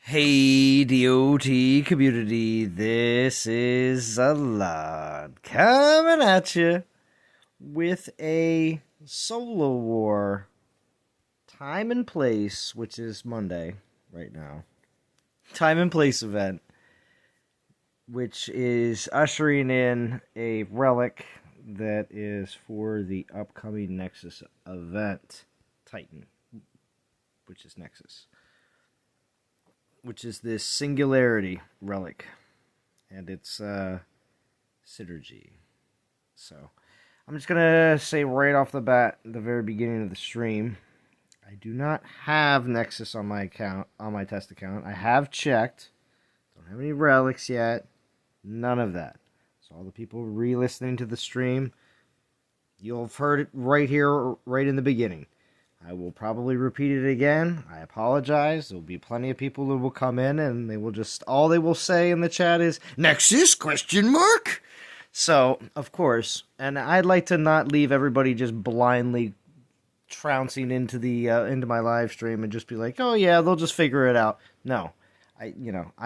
Hey, DOT community, this is Alon coming at you with a solo war time and place, which is Monday right now. Time and place event, which is ushering in a relic that is for the upcoming Nexus event, Titan, which is Nexus, which is this Singularity relic, and it's synergy. So I'm just gonna say right off the bat, at the very beginning of the stream, I do not have Nexus on my account, on my test account. I have checked. Don't have any relics yet. None of that. So all the people re-listening to the stream, you'll have heard it right here, right in the beginning. I will probably repeat it again. I apologize. There will be plenty of people who will come in and they will just, all they will say in the chat is, Nexus, question mark? So, of course, and I'd like to not leave everybody just blindly trouncing into my live stream and just be like, oh yeah, they'll just figure it out. No. I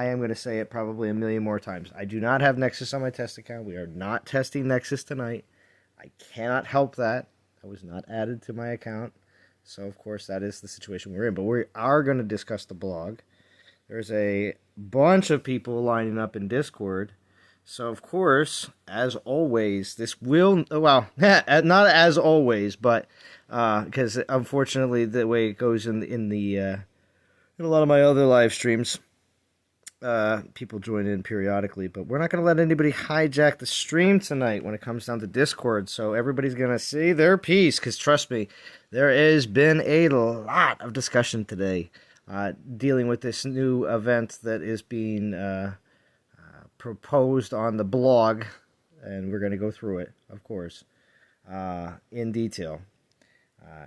am going to say it probably a million more times. I do not have Nexus on my test account. We are not testing Nexus tonight. I cannot help that. I was not added to my account. So, of course, that is the situation we're in. But we are going to discuss the blog. There's a bunch of people lining up in Discord. So, of course, as always, this will... Well, not as always, but... Because, unfortunately, the way it goes in a lot of my other live streams, people join in periodically. But we're not going to let anybody hijack the stream tonight when it comes down to Discord. So, everybody's going to say their piece. Because, trust me... There has been a lot of discussion today dealing with this new event that is being proposed on the blog, and we're going to go through it, of course, in detail.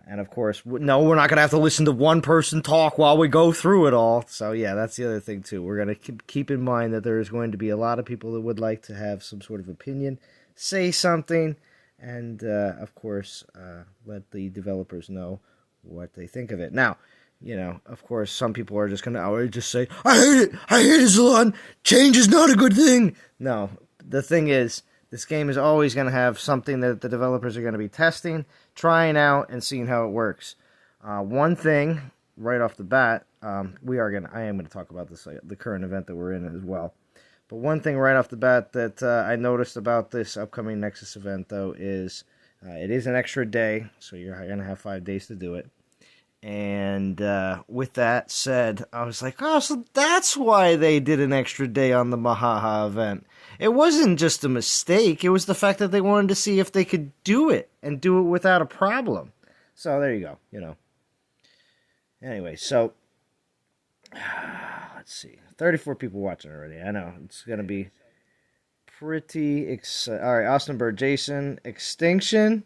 And, of course, no, we're not going to have to listen to one person talk while we go through it all. So, yeah, that's the other thing, too. We're going to keep in mind that there is going to be a lot of people that would like to have some sort of opinion, say something, and, of course, let the developers know what they think of it. Now, of course, some people are just going to just say, I hate it! I hate it, Zalon! Change is not a good thing! No, the thing is, this game is always going to have something that the developers are going to be testing, trying out, and seeing how it works. One thing, right off the bat, I am going to talk about this, the current event that we're in as well. But one thing right off the bat that I noticed about this upcoming Nexus event, though, is it is an extra day, so you're going to have 5 days to do it. And with that said, I was like, oh, so that's why they did an extra day on the Mahaha event. It wasn't just a mistake. It was the fact that they wanted to see if they could do it and do it without a problem. So there you go, Anyway, so let's see. 34 people watching already. I know. It's going to be pretty exciting. All right, Austin Bird, Jason, Extinction,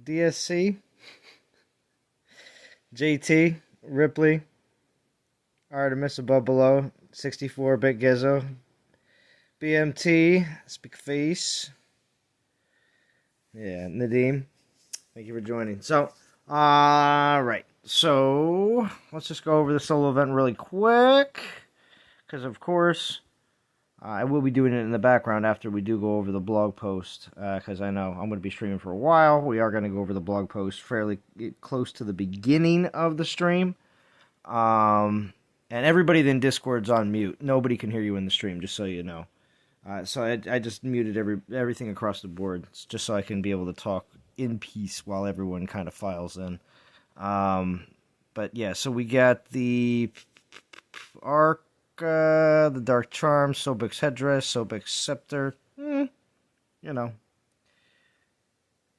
DSC, JT, Ripley, Artemis above below, 64-bit Gizzo, BMT, Speak Face, yeah, Nadeem. Thank you for joining. So, all right. So, let's just go over the solo event really quick. Because, of course, I will be doing it in the background after we do go over the blog post. Because I know I'm going to be streaming for a while. We are going to go over the blog post fairly close to the beginning of the stream. And everybody in Discord's on mute. Nobody can hear you in the stream, just so you know. So I just muted everything across the board, just so I can be able to talk in peace while everyone kind of files in. But yeah, so we got the Arc, the Dark Charm, Sobek's Headdress, Sobek's Scepter.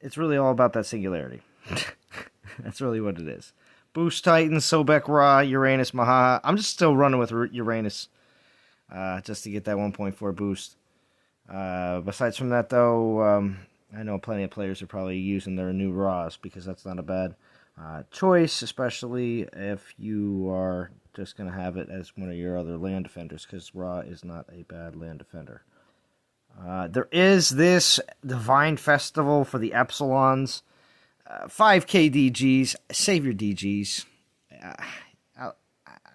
It's really all about that Singularity. That's really what it is. Boost Titan, Sobek Ra, Uranus, Mahaha. I'm just still running with Uranus, just to get that 1.4 boost. Besides from that, though, I know plenty of players are probably using their new Raws, because that's not a bad choice, especially if you are just going to have it as one of your other land defenders, because Ra is not a bad land defender. There is this Divine Festival for the Epsilons. 5k DGs. Save your DGs.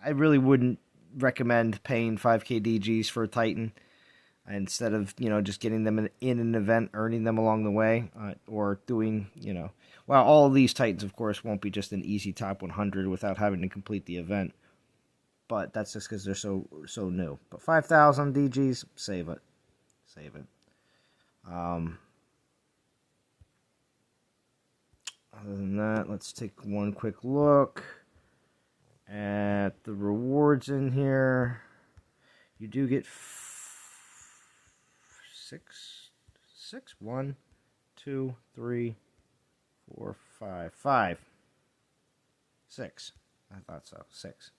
I really wouldn't recommend paying 5k DGs for a Titan instead of, just getting them in an event, earning them along the way, or doing, well, all of these Titans, of course, won't be just an easy top 100 without having to complete the event. But that's just because they're so new. But 5,000 DGs, save it. Save it. Other than that, let's take one quick look at the rewards in here. You do get six, 1, 2, 3, 4, 5, 6. I thought so. 6.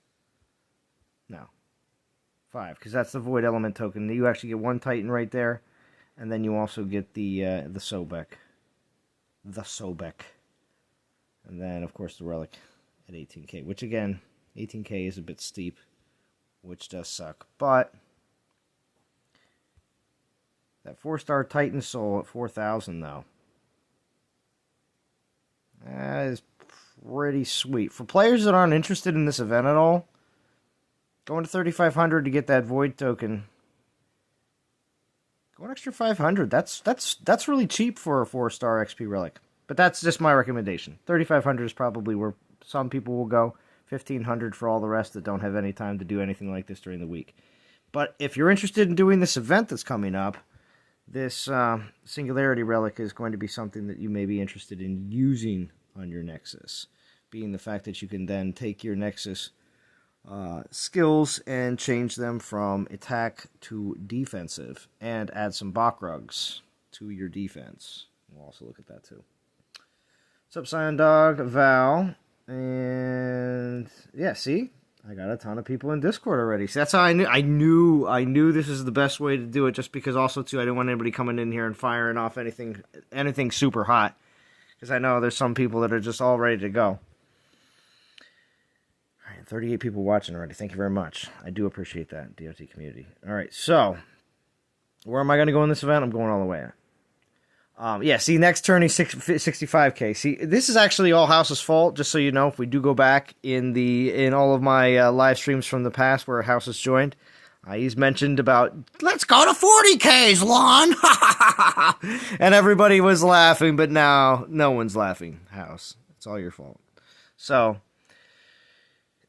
No. 5, because that's the Void Element token. You actually get one Titan right there, and then you also get the Sobek. The Sobek. And then, of course, the Relic at 18k, which, again, 18k is a bit steep, which does suck. But that 4-star Titan Soul at 4,000, though, that is pretty sweet. For players that aren't interested in this event at all, going to 3,500 to get that Void token, go an extra 500. That's really cheap for a 4-star XP Relic. But that's just my recommendation. 3,500 is probably where some people will go. 1,500 for all the rest that don't have any time to do anything like this during the week. But if you're interested in doing this event that's coming up, this Singularity Relic is going to be something that you may be interested in using on your Nexus, being the fact that you can then take your Nexus skills and change them from attack to defensive and add some Bakrugs to your defense. We'll also look at that too. What's up, Cyan Dog, Val, and yeah, see, I got a ton of people in Discord already. So that's how I knew this is the best way to do it, just because also too I didn't want anybody coming in here and firing off anything super hot, because I know there's some people that are just all ready to go. All right, 38 people watching already. Thank you very much. I do appreciate that, DOT community. All right, so where am I going to go in this event? I'm going all the way in. Yeah, see, next turning 65k. See, this is actually all House's fault, just so you know. If we do go back in all of my live streams from the past where House has joined, he's mentioned about, let's go to 40k's, Lon! And everybody was laughing, but now no one's laughing, House. It's all your fault. So,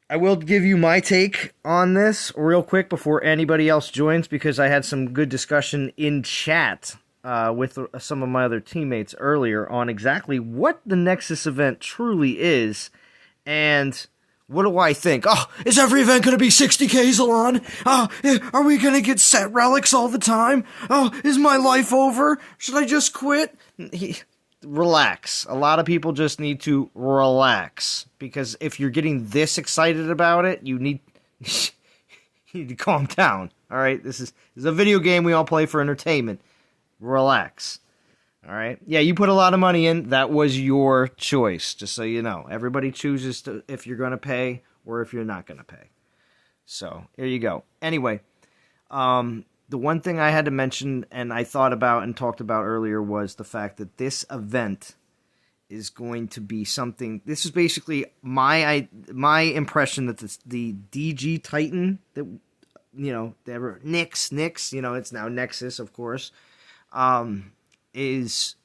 I will give you my take on this real quick before anybody else joins, because I had some good discussion in chat with some of my other teammates earlier on exactly what the Nexus event truly is, and what do I think? Oh, is every event going to be 60k, Zalon? Oh, are we going to get set relics all the time? Oh, is my life over? Should I just quit? Relax. A lot of people just need to relax, because if you're getting this excited about it, you need to calm down. All right, this is a video game we all play for entertainment. Relax. All right. Yeah, you put a lot of money in. That was your choice, just so you know. Everybody chooses if you're going to pay or if you're not going to pay. So, here you go. Anyway, the one thing I had to mention and I thought about and talked about earlier was the fact that this event is going to be something. This is basically my impression that the DG Titan that they were Nyx, it's now Nexus, of course. Is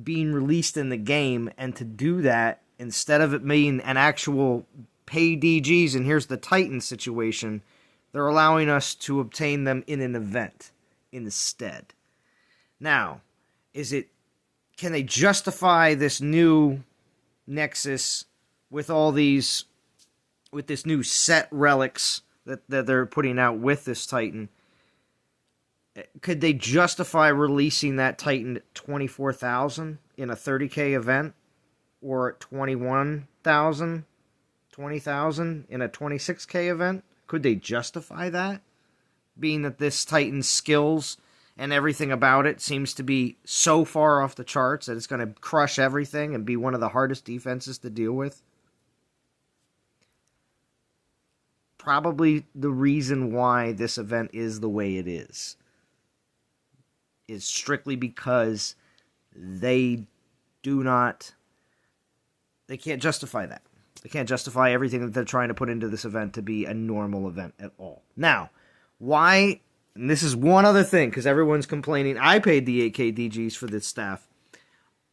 being released in the game, and to do that, instead of it being an actual pay DGs and here's the Titan situation, they're allowing us to obtain them in an event instead. Now, can they justify this new Nexus with this new set relics that they're putting out with this Titan? Could they justify releasing that Titan at 24,000 in a 30k event, or at 21,000, 20,000 in a 26k event? Could they justify that, being that this Titan's skills and everything about it seems to be so far off the charts that it's going to crush everything and be one of the hardest defenses to deal with? Probably the reason why this event is the way it is strictly because they can't justify that. They can't justify everything that they're trying to put into this event to be a normal event at all. Now, why? And this is one other thing, because everyone's complaining. I paid the 8K DGs for this staff.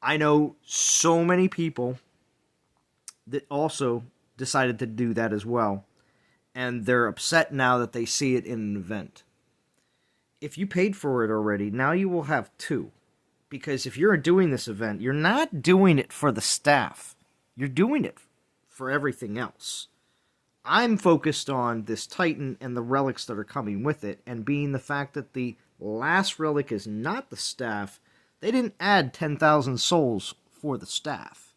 I know so many people that also decided to do that as well. And they're upset now that they see it in an event. If you paid for it already, now you will have 2. Because if you're doing this event, you're not doing it for the staff. You're doing it for everything else. I'm focused on this Titan and the relics that are coming with it, and being the fact that the last relic is not the staff. They didn't add 10,000 souls for the staff.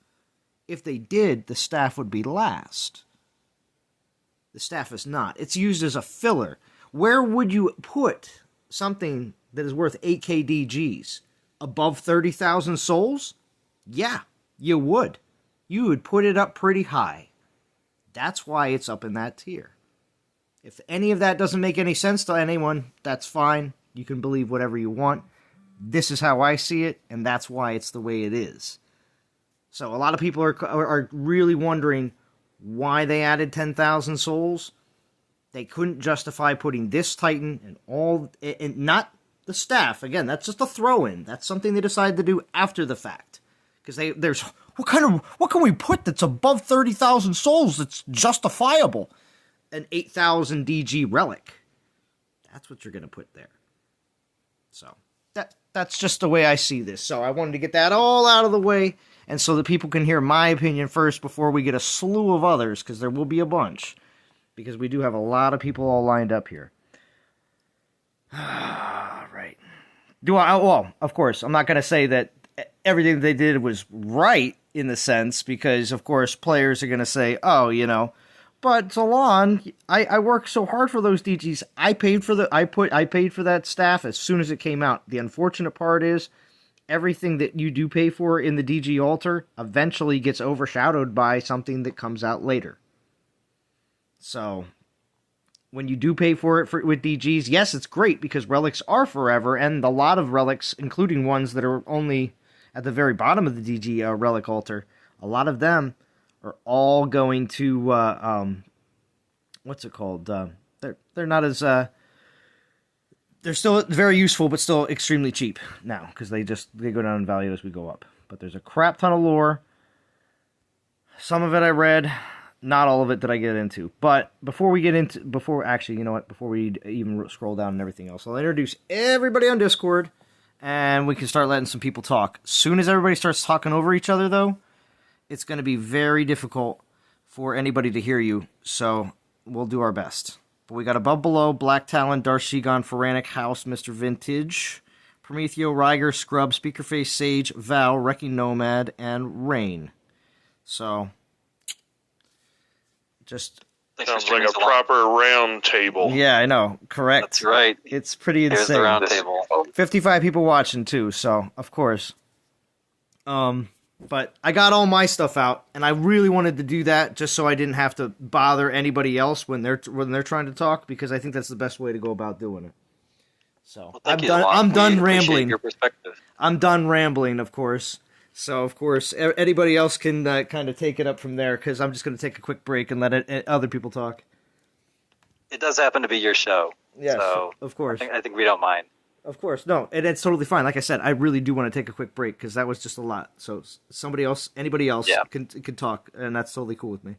If they did, the staff would be last. The staff is not. It's used as a filler. Where would you put something that is worth 8K DGs? Above 30,000 souls? Yeah, you would. You would put it up pretty high. That's why it's up in that tier. If any of that doesn't make any sense to anyone, that's fine. You can believe whatever you want. This is how I see it, and that's why it's the way it is. So a lot of people are really wondering why they added 10,000 souls. They couldn't justify putting this Titan and not the staff. Again, that's just a throw-in. That's something they decided to do after the fact. Because there's what can we put that's above 30,000 souls that's justifiable? An 8,000 DG relic. That's what you're gonna put there. So that's just the way I see this. So I wanted to get that all out of the way, and so that people can hear my opinion first before we get a slew of others, because there will be a bunch. Because we do have a lot of people all lined up here. Right. Well, of course, I'm not going to say that everything they did was right in the sense, because, of course, players are going to say, oh, but Salon, I worked so hard for those DGs. I paid for that staff as soon as it came out. The unfortunate part is everything that you do pay for in the DG altar eventually gets overshadowed by something that comes out later. So when you do pay for it with DGs, yes, it's great because relics are forever, and a lot of relics, including ones that are only at the very bottom of the DG relic altar, a lot of them are all going to what's it called? They're not as they're still very useful, but still extremely cheap now because they go down in value as we go up. But there's a crap ton of lore. Some of it I read, not all of it did I get into. But before we even scroll down and everything else, I'll introduce everybody on Discord, and we can start letting some people talk. As soon as everybody starts talking over each other, though, it's going to be very difficult for anybody to hear you, so we'll do our best. But we got Above Below, Black Talon, Darth Shigon, Pharaonic House, Mr. Vintage, Prometheo, Ryger, Scrub, Speakerface, Sage, Val, Wrecking Nomad, and Rain. So, just... Sounds like a proper round table. Yeah, I know. Correct. That's right. It's pretty insane. Here's the round table. 55 people watching, too, so, of course. But I got all my stuff out, and I really wanted to do that just so I didn't have to bother anybody else when they're trying to talk, because I think that's the best way to go about doing it. So I'm done rambling. Your perspective. I'm done rambling, of course. So of course anybody else can kind of take it up from there, because I'm just going to take a quick break and let other people talk. It does happen to be your show. Yes, so of course. I think we don't mind. Of course, no, and it's totally fine. Like I said, I really do want to take a quick break because that was just a lot. So anybody else can talk, and that's totally cool with me.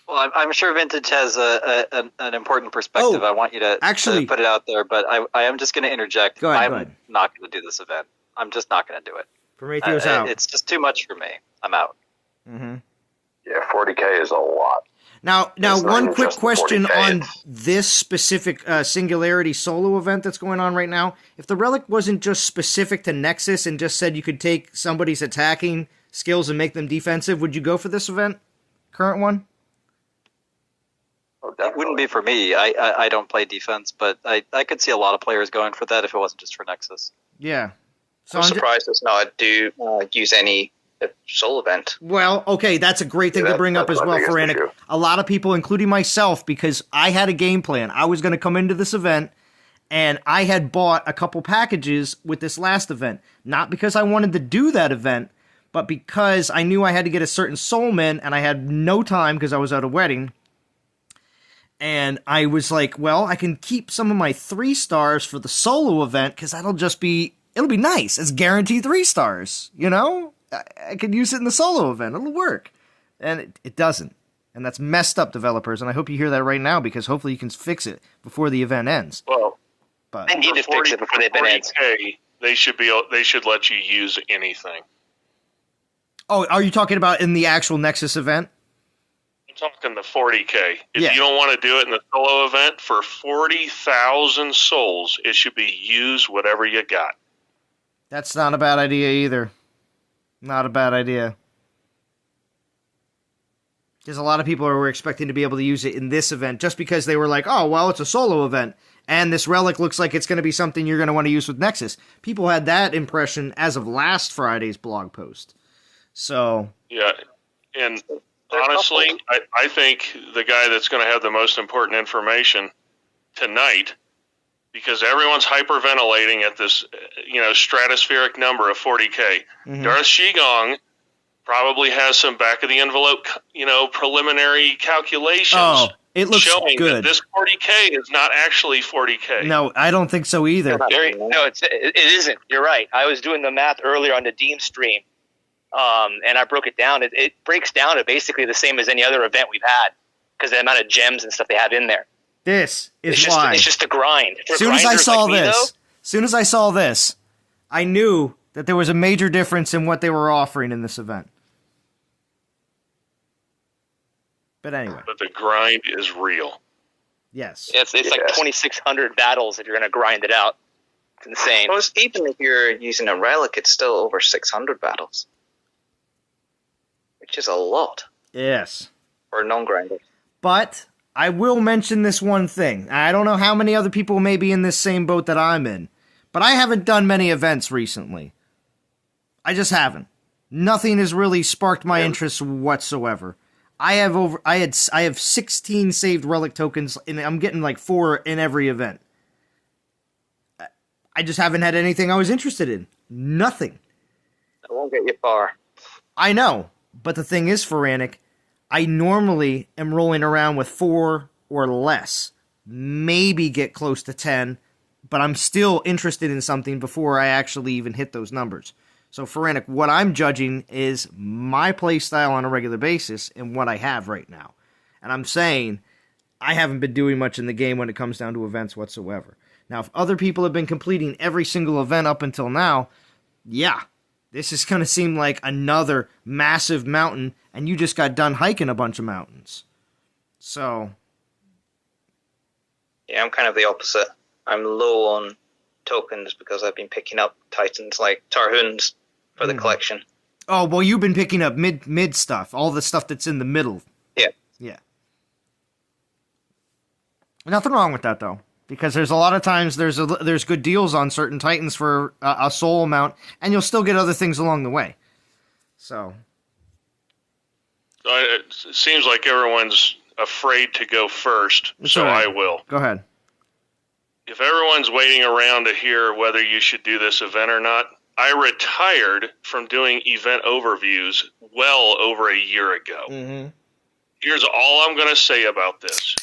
Well, I'm sure Vintage has an important perspective. I want you to put it out there, but I am just going to interject. Go ahead. I'm not going to do this event. I'm just not going to do it. Prometheus out. It's just too much for me. I'm out. Mm-hmm. Yeah, 40K is a lot. Now, one quick question on this specific Singularity solo event that's going on right now. If the relic wasn't just specific to Nexus and just said you could take somebody's attacking skills and make them defensive, would you go for this event? Current one? Oh, it wouldn't be for me. I don't play defense, but I could see a lot of players going for that if it wasn't just for Nexus. Yeah. So I'm surprised it's not use any soul event. Well, okay, that's a great thing to bring up as well, Pharaonic. A lot of people, including myself, because I had a game plan. I was going to come into this event, and I had bought a couple packages with this last event. Not because I wanted to do that event, But because I knew I had to get a certain soulman, and I had no time because I was at a wedding, and I was like, well, I can keep some of my 3 stars for the solo event because it'll be nice. It's guaranteed 3 stars, you know? I could use it in the solo event. It'll work. And it doesn't. And that's messed up, developers, and I hope you hear that right now because hopefully you can fix it before the event ends. Well, they need to fix it before the event ends. They should let you use anything. Oh, are you talking about in the actual Nexus event? I'm talking the 40K. If you don't want to do it in the solo event, for 40,000 souls, it should be use whatever you got. That's not a bad idea either. Not a bad idea. Because a lot of people were expecting to be able to use it in this event just because they were like, oh, well, it's a solo event. And this relic looks like it's going to be something you're going to want to use with Nexus. People had that impression as of last Friday's blog post. So. Yeah, and honestly, I think the guy that's going to have the most important information tonight, because everyone's hyperventilating at this, stratospheric number of 40K. Mm-hmm. Darth Shigong probably has some back of the envelope, preliminary calculations. Oh, it looks showing good. That this 40K is not actually 40K. No, I don't think so either. No, it isn't. You're right. I was doing the math earlier on the Deem stream, and I broke it down. It breaks down to basically the same as any other event we've had because the amount of gems and stuff they have in there. This is why. It's just a grind. As soon as I saw this, I knew that there was a major difference in what they were offering in this event. But anyway. But the grind is real. Yes. It's like 2,600 battles if you're going to grind it out. It's insane. Well, even if you're using a relic, it's still over 600 battles. Which is a lot. Yes. For non-grinders. But I will mention this one thing. I don't know how many other people may be in this same boat that I'm in. But I haven't done many events recently. I just haven't. Nothing has really sparked my interest whatsoever. I have 16 saved relic tokens, and I'm getting like 4 in every event. I just haven't had anything I was interested in. Nothing. That won't get you far. I know, but the thing is, Feranic, I normally am rolling around with 4 or less. Maybe get close to 10, but I'm still interested in something before I actually even hit those numbers. So, Feranic, what I'm judging is my playstyle on a regular basis and what I have right now. And I'm saying I haven't been doing much in the game when it comes down to events whatsoever. Now, if other people have been completing every single event up until now, yeah, this is going to seem like another massive mountain, and you just got done hiking a bunch of mountains. So. Yeah, I'm kind of the opposite. I'm low on tokens because I've been picking up titans like Tarhuns for the collection. Oh, well, you've been picking up mid stuff, all the stuff that's in the middle. Yeah. Yeah. Nothing wrong with that, though, because there's a lot of times there's good deals on certain titans for a soul amount, and you'll still get other things along the way. So. It seems like everyone's afraid to go first, so I will. Go ahead. If everyone's waiting around to hear whether you should do this event or not, I retired from doing event overviews well over a year ago. Mm-hmm. Here's all I'm going to say about this.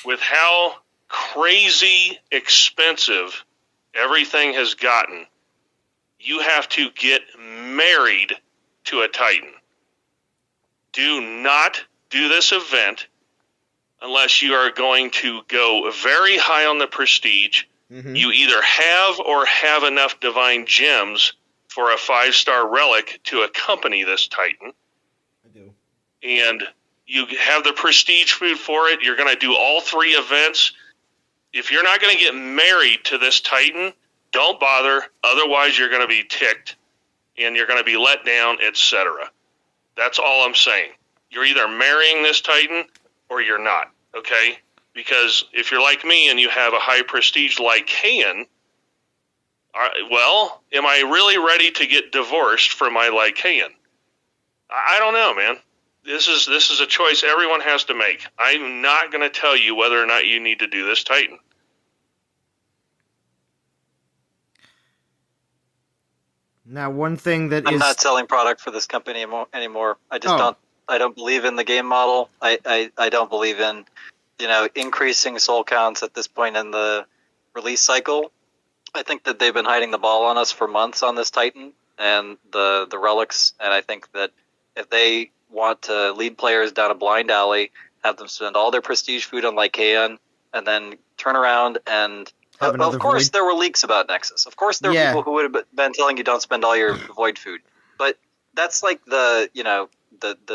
With how crazy expensive everything has gotten, you have to get married to a Titan. Do not do this event unless you are going to go very high on the prestige. Mm-hmm. You either have or have enough divine gems for a 5-star relic to accompany this Titan. I do. And you have the prestige food for it. You're going to do all 3 events. If you're not going to get married to this Titan, don't bother. Otherwise, you're going to be ticked and you're going to be let down, etc. That's all I'm saying. You're either marrying this Titan or you're not, okay? Because if you're like me and you have a high prestige Lycaean, well, am I really ready to get divorced from my Lycaean? I don't know, man. This is a choice everyone has to make. I'm not going to tell you whether or not you need to do this Titan. Now, one thing that I'm not selling product for this company anymore. I just don't. I don't believe in the game model. I don't believe in, increasing soul counts at this point in the release cycle. I think that they've been hiding the ball on us for months on this Titan and the relics, and I think that if they want to lead players down a blind alley, have them spend all their prestige food on Lycaon, and then turn around and... Of course, there were leaks about Nexus. Of course, there were people who would have been telling you don't spend all your void food. But that's like the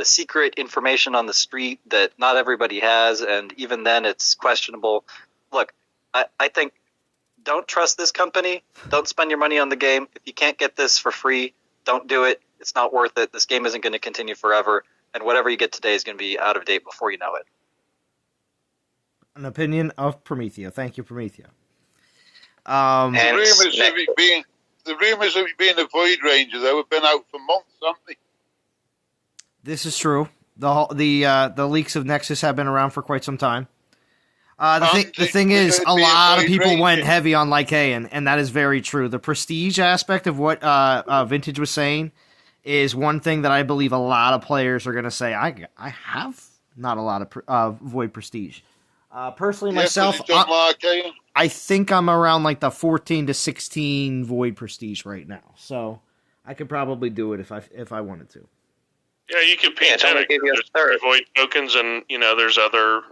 secret information on the street that not everybody has, and even then it's questionable. Look, I think don't trust this company. Don't spend your money on the game. If you can't get this for free, don't do it. It's not worth it. This game isn't going to continue forever, and whatever you get today is going to be out of date before you know it. An opinion of Promethea. Thank you, Promethea. The rumors of it being a Void Ranger, though, have been out for months, haven't they? This is true. The leaks of Nexus have been around for quite some time. The thing is, a lot of people went heavy on Lycaon, and that is very true. The prestige aspect of what Vintage was saying is one thing that I believe a lot of players are going to say, I have not a lot of Void prestige. Personally, myself, I think I'm around like the 14 to 16 Void prestige right now. So I could probably do it if I wanted to. Yeah, you can paint there's Void tokens, and there's other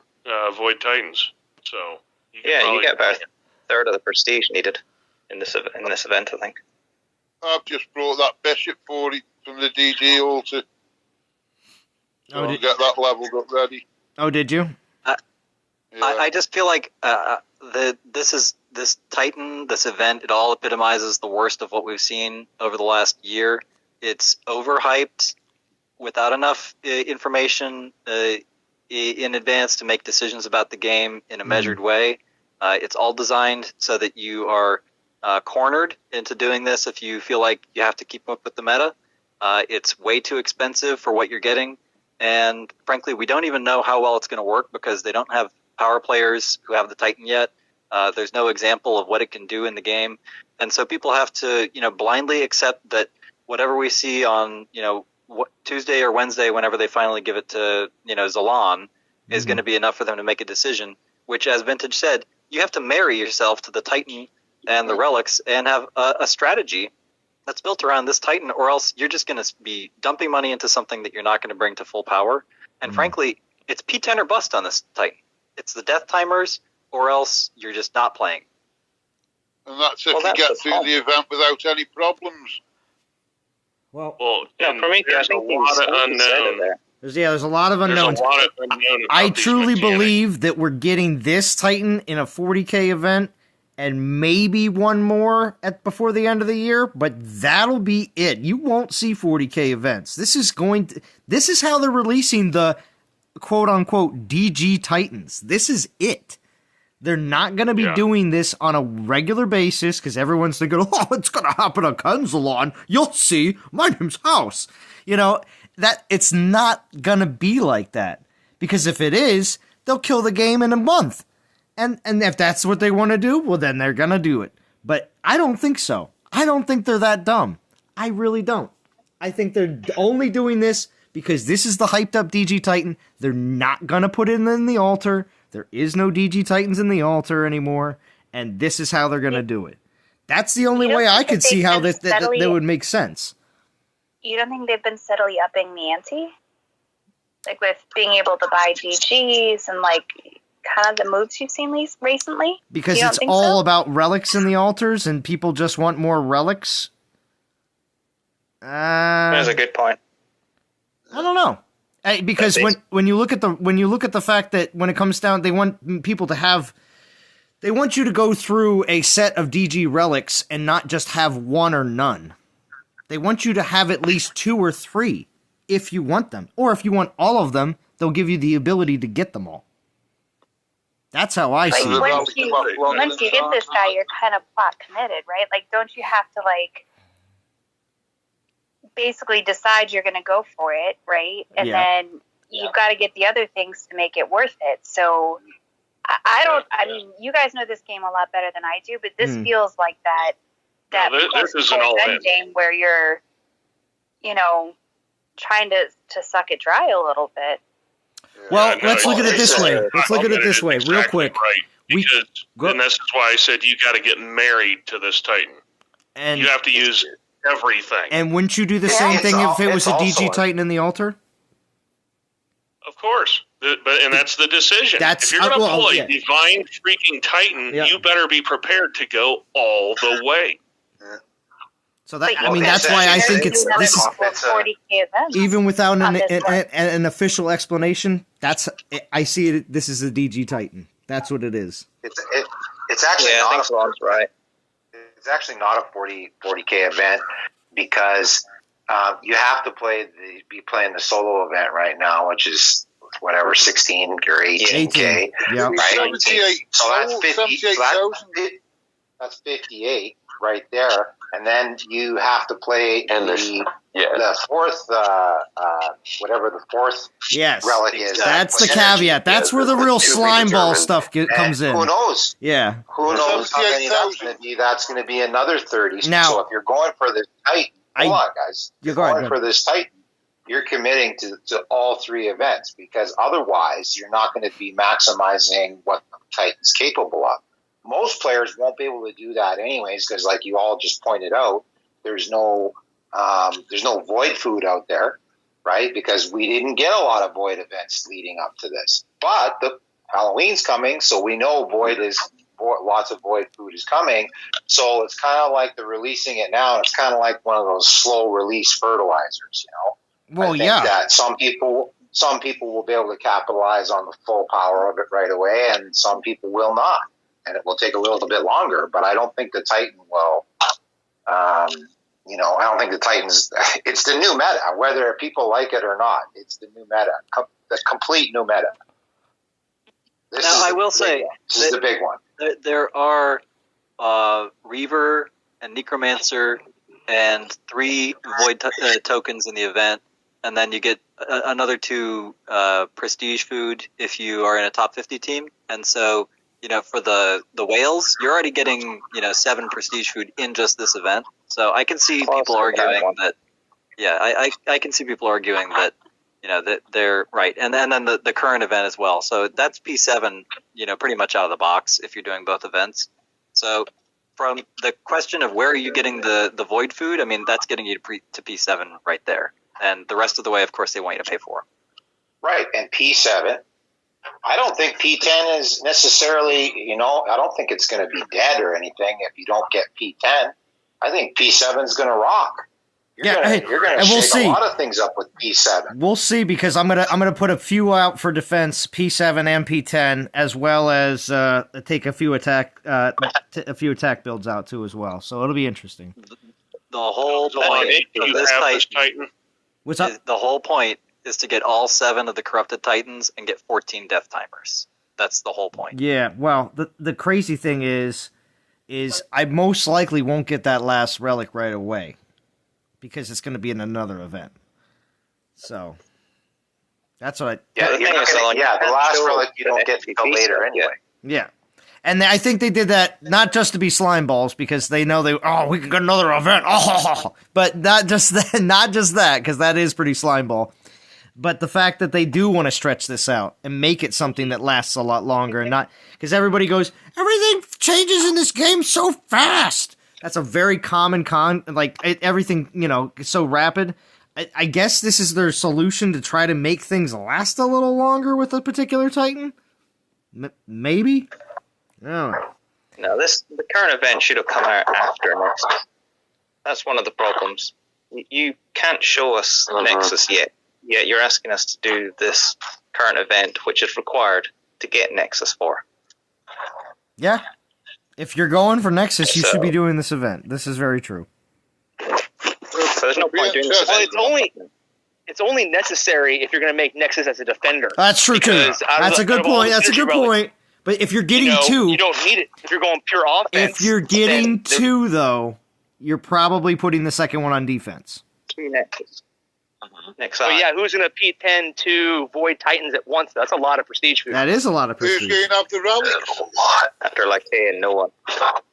Void Titans. So you get about a third of the prestige needed in this event, I think. I've just brought that Bishop for it from the DG altar. So get that leveled up ready. Oh, did you? I just feel like this Titan, this event, it all epitomizes the worst of what we've seen over the last year. It's overhyped without enough information in advance to make decisions about the game in a measured way. It's all designed so that you are cornered into doing this if you feel like you have to keep up with the meta. It's way too expensive for what you're getting. And frankly, we don't even know how well it's going to work because they don't have power players who have the Titan yet. There's no example of what it can do in the game. And so people have to, blindly accept that whatever we see on, Tuesday or Wednesday, whenever they finally give it to, Zalan, is going to be enough for them to make a decision, which, as Vintage said, you have to marry yourself to the Titan and the relics and have a strategy that's built around this Titan, or else you're just going to be dumping money into something that you're not going to bring to full power. And frankly, it's P10 or bust on this Titan. It's the death timers, or else you're just not playing. And that's if you get through the event without any problems. Well, for me, there's a lot of unknown. There's a lot of unknowns. I truly believe that we're getting this Titan in a 40K event and maybe one more before the end of the year, but that'll be it. You won't see 40K events. This is how they're releasing the quote-unquote DG Titans. This is it. They're not going to be doing this on a regular basis because everyone's thinking, it's going to happen on Kanzalon. You'll see. My name's House. That it's not going to be like that. Because if it is, they'll kill the game in a month. And if that's what they want to do, well, then they're going to do it. But I don't think so. I don't think they're that dumb. I really don't. I think they're only doing this because this is the hyped up DG Titan. They're not going to put it in the altar. There is no DG Titans in the altar anymore. And this is how they're going to do it. That's the only way I could see how that would make sense. You don't think they've been steadily upping the ante? Like with being able to buy DGs and like kind of the moves you've seen recently? Because it's all about relics in the altars and people just want more relics? That's a good point. I don't know. Because when you look at the fact that when it comes down, they want people to have, they want you to go through a set of DG relics and not just have one or none. They want you to have at least 2 or 3 if you want them, or if you want all of them, they'll give you the ability to get them all. That's how I see it. Once you get this guy, you're kind of plot committed, right? Like, don't you have to basically decide you're going to go for it, right? And then you've got to get the other things to make it worth it. So I mean, you guys know this game a lot better than I do, but this feels like that that this is an all-in game where you're, trying to suck it dry a little bit. Well, let's look at it this way. Let's look at it this way, real quick. Right, and this is why I said you got to get married to this Titan. And you have to use everything. And wouldn't you do the same thing if it was a DG Titan in the altar? Of course. And that's the decision. If you're going to pull a divine freaking Titan, you better be prepared to go all the way. So that's why I think this is 40K event. Even without an official explanation. I see it. This is a DG Titan. That's what it is. It's actually not right. It's actually not a 40K event because you have to be playing the solo event right now, which is whatever 16 or 18K. Yeah, right. So that's 50. That's 58 right there, and then you have to play the fourth, whatever the fourth relic is. That's the caveat. That's where the real slime ball stuff comes in. Who knows? Yeah. Who knows how many that's going to be? That's going to be another 30. Now, so if you're going for this Titan, hold on, guys. You're going for this Titan, you're committing to all three events because otherwise you're not going to be maximizing what the Titan's capable of. Most players won't be able to do that anyways because, like you all just pointed out, there's no void food out there, right? Because we didn't get a lot of void events leading up to this. But the Halloween's coming, so we know lots of void food is coming. So it's kind of like they're releasing it now. It's kind of like one of those slow release fertilizers, Well, I think that some people will be able to capitalize on the full power of it right away, and some people will not. And it will take a little bit longer, but I don't think the Titan will. I don't think the Titan's. It's the new meta, whether people like it or not. It's the new meta, the complete new meta. I will say this is the big one. There are Reaver and Necromancer and 3 Void tokens in the event, and then you get another 2 Prestige food if you are in a top 50 team, and so. For the whales, you're already getting 7 prestige food in just this event. So I can see people arguing that. Yeah, I can see people arguing that that they're right, and then the current event as well. So that's P7, pretty much out of the box if you're doing both events. So from the question of where are you getting the void food, I mean that's getting you to P7 right there, and the rest of the way, of course, they want you to pay for. Right, and P7. I don't think P10 is necessarily, I don't think it's going to be dead or anything if you don't get P10. I think P7 is going to rock. You're going to shake a lot of things up with P7. We'll see because I'm gonna put a few out for defense, P7 and P10, as well as take a few attack builds out too as well. So it'll be interesting. The whole point of this Titan. What's up? The whole point is to get all 7 of the corrupted Titans and get 14 death timers. That's the whole point. Yeah, well, the crazy thing is I most likely won't get that last relic right away because it's going to be in another event. So that's what the last relic you don't get until later anyway. Yeah. And I think they did that not just to be slime balls because they know we can get another event. But not just that because that is pretty slime ball. But the fact that they do want to stretch this out and make it something that lasts a lot longer and not because everybody goes, everything changes in this game so fast. That's a very common everything, is so rapid. I guess this is their solution to try to make things last a little longer with a particular Titan. Maybe? I don't know. No, the current event should have come out after Nexus. That's one of the problems. You can't show us Nexus yet. Yeah, you're asking us to do this current event, which is required to get Nexus 4. Yeah. If you're going for Nexus, you should be doing this event. This is very true. So there's no point doing this event. It's only necessary if you're going to make Nexus as a defender. That's true, too. That's a good point. That's a good point. But if you're getting 2... You don't need it if you're going pure offense. If you're getting 2, though, you're probably putting the second one on defense. 2 Nexus. So who's going to P10 2 Void Titans at once? That's a lot of prestige food. That is a lot of prestige. Who's getting up the relic? A lot. After saying no one.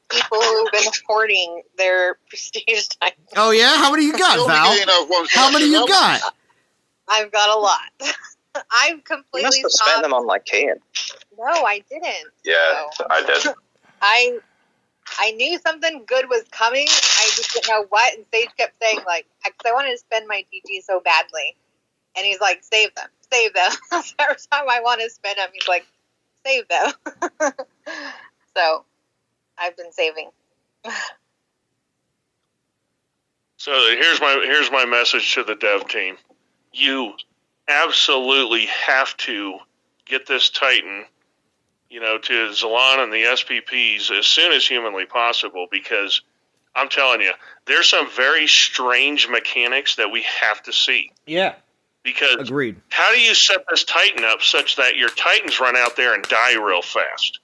people who've been hoarding their prestige titans. Oh yeah, how many you got, Val? How many you got? I've got a lot. I've completely. You must have spent them on like Kayan. No, I didn't. Yeah, so. I did. I knew something good was coming. I just didn't know what. And Sage kept saying like, because I wanted to spend my DG so badly, and he's like, save them. So every time I want to spend them, he's like, save them. So I've been saving. So here's my message to the dev team. You absolutely have to get this Titan, to Zalan and the SPPs as soon as humanly possible, because I'm telling you, there's some very strange mechanics that we have to see. Yeah. Because agreed. How do you set this Titan up such that your Titans run out there and die real fast?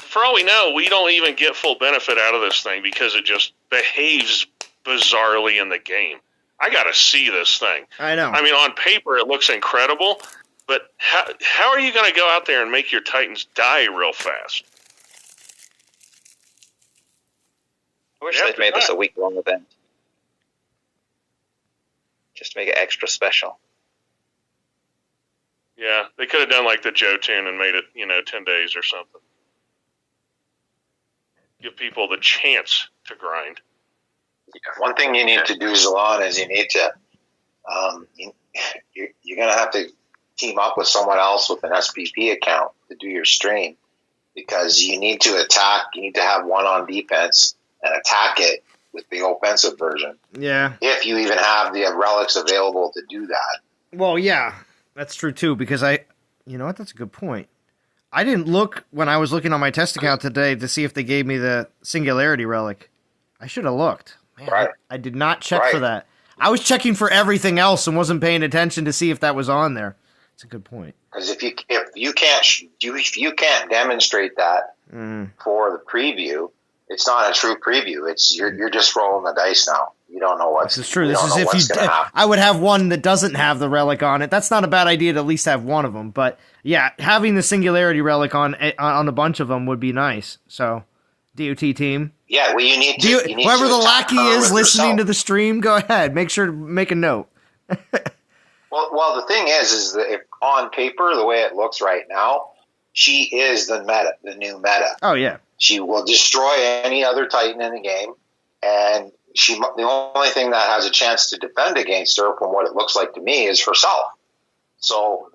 For all we know, we don't even get full benefit out of this thing because it just behaves bizarrely in the game. I got to see this thing. I know. I mean, on paper, it looks incredible, but how are you going to go out there and make your Titans die real fast? I wish they'd made this a week-long event. Just to make it extra special. Yeah, they could have done like the Jotun and made it, 10 days or something. Give people the chance to grind. Yeah. One thing you need to do, Zalan, is you need to, you're going to have to team up with someone else with an SPP account to do your stream, because you need to attack, you need to have one on defense and attack it with the offensive version. Yeah. If you even have the relics available to do that. Well, yeah, that's true too, because you know what, that's a good point. I didn't look when I was looking on my test account today to see if they gave me the Singularity relic. I should have looked. Man, right. I did not check for that. I was checking for everything else and wasn't paying attention to see if that was on there. It's a good point. Because if you can't demonstrate that for the preview, it's not a true preview. It's you're just rolling the dice now. You don't know what's. This is true. This is if I would have one that doesn't have the relic on it. That's not a bad idea to at least have one of them. But yeah, having the Singularity relic on a bunch of them would be nice. So, DOT team. Yeah, well, you need to. Whoever the lackey is listening to the stream, go ahead. Make sure to make a note. Well, the thing is that if on paper, the way it looks right now, she is the new meta. Oh yeah. She will destroy any other Titan in the game, and the only thing that has a chance to defend against her, from what it looks like to me, is herself. So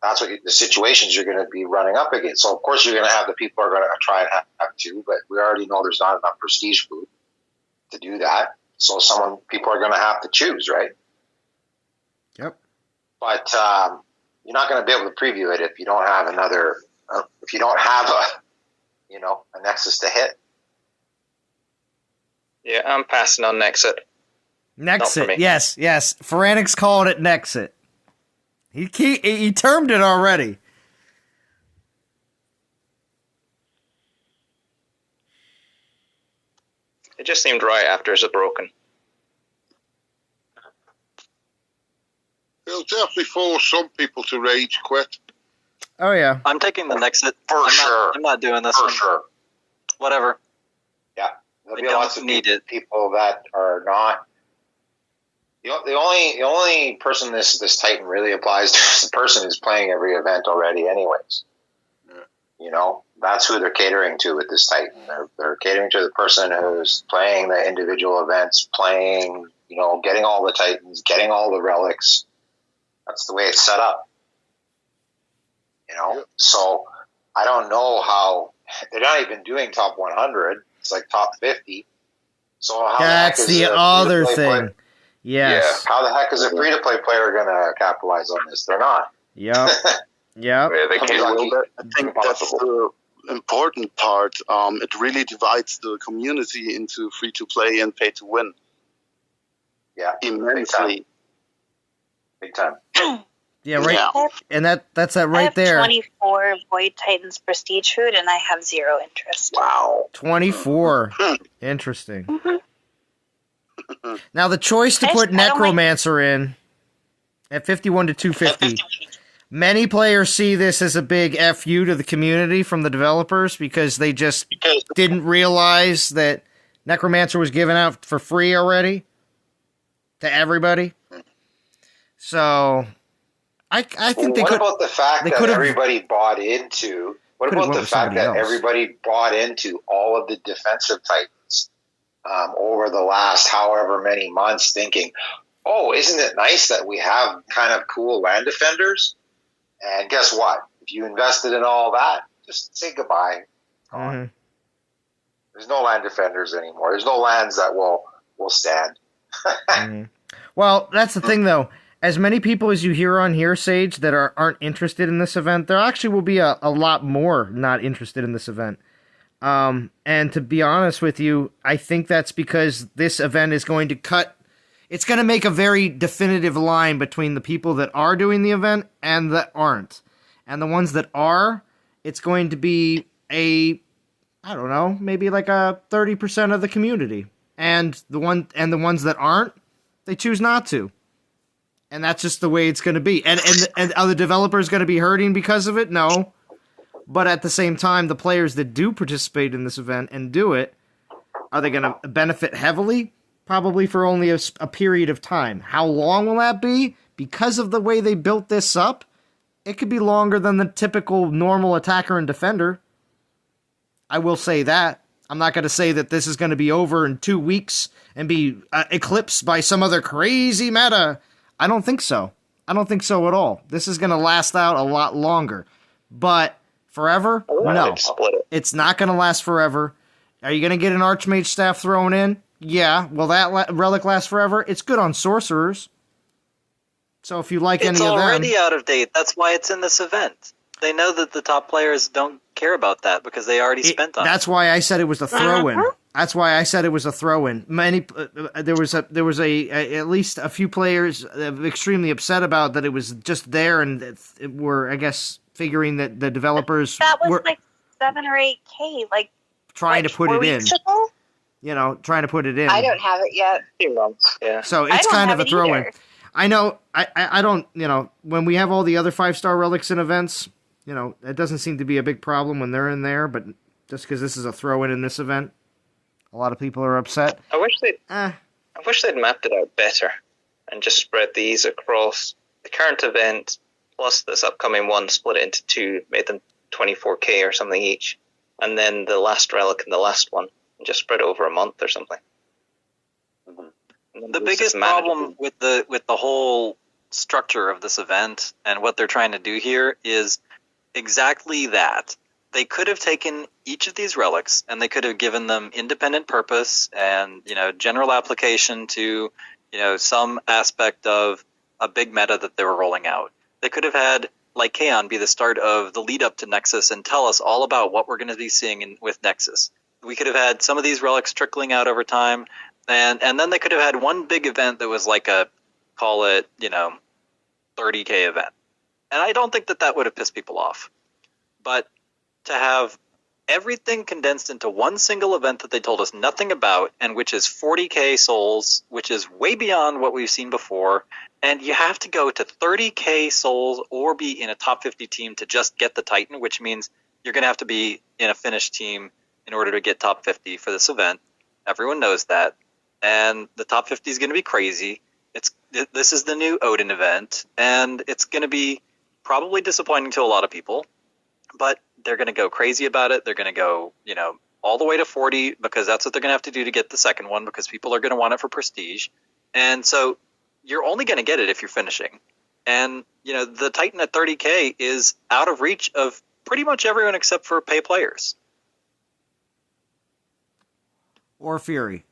that's what the situations you're going to be running up against. So of course you're going to have the people who are going to try and have to, but we already know there's not enough prestige food to do that. So people are going to have to choose, right? Yep. But you're not going to be able to preview it if you don't have a Nexus to hit. Yeah, I'm passing on Nexus. Nexus, yes. Pharanics called it Nexus. He termed it already. It just seemed right after it's broken. It'll definitely force some people to rage quit. Oh yeah, I'm taking the Nexus. Sure. I'm not doing this for one. Sure. Whatever. Yeah, there'll be I lots of people that are not. The only person this Titan really applies to is the person who's playing every event already, anyways. Yeah. That's who they're catering to with this Titan. They're catering to the person who's playing the individual events, getting all the Titans, getting all the relics. That's the way it's set up. So I don't know how they're not even doing top 100. It's like top 50. So that's the other thing. Yes. Yeah. How the heck is a free-to-play player going to capitalize on this? They're not. Yep. Yeah, they can't. I think that's the important part. It really divides the community into free-to-play and pay-to-win. Yeah. Immensely. Big time. Yeah, right. Yeah. And that's that right there. I have 24 Void Titans prestige food, and I have 0 interest. Wow. 24. Interesting. Mm-hmm. Now, the choice to put Necromancer in at 51 to 250. Many players see this as a big FU to the community from the developers because they just didn't realize that Necromancer was given out for free already to everybody. So I think they could. What about the fact that everybody bought into? What about the fact that everybody bought into all of the defensive titans over the last however many months, thinking, "Oh, isn't it nice that we have kind of cool land defenders?" And guess what? If you invested in all that, just say goodbye. Mm-hmm. There's no land defenders anymore. There's no lands that will stand. Mm-hmm. Well, that's the thing, though. As many people as you hear on here, Sage, that aren't interested in this event, there actually will be a lot more not interested in this event. And to be honest with you, I think that's because this event is going to cut. It's going to make a very definitive line between the people that are doing the event and that aren't. And the ones that are, it's going to be maybe like a 30% of the community. And the ones that aren't, they choose not to. And that's just the way it's going to be. And are the developers going to be hurting because of it? No. But at the same time, the players that do participate in this event and do it, are they going to benefit heavily? Probably for only a period of time. How long will that be? Because of the way they built this up, it could be longer than the typical normal attacker and defender. I will say that. I'm not going to say that this is going to be over in 2 weeks and be eclipsed by some other crazy meta. I don't think so. I don't think so at all. This is going to last out a lot longer. But forever? No. It's not going to last forever. Are you going to get an Archmage staff thrown in? Yeah. Will that relic last forever? It's good on sorcerers. So if you like any of them... It's already out of date. That's why it's in this event. They know that the top players don't care about that because they already spent on it. That's why I said it was a throw-in. That's why I said it was a throw-in. There was at least a few players extremely upset about that it was just there and were, I guess, figuring that the developers were like 7 or 8K, like trying to put it in. Ago? You know, trying to put it in. I don't have it yet. Yeah. So it's kind of a throw-in. I know. I don't. You know, when we have all the other 5-star relics in events, you know, it doesn't seem to be a big problem when they're in there. But just because this is a throw-in in this event, a lot of people are upset. I wish they'd mapped it out better and just spread these across the current event plus this upcoming one, split it into 2, made them 24K or something each, and then the last relic and the last one, and just spread over a month or something. The biggest problem with the whole structure of this event and what they're trying to do here is exactly that. They could have taken each of these relics and they could have given them independent purpose and, you know, general application to, you know, some aspect of a big meta that they were rolling out. They could have had, like Kaon, be the start of the lead up to Nexus and tell us all about what we're going to be seeing with Nexus. We could have had some of these relics trickling out over time, and then they could have had one big event that was like a, call it, you know, 30K event. And I don't think that would have pissed people off. But to have everything condensed into one single event that they told us nothing about, and which is 40K souls, which is way beyond what we've seen before, and you have to go to 30K souls or be in a top 50 team to just get the Titan, which means you're going to have to be in a finished team in order to get top 50 for this event. Everyone knows that. And the top 50 is going to be crazy. This is the new Odin event, and it's going to be probably disappointing to a lot of people, but they're going to go crazy about it. They're going to go, you know, all the way to 40 because that's what they're going to have to do to get the second one because people are going to want it for prestige. And so you're only going to get it if you're finishing. And, you know, the Titan at 30K is out of reach of pretty much everyone except for pay players. Or Fury.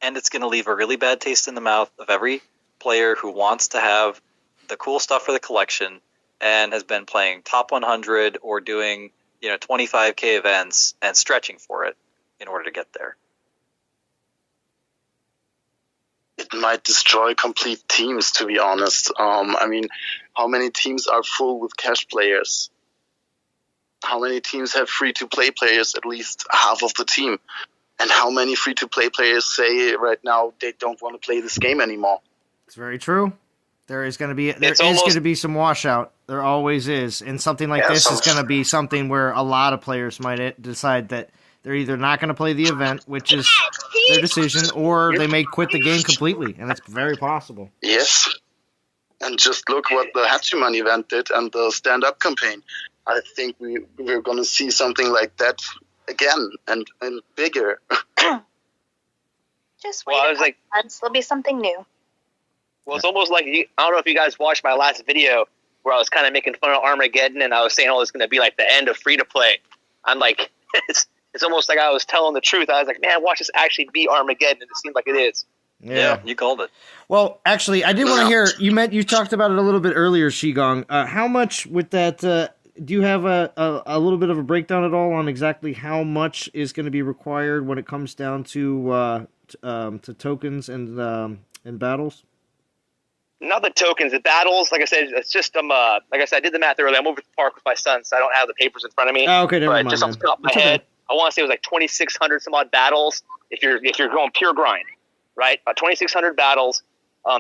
And it's going to leave a really bad taste in the mouth of every player who wants to have the cool stuff for the collection and has been playing top 100 or doing, you know, 25K events and stretching for it in order to get there. It might destroy complete teams, to be honest. I mean, how many teams are full with cash players? How many teams have free-to-play players, at least half of the team? And how many free-to-play players say right now they don't want to play this game anymore? It's very true. There is going to be some washout There always is. And something like this is going to be something where a lot of players might decide that they're either not going to play the event, which is their decision, or they may quit the game completely, and it's very possible. Yes. And just look what the Hachiman event did and the stand-up campaign. I think we're going to see something like that again and bigger. Just wait a couple months. There'll be something new. Well, it's almost like, I don't know if you guys watched my last video where I was kind of making fun of Armageddon and I was saying, oh, it's going to be like the end of free-to-play. I'm like, it's almost like I was telling the truth. I was like, man, watch this actually be Armageddon, and it seems like it is. Yeah, you called it. Well, actually, I did want to hear, you talked about it a little bit earlier, Shigong. How much with that, do you have a little bit of a breakdown at all on exactly how much is going to be required when it comes down to tokens and battles? Not the tokens, the battles. Like I said, it's just like I said, I did the math earlier. I'm over at the park with my son, so I don't have the papers in front of me. Oh, okay, never mind. Just off the top of my head, I want to say it was like 2,600 some odd battles. If you're going pure grind, right? 2,600 battles.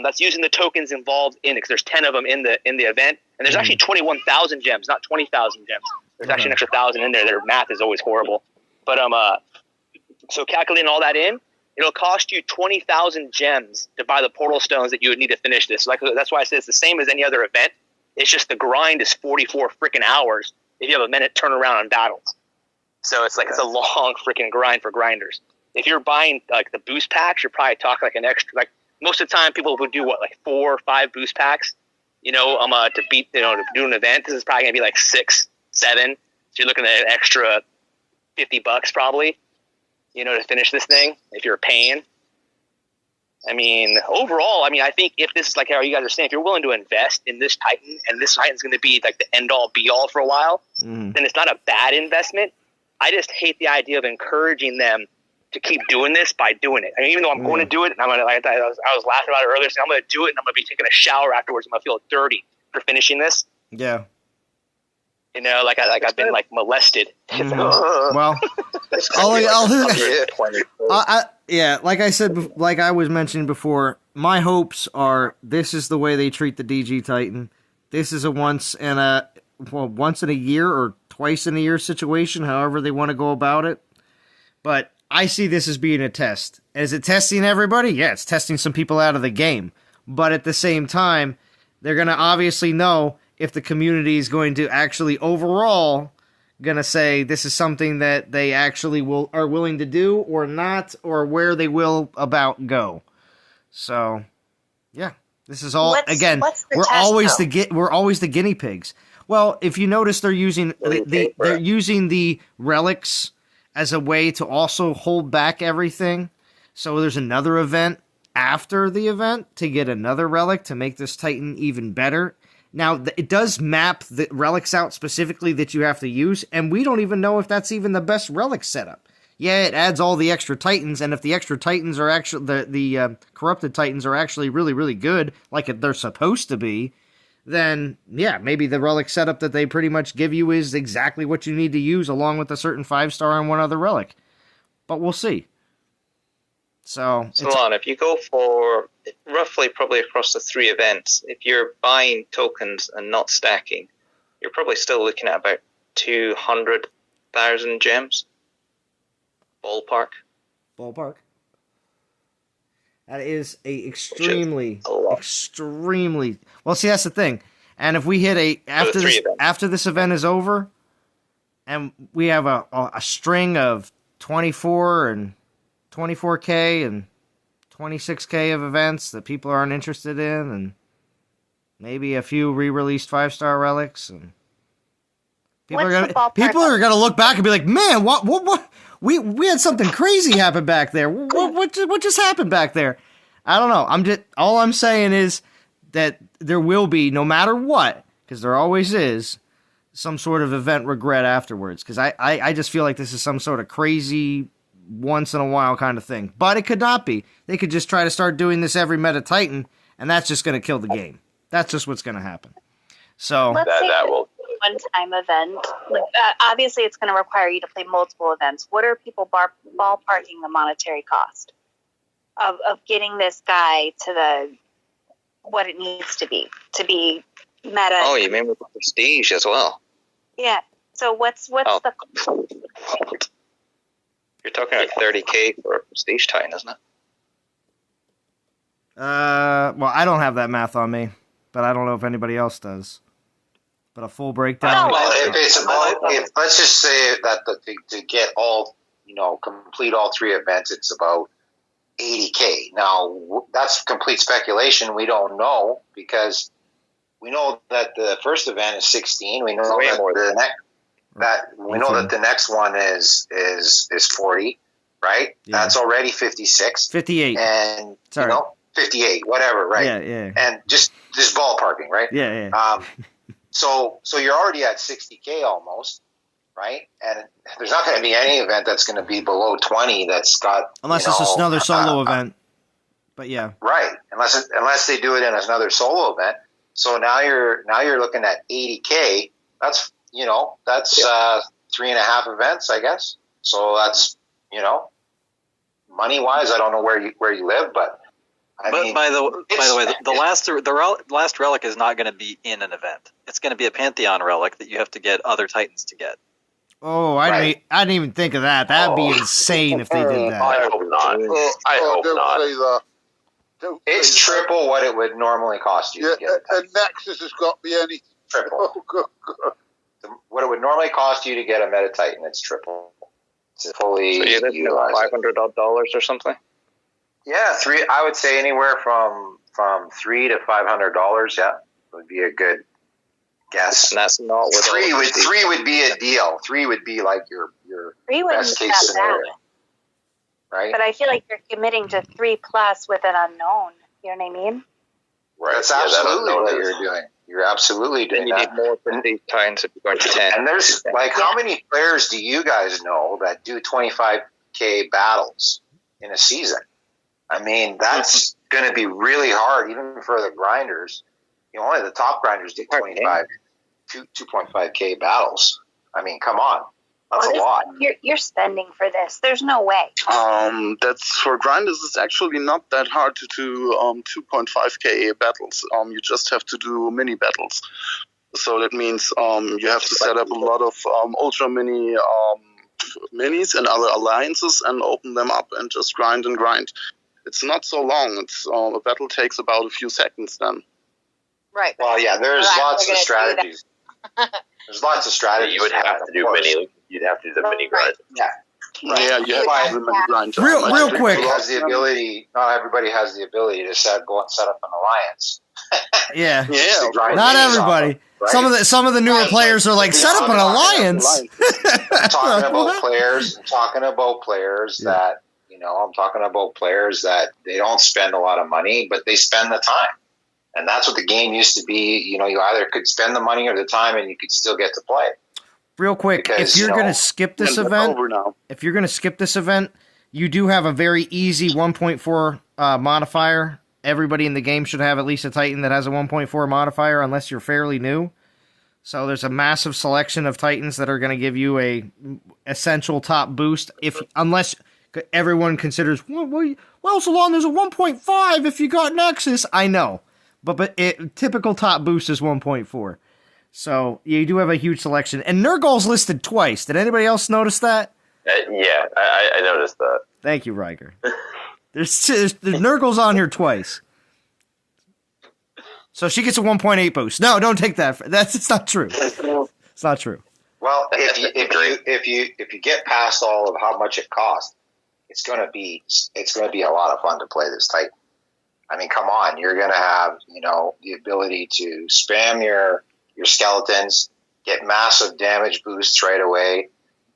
That's using the tokens involved in it, because there's 10 of them in the event, and there's actually 21,000 gems, not 20,000 gems. There's actually an extra 1,000 in there. Their math is always horrible, but so calculating all that in, it'll cost you 20,000 gems to buy the portal stones that you would need to finish this. Like, that's why I say it's the same as any other event. It's just the grind is 44 freaking hours if you have a minute turnaround on battles. So it's like it's a long freaking grind for grinders. If you're buying like the boost packs, you're probably talking like an extra. Like most of the time, people would do like 4 or 5 boost packs. To beat to do an event. This is probably gonna be like 6, 7. So you're looking at an extra $50 probably. To finish this thing, if you're paying. I mean, overall, I think if this is like how you guys are saying, if you're willing to invest in this Titan, and this Titan's going to be like the end-all, be-all for a while, then it's not a bad investment. I just hate the idea of encouraging them to keep doing this by doing it. I mean, even though I'm going to do it, and I was laughing about it earlier, saying I'm going to do it, and I'm going to be taking a shower afterwards, I'm going to feel dirty for finishing this. Yeah. I've been molested. Well, like I said, like I was mentioning before, my hopes are this is the way they treat the DG Titan. This is a once in a year or twice in a year situation, however they want to go about it. But I see this as being a test. Is it testing everybody? Yeah, it's testing some people out of the game. But at the same time, they're going to obviously know if the community is going to actually overall going to say this is something that they actually are willing to do or not, or where they will about go. So, yeah, this is all we're always the guinea pigs. Well, if you notice, they're using they're using the relics as a way to also hold back everything. So there's another event after the event to get another relic to make this Titan even better. Now, it does map the relics out specifically that you have to use, and we don't even know if that's even the best relic setup. Yeah, it adds all the extra Titans, and if the extra Titans are actually, the corrupted Titans are actually really, really good, like they're supposed to be, then, yeah, maybe the relic setup that they pretty much give you is exactly what you need to use, along with a certain 5-star and one other relic. But we'll see. So if you go for roughly probably across the 3 events, if you're buying tokens and not stacking, you're probably still looking at about 200,000 gems. Ballpark. That is extremely. Well, see, that's the thing. And if we hit after this event is over, and we have a string of 24 and 24K and 26K of events that people aren't interested in, and maybe a few re-released 5-star relics, and people are gonna look back and be like, "Man, what? We had something crazy happen back there. What just happened back there?" I don't know. All I'm saying is that there will be, no matter what, because there always is, some sort of event regret afterwards. Because I just feel like this is some sort of crazy, once in a while kind of thing. But it could not be. They could just try to start doing this every Meta Titan, and that's just going to kill the game. That's just what's going to happen. So that will one-time event. Obviously, it's going to require you to play multiple events. What are people ballparking the monetary cost of getting this guy to what it needs to be meta. Oh, you mean with the prestige as well? Yeah. So what's the? You're talking like 30K for a prestige Titan, isn't it? Well, I don't have that math on me, but I don't know if anybody else does. But a full breakdown. Well, if it's about, let's just say that to get all, complete all 3 events, it's about 80K. Now, that's complete speculation. We don't know because we know that the first event is 16. We know that the next one is 40, right? Yeah. That's already 56. 58. And, Sorry. 58, whatever, right? Yeah. And just ballparking, right? Yeah. So you're already at 60K almost, right? And there's not going to be any event that's going to be below 20 that's got... Unless it's another solo event. But yeah. Right. Unless they do it in another solo event. So now you're looking at 80K. That's 3.5 events, I guess. So that's, money-wise, I don't know where you live, but... By the way, the last relic is not going to be in an event. It's going to be a Pantheon relic that you have to get other Titans to get. Oh, I didn't even think of that. That'd be insane if they did that. I hope not. I hope not. It's triple what it would normally cost you to get it. And Nexus has got me any triple. Oh, God. What it would normally cost you to get a Meta Titan, it's triple. It's fully utilized. $500 or something. Yeah, I would say anywhere from $300 to $500. Yeah, would be a good guess. And that's not with three would be a deal. 3 would be like your best case scenario, right? But I feel like you're committing to 3+ with an unknown. You know what I mean? Right. That's absolutely what you're doing. You're absolutely doing that. Then you need more prestige Titans if you're going to 10. And there's how many players do you guys know that do 25K battles in a season? I mean, that's going to be really hard, even for the grinders. Only the top grinders do 2.5K battles. I mean, come on. That's a lot. You're spending for this. There's no way. That's for grinders. It's actually not that hard to do 2.5K battles. You just have to do mini battles. So that means you have to set up a lot of ultra mini minis and other alliances and open them up and just grind and grind. It's not so long. It's a battle takes about a few seconds then. Right. Well, yeah, there's lots of strategies. There's lots of strategies. You would have to do mini. You'd have to do the mini grind. Yeah. Right. Yeah, you have to do the mini grind. Real quick. Not everybody has the ability to go and set up an alliance. Yeah. Not everybody. Right? Some of the newer players are like, set up an alliance. I'm talking about players that. I'm talking about players that they don't spend a lot of money, but they spend the time. And that's what the game used to be. You either could spend the money or the time and you could still get to play. Real quick, if you're going to skip this event, you do have a very easy 1.4 modifier. Everybody in the game should have at least a Titan that has a 1.4 modifier unless you're fairly new. So there's a massive selection of Titans that are going to give you a essential top boost unless everyone considers, well, Salon, there's a 1.5 if you got Nexus. I know, but typical top boost is 1.4. So you do have a huge selection. And Nurgle's listed twice. Did anybody else notice that? Yeah, I noticed that. Thank you, Riker. There's Nurgle's on here twice. So she gets a 1.8 boost. No, don't take that. It's not true. It's not true. Well, if you get past all of how much it costs, it's going to be a lot of fun to play this Titan. I mean, come on, you're going to have the ability to spam your skeletons, get massive damage boosts right away.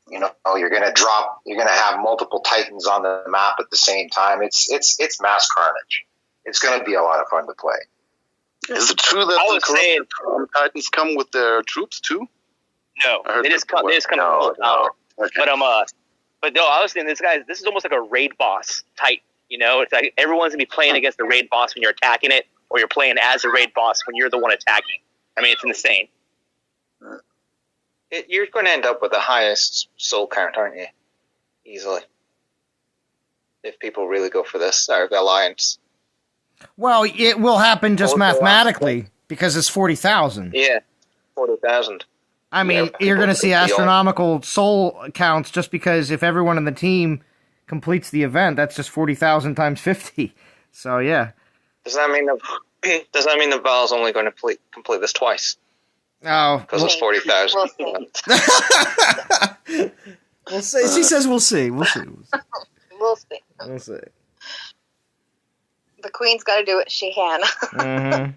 You're going to have multiple Titans on the map at the same time. It's mass carnage. It's going to be a lot of fun to play. Is it true that the corrupted Titans come with their troops too? No, they just come. No. Okay. But no, I was saying this is almost like a raid boss Titan. It's like everyone's gonna be playing against the raid boss when you're attacking it, or you're playing as a raid boss when you're the one attacking. I mean, it's insane. You're going to end up with the highest soul count, aren't you? Easily. If people really go for this, the alliance. Well, it will happen just mathematically Because it's 40,000. Yeah, 40,000. I mean, you're going to see astronomical soul counts just because if everyone in the team completes the event, that's just 40,000 times 50. So, yeah. Does that mean that Val's only going to complete this twice? Oh. Because it's 40,000. We'll see. She says we'll see. We'll see. We'll see. We'll see. The queen's got to do what she can. Mm-hmm.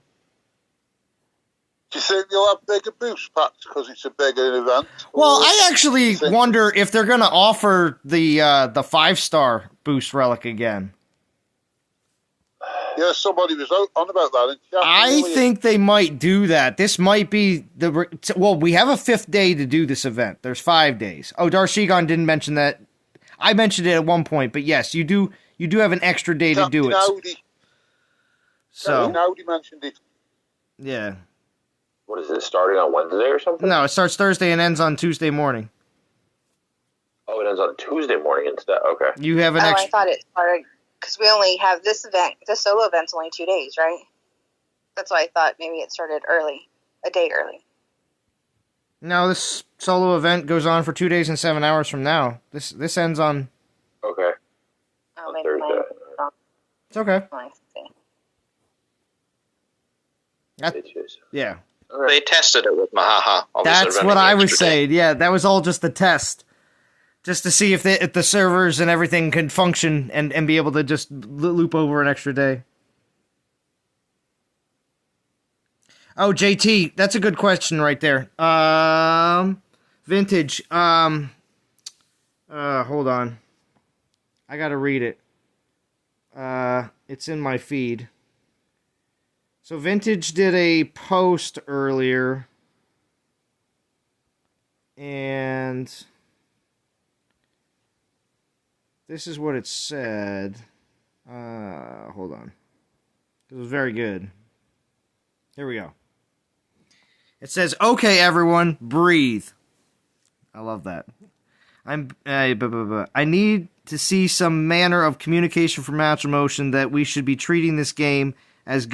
Do you think you'll have bigger boost packs because it's a bigger event? Well, I actually wonder if they're going to offer the 5-star boost relic again. Yeah, somebody was on about that in chat. I think they might do that. This might be we have a 5th day to do this event. There's 5 days. Oh, Darshigon didn't mention that. I mentioned it at one point, but yes, you do have an extra day to do it. Audi. So Audi mentioned it. Yeah. What is it, starting on Wednesday or something? No, it starts Thursday and ends on Tuesday morning. Oh, it ends on Tuesday morning instead. Okay. You have an extra. I thought it started because we only have this event. The solo event's only 2 days, right? That's why I thought maybe it started early, a day early. No, this solo event goes on for 2 days and 7 hours from now. This ends on. Okay. Oh, on maybe Thursday. It's okay. I see. Yeah. They tested it with Mahaha. That's what I was saying. Yeah, that was all just the test. Just to see if the servers and everything could function and be able to just loop over an extra day. Oh, JT, that's a good question right there. Vintage. Hold on. I gotta read it. It's in my feed. So Vintage did a post earlier, and this is what it said. Hold on. It was very good. Here we go. It says, "Okay, everyone, breathe." I love that. I need to see some manner of communication from Matchmotion that we should be treating this game as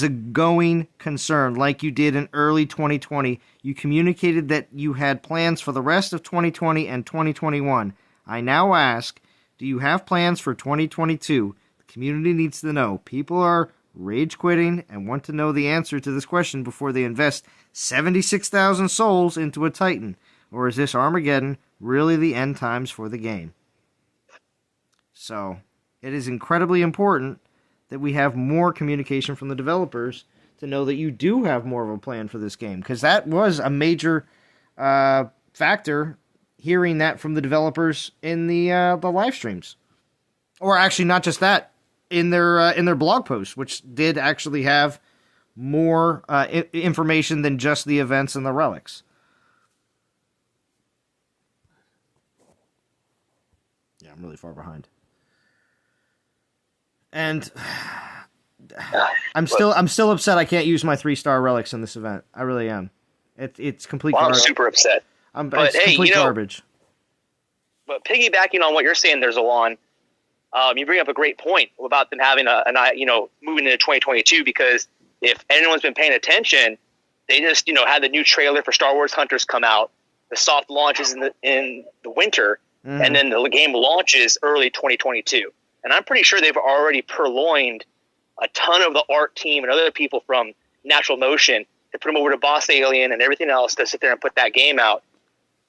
a going concern, like you did in early 2020. You communicated that you had plans for the rest of 2020 and 2021. I now ask, do you have plans for 2022? The community needs to know. People are rage quitting and want to know the answer to this question before they invest 76,000 souls into a Titan. Or is this Armageddon really the end times for the game? So, it is incredibly important that we have more communication from the developers to know that you do have more of a plan for this game. Because that was a major factor, hearing that from the developers in the live streams. Or actually, not just that, in their blog posts, which did actually have more information than just the events and the relics. Yeah, I'm really far behind. And I'm still upset I can't use my 3-star relics in this event. I really am. It's complete garbage. I'm super upset. It's complete garbage. But piggybacking on what you're saying there, Zolan, you bring up a great point about them having moving into 2022, because if anyone's been paying attention, they just, had the new trailer for Star Wars Hunters come out. The soft launches in the winter, and then the game launches early 2022. And I'm pretty sure they've already purloined a ton of the art team and other people from Natural Motion to put them over to Boss Alien and everything else to sit there and put that game out.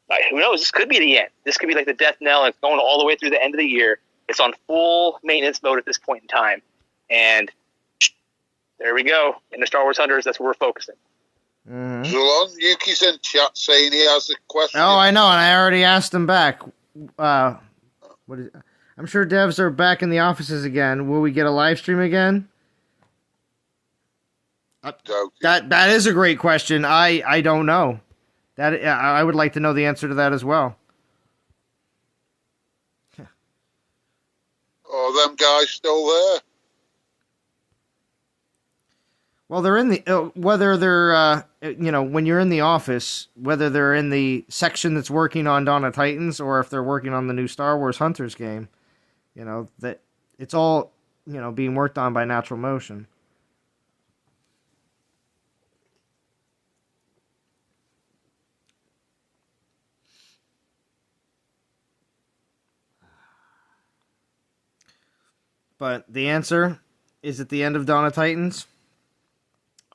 Like, who knows? This could be the end. This could be like the death knell, and it's going all the way through the end of the year. It's on full maintenance mode at this point in time. And there we go. In the Star Wars Hunters, that's where we're focusing. Mm-hmm. Zulon, Yuki's in chat saying he has a question. Oh, I know, and I already asked him back. I'm sure devs are back in the offices again. Will we get a live stream again? That is a great question. I don't know. That I would like to know the answer to that as well. Oh, them guys still there? Well, they're in the whether they're when you're in the office, whether they're in the section that's working on Dawn of Titans or if they're working on the new Star Wars Hunters game, that it's all being worked on by Natural Motion. But the answer is at the end of Dawn of Titans.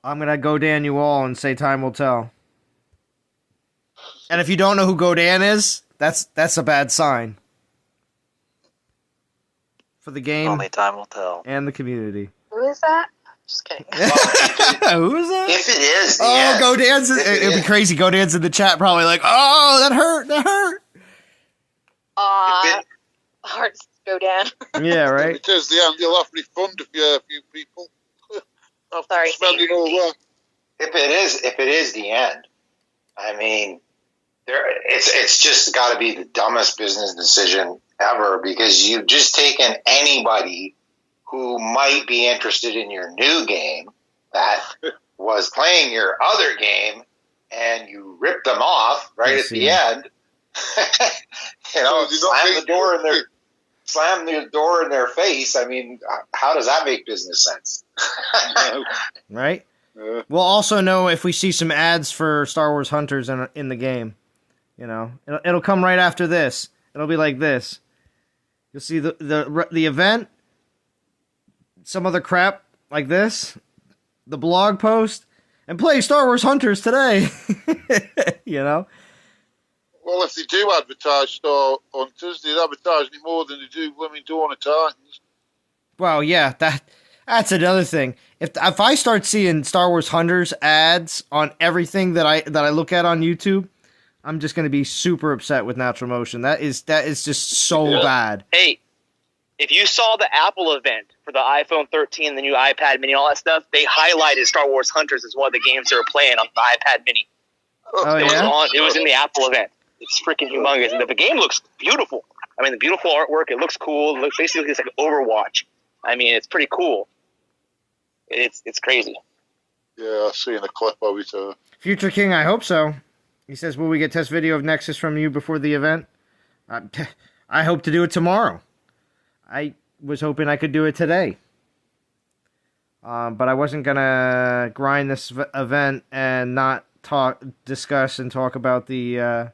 I'm going to go Dan you all and say time will tell. And if you don't know who Godan is, that's a bad sign. For the game. Only time will tell. And the community. Who is that? Just kidding. Who is that? If it is, Godan's it'd be crazy. Godan's in the chat probably like, oh, that hurt. Hearts go down. Yeah, right. It is the end. You'll have to refund a few people. Sorry, spending all that. If it is the end, I mean, it's just got to be the dumbest business decision ever, because you've just taken anybody who might be interested in your new game that was playing your other game, and you ripped them off right at the end. Slam the door in their face. I mean, how does that make business sense? Right? We'll also know if we see some ads for Star Wars Hunters in the game. You know, it'll come right after this. It'll be like this. You'll see the event, some other crap like this, the blog post, and play Star Wars Hunters today. You know? Well, if they do advertise Star Hunters, they'd advertise it more than they do blooming Dawn of Titans. Well, yeah, that's another thing. If I start seeing Star Wars Hunters ads on everything that I look at on YouTube, I'm just going to be super upset with Natural Motion. That is just so bad. Hey, if you saw the Apple event for the iPhone 13, the new iPad Mini, all that stuff, they highlighted Star Wars Hunters as one of the games they were playing on the iPad Mini. Oh, yeah? It was in the Apple event. It's freaking humongous. And the game looks beautiful. I mean, the beautiful artwork, it looks cool. It looks basically like Overwatch. I mean, it's pretty cool. It's crazy. Yeah, I've seen a clip of it. Future King, I hope so. He says, will we get test video of Nexus from you before the event? I hope to do it tomorrow. I was hoping I could do it today. But I wasn't going to grind this event and not discuss and talk about the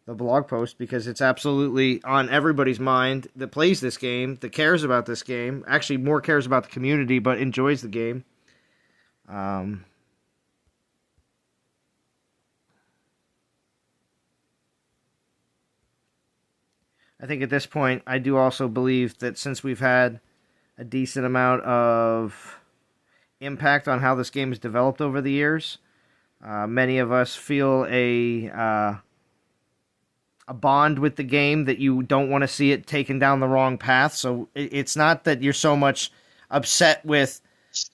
blog post, because it's absolutely on everybody's mind that plays this game, that cares about this game, actually more cares about the community, but enjoys the game. I think at this point, I do also believe that since we've had a decent amount of impact on how this game is developed over the years, many of us feel a bond with the game that you don't want to see it taken down the wrong path. So it's not that you're so much upset with,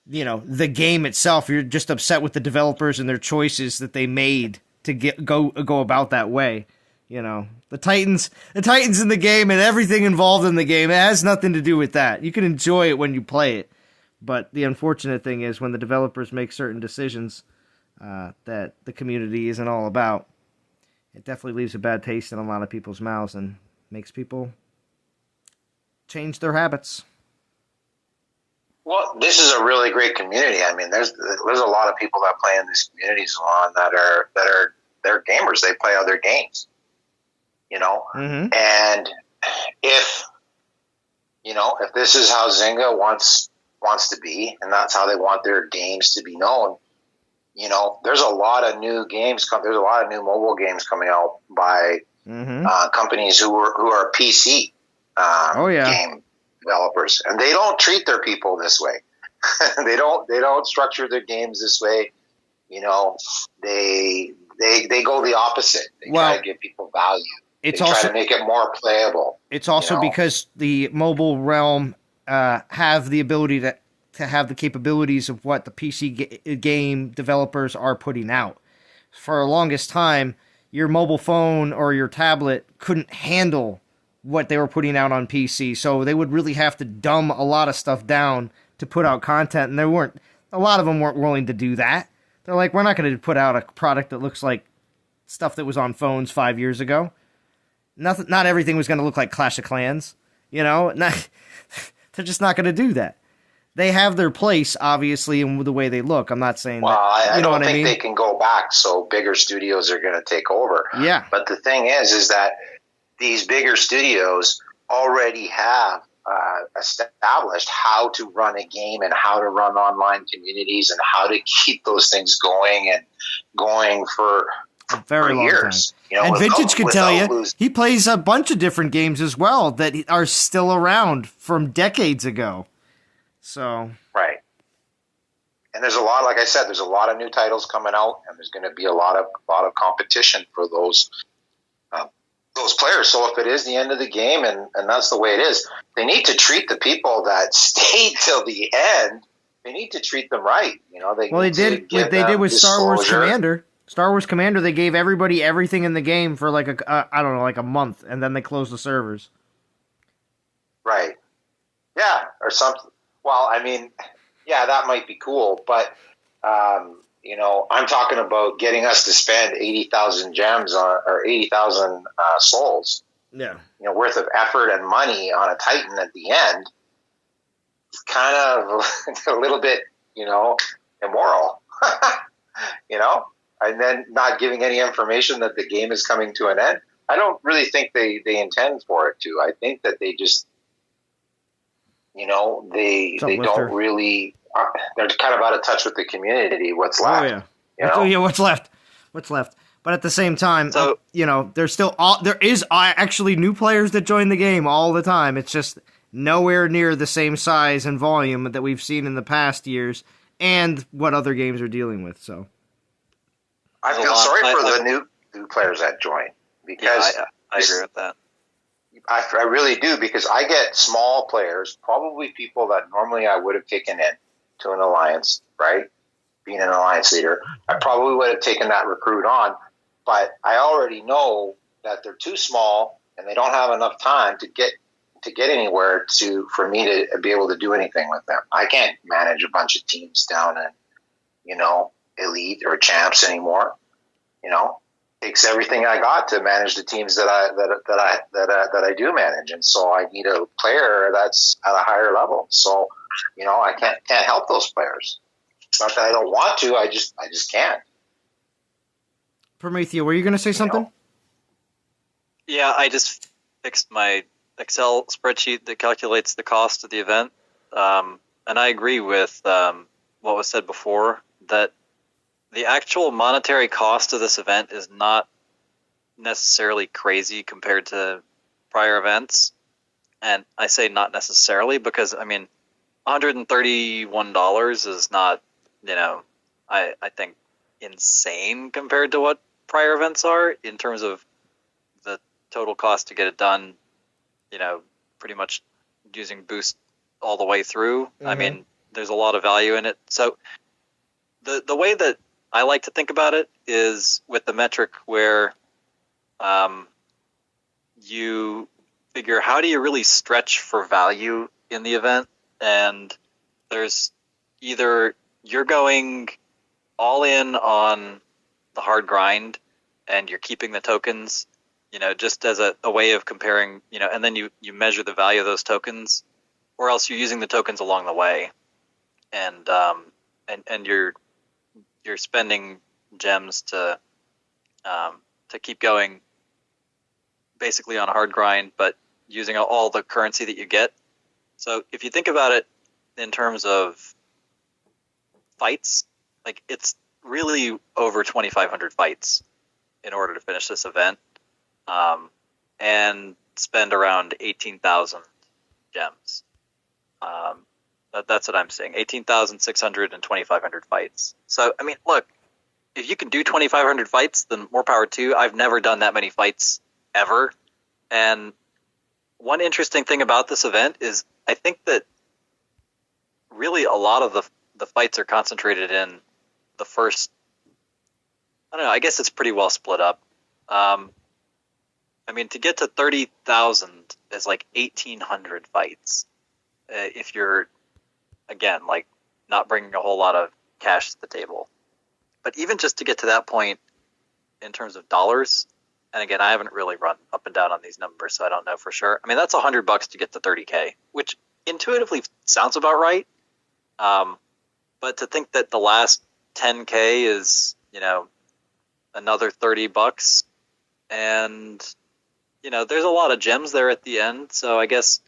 the game itself. You're just upset with the developers and their choices that they made to go about that way. The Titans in the game and everything involved in the game, it has nothing to do with that. You can enjoy it when you play it. But the unfortunate thing is when the developers make certain decisions that the community isn't all about, it definitely leaves a bad taste in a lot of people's mouths and makes people change their habits. Well, this is a really great community. I mean, there's a lot of people that play in these communities that they're gamers. They play other games, Mm-hmm. And if this is how Zynga wants to be, and that's how they want their games to be known, there's a lot of new games. There's a lot of new mobile games coming out by companies who are PC game developers, and they don't treat their people this way. They don't structure their games this way. They go the opposite. They try to give people value. They try to make it more playable. It's also because the mobile realm have the ability to have the capabilities of what the PC game developers are putting out. For the longest time, your mobile phone or your tablet couldn't handle what they were putting out on PC, so they would really have to dumb a lot of stuff down to put out content, and a lot of them weren't willing to do that. They're like, we're not going to put out a product that looks like stuff that was on phones 5 years ago. Not everything was going to look like Clash of Clans, they're just not going to do that. They have their place, obviously, in the way they look. I'm not saying that. I don't think they can go back, so bigger studios are going to take over. Yeah. But the thing is that these bigger studios already have established how to run a game and how to run online communities and how to keep those things going for a very long years. Time. And Vintage could tell you, he plays a bunch of different games as well that are still around from decades ago. So right. And there's a lot, like I said, there's a lot of new titles coming out, and there's going to be a lot of competition for those players. So if it is the end of the game, and that's the way it is, they need to treat the people that stayed till the end. They need to treat them right. They did what they did with Star Wars Commander. Star Wars Commander, they gave everybody everything in the game for like a month, and then they closed the servers. Right. Yeah, or something. Well, I mean, yeah, that might be cool, but I'm talking about getting us to spend 80,000 gems or 80,000 souls. Yeah. Worth of effort and money on a Titan at the end. It's kind of a little bit, immoral. And then not giving any information that the game is coming to an end. I don't really think they intend for it to. I think that they just, they don't really. They're kind of out of touch with the community. What's left? Oh yeah. What's left? But at the same time, there is actually new players that join the game all the time. It's just nowhere near the same size and volume that we've seen in the past years, and what other games are dealing with. So. I feel sorry for the new players that join because I agree with that. I really do, because I get small players, probably people that normally I would have taken in to an alliance, right? Being an alliance leader, I probably would have taken that recruit on, but I already know that they're too small and they don't have enough time to get anywhere for me to be able to do anything with them. I can't manage a bunch of teams down in, elite or champs anymore. Takes everything I got to manage the teams that I do manage, and so I need a player that's at a higher level. So, I can't help those players. Not that I don't want to, I just can't. Promethea, were you going to say something? Yeah, I just fixed my Excel spreadsheet that calculates the cost of the event, and I agree with what was said before, that the actual monetary cost of this event is not necessarily crazy compared to prior events. And I say not necessarily because, $131 is not, I think insane compared to what prior events are in terms of the total cost to get it done, pretty much using boost all the way through. Mm-hmm. There's a lot of value in it. So the way that I like to think about it is with the metric where you figure, how do you really stretch for value in the event? And there's either you're going all in on the hard grind and you're keeping the tokens, just as a way of comparing, and then you measure the value of those tokens, or else you're using the tokens along the way, and you're spending gems to keep going, basically on a hard grind, but using all the currency that you get. So if you think about it in terms of fights, it's really over 2,500 fights in order to finish this event, and spend around 18,000 gems. That's what I'm saying. 18,600 and 2,500 fights. So, look, if you can do 2,500 fights, then more power to you. I've never done that many fights ever. And one interesting thing about this event is I think that really a lot of the fights are concentrated in the first, I don't know, I guess it's pretty well split up. To get to 30,000 is 1,800 fights. If you're, again, not bringing a whole lot of cash to the table. But even just to get to that point in terms of dollars, and again, I haven't really run up and down on these numbers, so I don't know for sure. That's $100 to get to 30K, which intuitively sounds about right. But to think that the last 10K is, another $30, and, there's a lot of gems there at the end. So I guess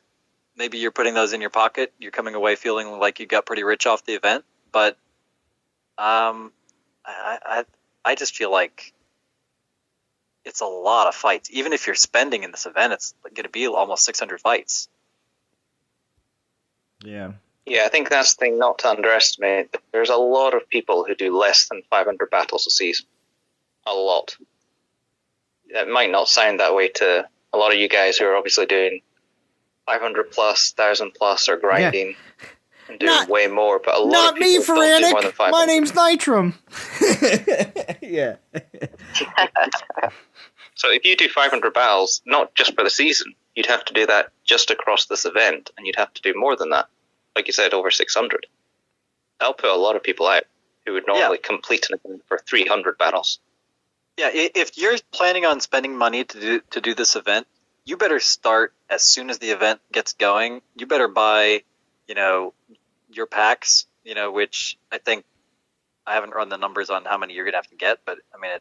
maybe you're putting those in your pocket. You're coming away feeling like you got pretty rich off the event, but I just feel like it's a lot of fights. Even if you're spending in this event, it's going to be almost 600 fights. Yeah. Yeah, I think that's the thing not to underestimate. There's a lot of people who do less than 500 battles a season. A lot. That might not sound that way to a lot of you guys who are obviously doing 500 plus, 1,000 plus, or grinding and doing way more. But a lot of people don't do more than 500. My name's Nitram. Yeah. So if you do 500 battles, not just for the season, you'd have to do that just across this event, and you'd have to do more than that. Like you said, over 600. That'll put a lot of people out who would normally complete an event for 300 battles. Yeah, if you're planning on spending money to do this event, you better start as soon as the event gets going. You better buy, your packs, which I think I haven't run the numbers on how many you're going to have to get, but I mean,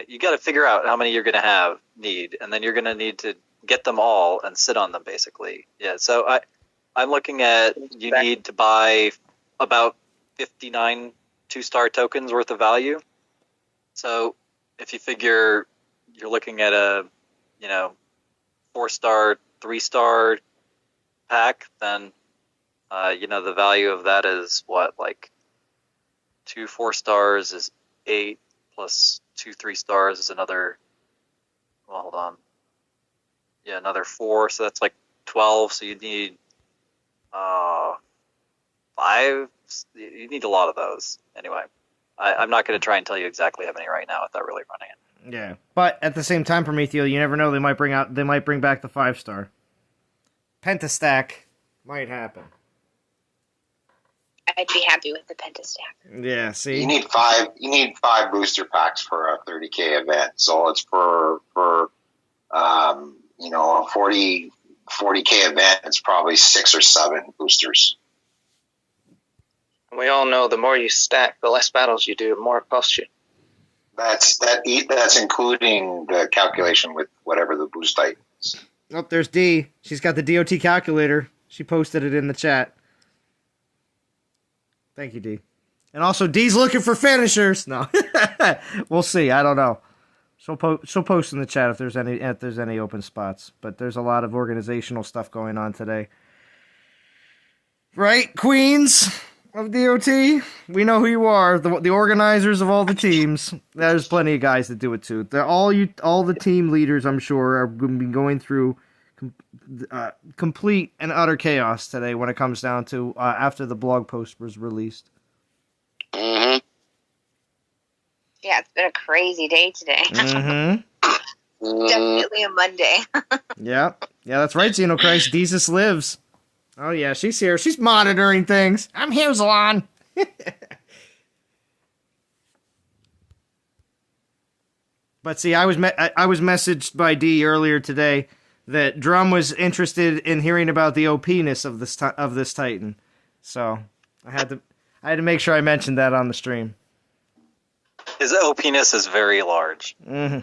you got to figure out how many you're going to need, and then you're going to need to get them all and sit on them, basically. Yeah, so I'm looking at you need to buy about 59 2-star tokens worth of value. So if you figure you're looking at a 4-star, 3-star pack, then the value of that is what, like 2 4-stars is 8 plus 2 3-stars is another. Well, hold on. Yeah, another 4, so that's like 12. So you need 5. You need a lot of those. Anyway, I'm not going to try and tell you exactly how many right now without really running it. Yeah, but at the same time, Prometheo, you never know. They might bring back the 5-star. Pentastack might happen. I'd be happy with the Pentastack. Yeah, see, you need 5 booster packs for a 30K event. So it's for a 40K event. It's probably 6 or 7 boosters. We all know the more you stack, the less battles you do, the more it costs you. That's including the calculation with whatever the boost type is. Oh, there's D. She's got the DOT calculator. She posted it in the chat. Thank you, D. And also, D's looking for finishers. No, we'll see. I don't know. She'll post in the chat if there's any open spots. But there's a lot of organizational stuff going on today, right, Queens of DOT? We know who you are. The organizers of all the teams. There's plenty of guys that do it too. All the team leaders, I'm sure, are going to be going through complete and utter chaos today when it comes down to after the blog post was released. Mm-hmm. Yeah, it's been a crazy day today. Mm-hmm. Definitely a Monday. Yeah, that's right, Xenochrist. Jesus lives. Oh yeah, she's here. She's monitoring things. I'm here, Zalon. But see, I was messaged by D earlier today that Drum was interested in hearing about the OP-ness of this Titan, so I had to make sure I mentioned that on the stream. His OP-ness is very large. Mm-hmm.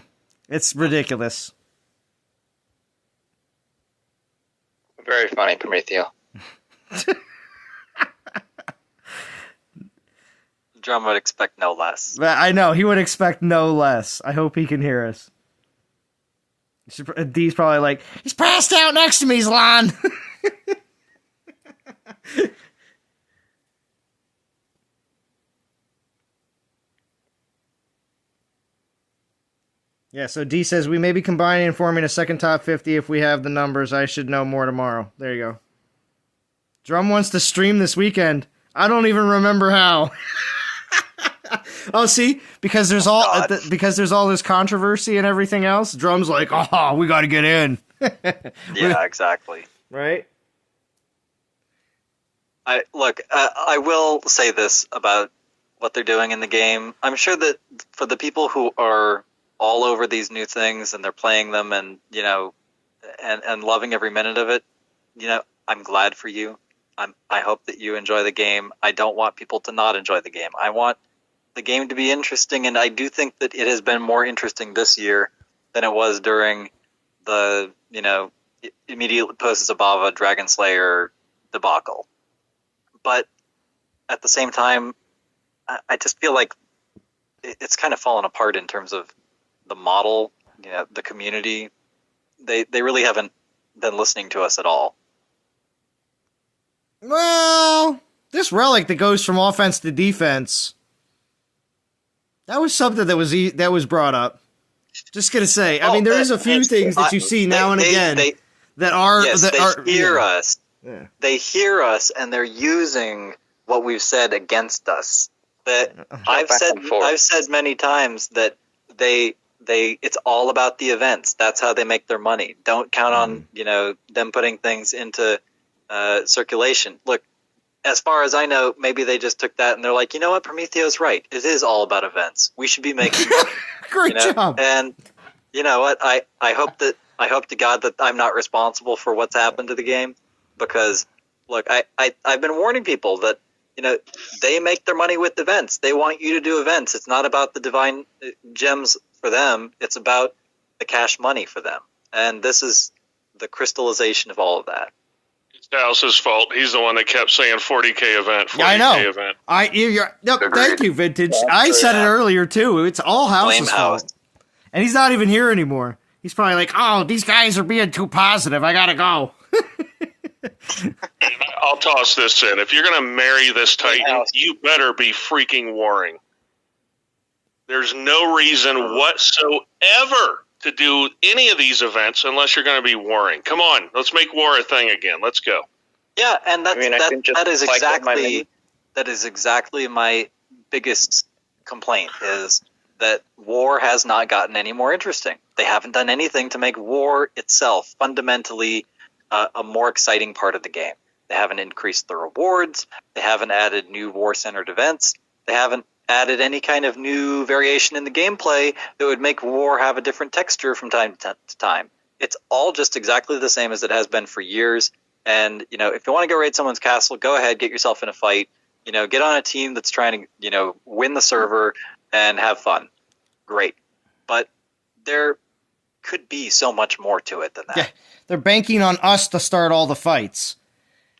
It's ridiculous. Very funny, Prometheo. Drum would expect no less. I know, he would expect no less. I hope he can hear us. D's probably like, he's passed out next to me, Zlon. Yeah, so D says, we may be combining and forming a second top 50 if we have the numbers. I should know more tomorrow. There you go. Drum wants to stream this weekend. I don't even remember how. Oh, see, because there's all this controversy and everything else. Drum's like, oh, we got to get in. Yeah, exactly. Right. I will say this about what they're doing in the game. I'm sure that for the people who are all over these new things and they're playing them and and loving every minute of it, I'm glad for you. I hope that you enjoy the game. I don't want people to not enjoy the game. I want the game to be interesting, and I do think that it has been more interesting this year than it was during the immediately poses above a Dragon Slayer debacle. But at the same time, I just feel like it's kind of fallen apart in terms of the model, the community. They really haven't been listening to us at all. Well, this relic that goes from offense to defense, that was something that was brought up. Just gonna say, I mean, there is a few things that you see now and again that are they hear us. Yeah. They hear us, and they're using what we've said against us. That I've said many times that it's all about the events. That's how they make their money. Don't count on them putting things into circulation. Look, as far as I know, maybe they just took that and they're like, you know what, Prometheo's right. It is all about events. We should be making money. Great job. And you know what? I hope to God that I'm not responsible for what's happened to the game, because look, I've been warning people that they make their money with events. They want you to do events. It's not about the divine gems for them. It's about the cash money for them. And this is the crystallization of all of that. House's fault. He's the one that kept saying 40K event. 40K I know. Event. Thank you, Vintage. I said it earlier too. It's all House's fault, and he's not even here anymore. He's probably like, "Oh, these guys are being too positive. I gotta go." I'll toss this in. If you're gonna marry this Titan, you better be freaking warring. There's no reason whatsoever to do any of these events unless you're going to be warring. Come on, let's make war a thing again. Let's go. Yeah, and that is exactly my biggest complaint, is that war has not gotten any more interesting. They haven't done anything to make war itself fundamentally a more exciting part of the game. They haven't increased the rewards. They haven't added new war-centered events. They haven't added any kind of new variation in the gameplay that would make war have a different texture from time to time. It's all just exactly the same as it has been for years. And, if you want to go raid someone's castle, go ahead, get yourself in a fight, get on a team that's trying to, win the server and have fun. Great. But there could be so much more to it than that. Yeah, they're banking on us to start all the fights.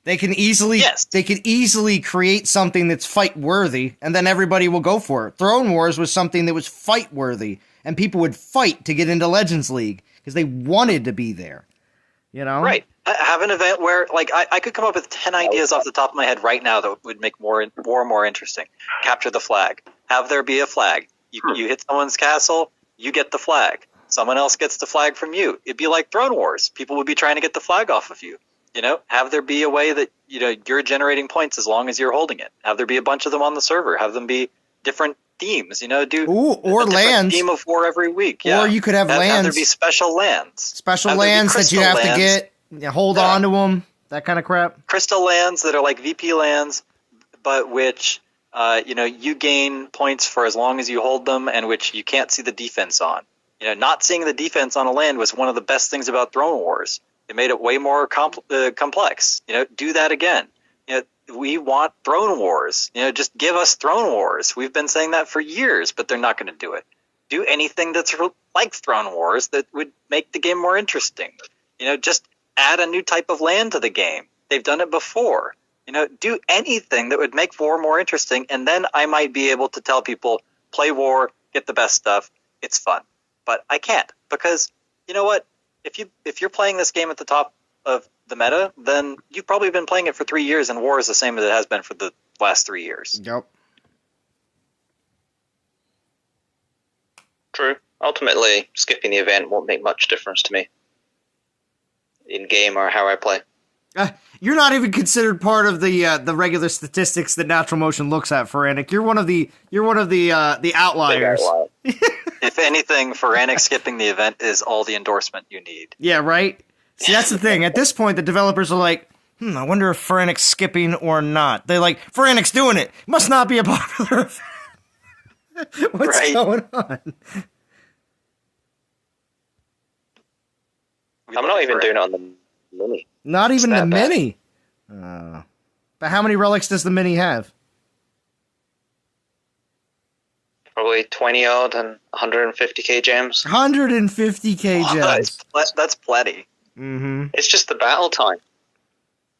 They can easily create something that's fight worthy, and then everybody will go for it. Throne Wars was something that was fight worthy, and people would fight to get into Legends League because they wanted to be there. Right. Have an event where, I could come up with 10 ideas off the top of my head right now that would make war more interesting. Capture the flag. Have there be a flag. You hit someone's castle, you get the flag. Someone else gets the flag from you. It'd be like Throne Wars. People would be trying to get the flag off of you. Have there be a way that, you're generating points as long as you're holding it. Have there be a bunch of them on the server. Have them be different themes, or lands. Theme of war every week. Yeah. Or you could have lands. Have there be special lands. Special lands that you have to get, hold on to them, that kind of crap. Crystal lands that are like VP lands, but which, you gain points for as long as you hold them, and which you can't see the defense on. Not seeing the defense on a land was one of the best things about Throne Wars. It made it way more complex. Do that again. We want Throne Wars. Just give us Throne Wars. We've been saying that for years, but they're not going to do it. Do anything that's like Throne Wars that would make the game more interesting. Just add a new type of land to the game. They've done it before. Do anything that would make war more interesting, and then I might be able to tell people, play war, get the best stuff. It's fun. But I can't, because you know what? If you're playing this game at the top of the meta, then you've probably been playing it for 3 years, and war is the same as it has been for the last 3 years. Yep. True. Ultimately, skipping the event won't make much difference to me in game or how I play. You're not even considered part of the regular statistics that Natural Motion looks at, Feranic. You're one of the outliers. If anything, Feranic skipping the event is all the endorsement you need. Yeah, right? See, that's the thing. At this point, the developers are like, I wonder if Feranic's skipping or not. They're like, Feranic's doing it. Must not be a popular event. What's going on? I'm not even doing it on the mini. Not even the mini? But how many relics does the mini have? Probably 20 odd and 150k gems. 150k gems. That's plenty. Mm-hmm. It's just the battle time.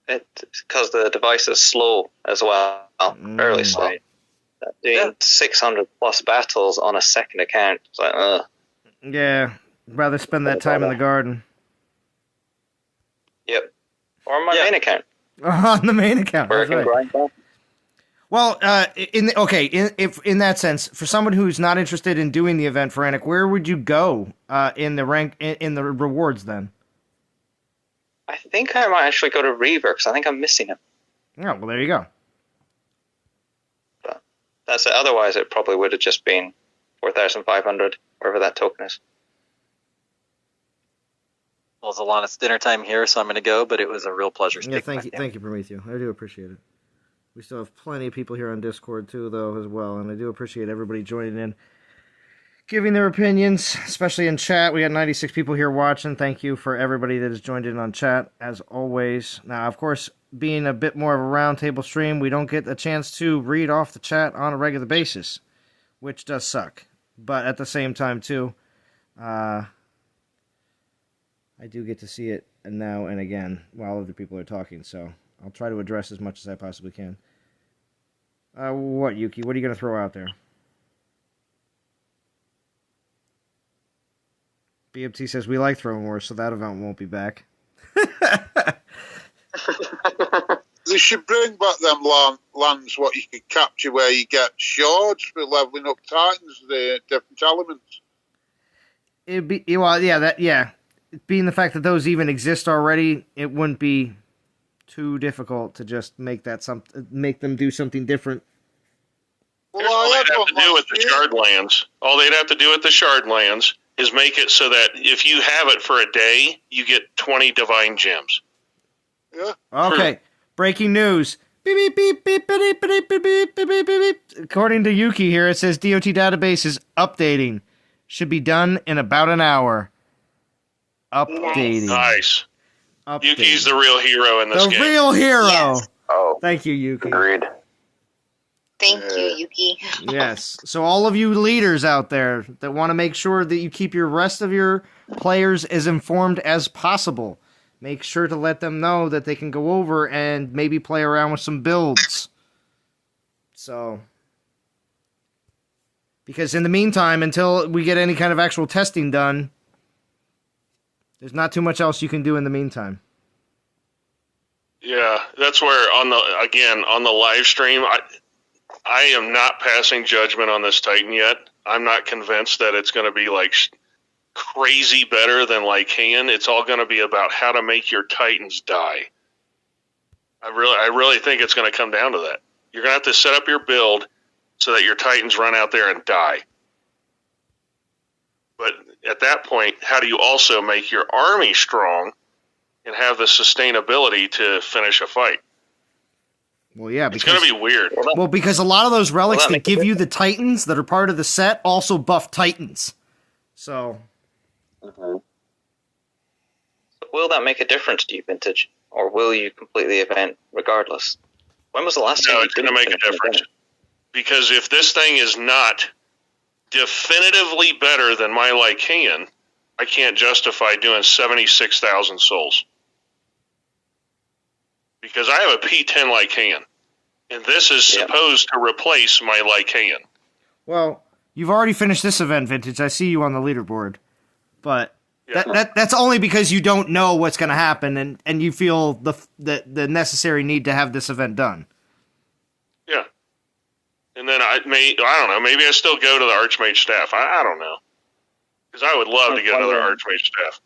Because the device is slow as well, fairly slow. Doing 600 plus battles on a second account, it's like, ugh. Yeah, rather spend that time in the garden. Yep. Or on my main account. On the main account, Where that's right. Well, in that sense, for someone who's not interested in doing the event, Frantic, where would you go in the rank in the rewards then? I think I might actually go to Reaver because I think I'm missing him. Oh, well, there you go. But that's it. Otherwise, it probably would have just been 4,500, wherever that token is. Well, Zalon, it's dinner time here, so I'm going to go, but it was a real pleasure speaking with you. Thank you, Prometeo. I do appreciate it. We still have plenty of people here on Discord, too, though, as well, and I do appreciate everybody joining in, giving their opinions, especially in chat. We got 96 people here watching. Thank you for everybody that has joined in on chat, as always. Now, of course, being a bit more of a roundtable stream, we don't get a chance to read off the chat on a regular basis, which does suck. But at the same time, too, I do get to see it now and again while other people are talking, so I'll try to address as much as I possibly can. What, Yuki? What are you going to throw out there? BMT says, we like Throne Wars, so that event won't be back. They should bring back them lands what you can capture where you get shards for leveling up Titans, the different elements. It'd be, well, yeah. Being the fact that those even exist already, it wouldn't be too difficult to just make them do something different. Well, all they'd have to do with the shard lands. All they'd have to do with the shard lands is make it so that if you have it for a day, you get 20 divine gems. Yeah. Okay. Breaking news. Beep, beep, beep, beep, beep, beep, beep, beep, beep, beep. According to Yuki here, it says DOT database is updating. Should be done in about an hour. Updating. Nice. Yuki's the real hero in this game. The real hero. Yes. Oh. Thank you, Yuki. Agreed. Thank you, Yuki. Yes. So all of you leaders out there that want to make sure that you keep your rest of your players as informed as possible, make sure to let them know that they can go over and maybe play around with some builds. So, because in the meantime, until we get any kind of actual testing done, there's not too much else you can do in the meantime. Yeah, that's where on the live stream, I am not passing judgment on this Titan yet. I'm not convinced that it's going to be like crazy better than Lycaon. It's all going to be about how to make your Titans die. I really think it's going to come down to that. You're going to have to set up your build so that your Titans run out there and die. But at that point, how do you also make your army strong and have the sustainability to finish a fight? Well, yeah, it's going to be weird. Well, because a lot of those relics that give you the Titans that are part of the set also buff Titans. So. So will that make a difference to you, Vintage? Or will you complete the event regardless? When was the last time? No, it's going to make a difference. Because if this thing is not definitively better than my Lycaon, I can't justify doing 76,000 souls. Because I have a P10 Lycaon, and this is supposed to replace my Lycaon. Well, you've already finished this event, Vintage. I see you on the leaderboard. But that's only because you don't know what's going to happen, and you feel the necessary need to have this event done. Yeah. And then I don't know, maybe I still go to the Archmage staff. I don't know. Because I would love to get another Archmage staff.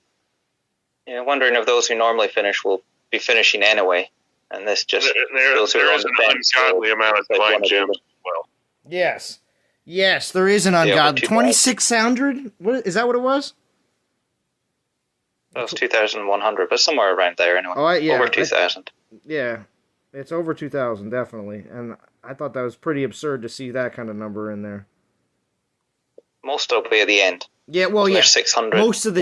Yeah, wondering if those who normally finish will be finishing anyway. And this just there is an ungodly amount of divine gems as well. Yes. Yes, there is an ungodly. 2,600? Is that what it was? That was 2,100, but somewhere around there anyway. Oh, yeah. Over 2,000. Yeah. It's over 2,000, definitely. And I thought that was pretty absurd to see that kind of number in there. Most will be at the end. Yeah, well, yeah. 600. Most of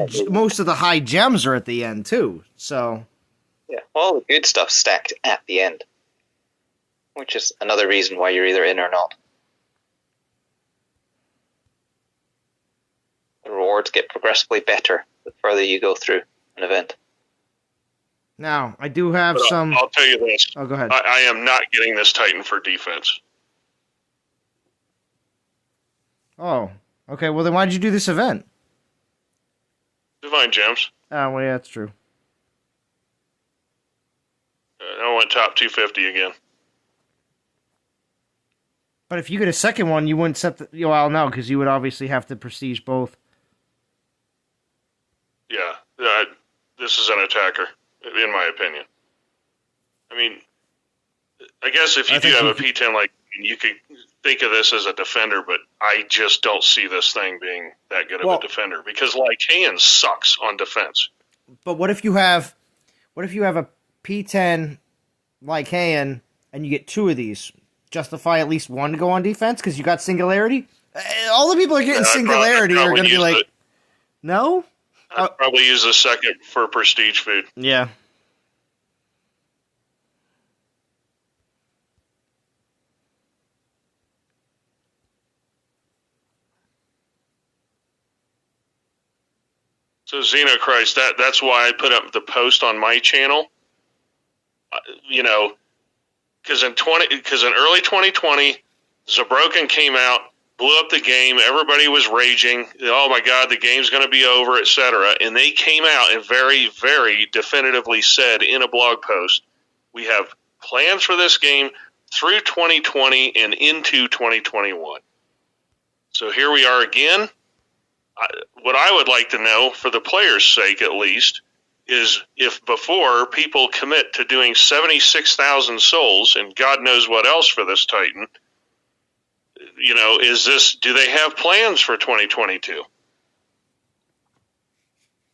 the high gems are at the end too. So. Yeah, all the good stuff stacked at the end, which is another reason why you're either in or not. The rewards get progressively better the further you go through an event. Now, I do have some... I'll tell you this. Oh, go ahead. I am not getting this Titan for defense. Oh, okay. Well, then why did you do this event? Divine Gems. Oh, well, yeah, that's true. I went top 250 again. But if you get a second one, you wouldn't set the... Well, no, because you would obviously have to prestige both. Yeah, this is an attacker, in my opinion. I mean, I guess if you do have a P10, like, you could think of this as a defender, but I just don't see this thing being that good of a defender because Lycaon sucks on defense. But what if you have a P10 Lycaon and you get two of these? Justify at least one to go on defense because you got Singularity? All the people are getting Singularity are going to be like, no? I'd probably use the second for prestige food. Yeah. So Xenochrist, that's why I put up the post on my channel. Because in early 2020, Zabroken came out, blew up the game. Everybody was raging. Oh my God, the game's going to be over, etc. And they came out and very, very definitively said in a blog post, we have plans for this game through 2020 and into 2021. So here we are again. What I would like to know, for the players' sake at least, is if before people commit to doing 76,000 souls and God knows what else for this Titan, do they have plans for 2022?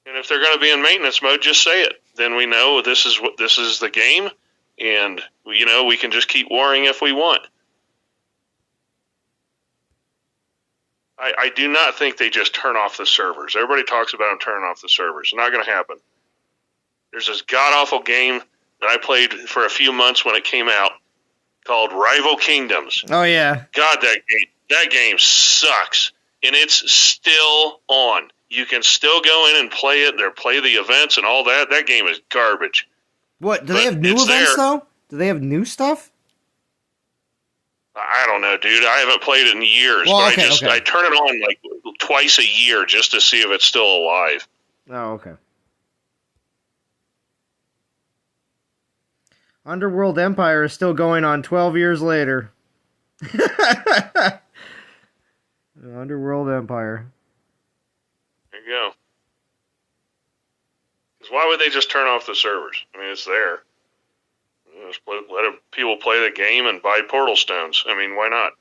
And if they're going to be in maintenance mode, just say it. Then we know this is the game, and we can just keep warring if we want. I do not think they just turn off the servers. Everybody talks about them turning off the servers. It's not going to happen. There's this god-awful game that I played for a few months when it came out called Rival Kingdoms. Oh, yeah. God, that game sucks. And it's still on. You can still go in and play it. Play the events and all that. That game is garbage. What? Do they have new events, though? Do they have new stuff? I don't know, dude. I haven't played it in years. Well, but I turn it on like twice a year just to see if it's still alive. Oh, okay. Underworld Empire is still going on 12 years later. Underworld Empire. There you go. Because why would they just turn off the servers? I mean, it's there. Just let people play the game and buy portal stones. I mean, why not?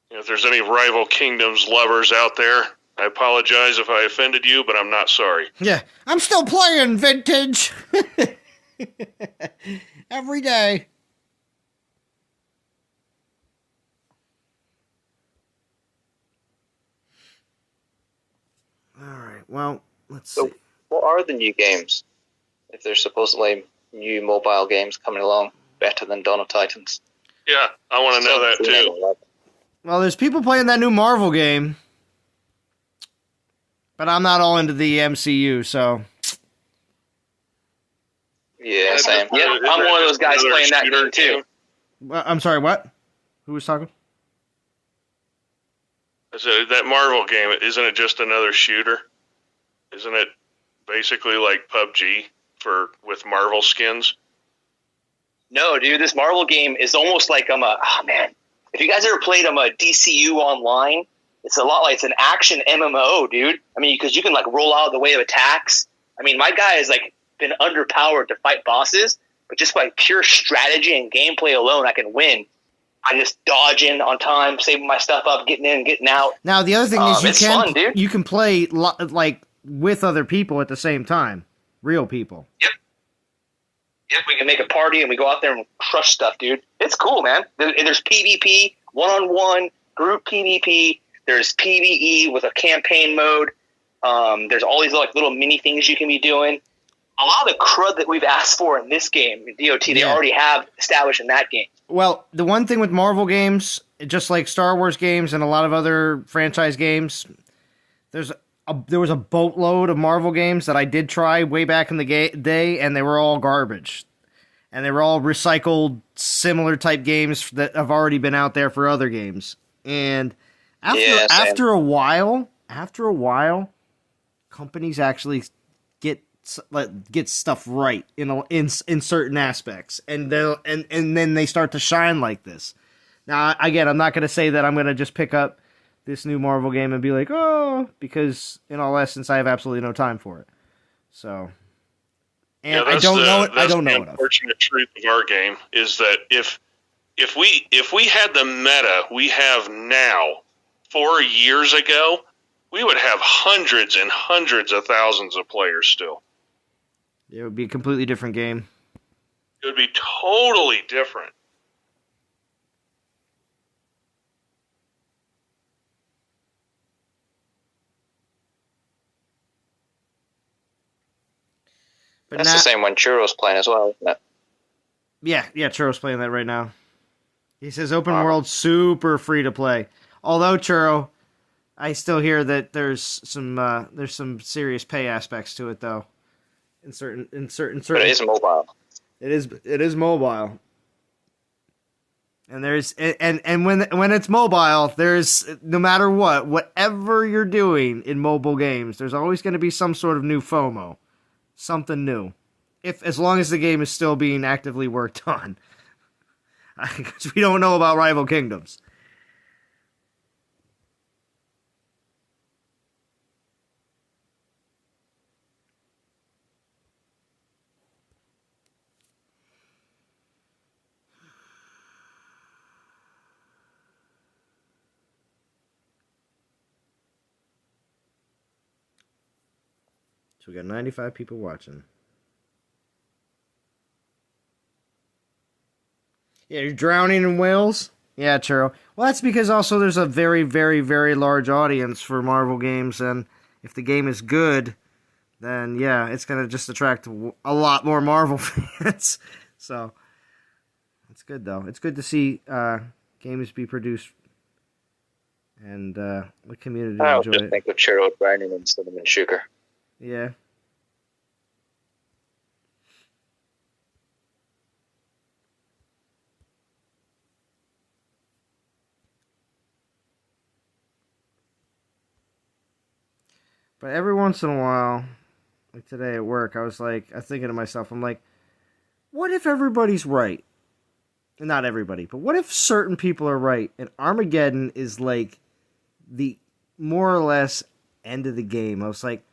If there's any Rival Kingdoms lovers out there, I apologize if I offended you, but I'm not sorry. Yeah, I'm still playing Vintage. Every day. All right, well, let's see. What are the new games? If there's supposedly new mobile games coming along better than Dawn of Titans. Yeah, I want to know that too. Well, there's people playing that new Marvel game. But I'm not all into the MCU, so... Yeah, same. Yeah, I'm one of those guys playing that game too. I'm sorry, what? Who was talking? So that Marvel game, isn't it just another shooter? Isn't it basically like PUBG with Marvel skins? No, dude, this Marvel game is almost like if you guys ever played DCU Online, it's a lot like it's an action MMO, dude. I mean, because you can like roll out of the way of attacks. I mean, my guy is like been underpowered to fight bosses, but just by pure strategy and gameplay alone, I can win. I just dodge in on time, saving my stuff up, getting in, getting out. Now the other thing is you can play like with other people at the same time, real people. Yep, we can make a party and we go out there and crush stuff, dude. It's cool, man. There's PvP, one-on-one, group PvP. There's PvE with a campaign mode. There's all these like little mini things you can be doing. a lot of the crud that we've asked for in this game, in DOT, they already have established in that game. Well, the one thing with Marvel games, just like Star Wars games and a lot of other franchise games, there was a boatload of Marvel games that I did try way back in the day, and they were all garbage. And they were all recycled, similar type games that have already been out there for other games. And after a while, companies actually get stuff right in certain aspects, and then they start to shine like this. Now, again, I'm not going to say that I'm going to just pick up this new Marvel game and be like, oh, because in all essence, I have absolutely no time for it. So, and I don't know it. I don't know enough. The unfortunate truth of our game is that if we had the meta we have now 4 years ago, we would have hundreds and hundreds of thousands of players still. It would be a completely different game. It would be totally different. But that's the same one Churro's playing as well, isn't it? Yeah, Churro's playing that right now. He says open world super free to play. Although Churro, I still hear that there's some serious pay aspects to it though. In certain. But it is mobile. It is mobile. And there's and when it's mobile, there's no matter whatever you're doing in mobile games, there's always going to be some sort of new FOMO, something new. As long as the game is still being actively worked on, because we don't know about Rival Kingdoms. So we got 95 people watching. Yeah, you're drowning in whales? Yeah, Churro. Well, that's because also there's a very, very, very large audience for Marvel games, and if the game is good, then yeah, it's going to just attract a lot more Marvel fans. So, it's good, though. It's good to see games be produced and the community enjoy it. I just think with Churro drowning in cinnamon sugar. Yeah. But every once in a while, like today at work, I was thinking to myself, I'm like, what if everybody's right? Not everybody, but what if certain people are right and Armageddon is like the more or less end of the game? I was like,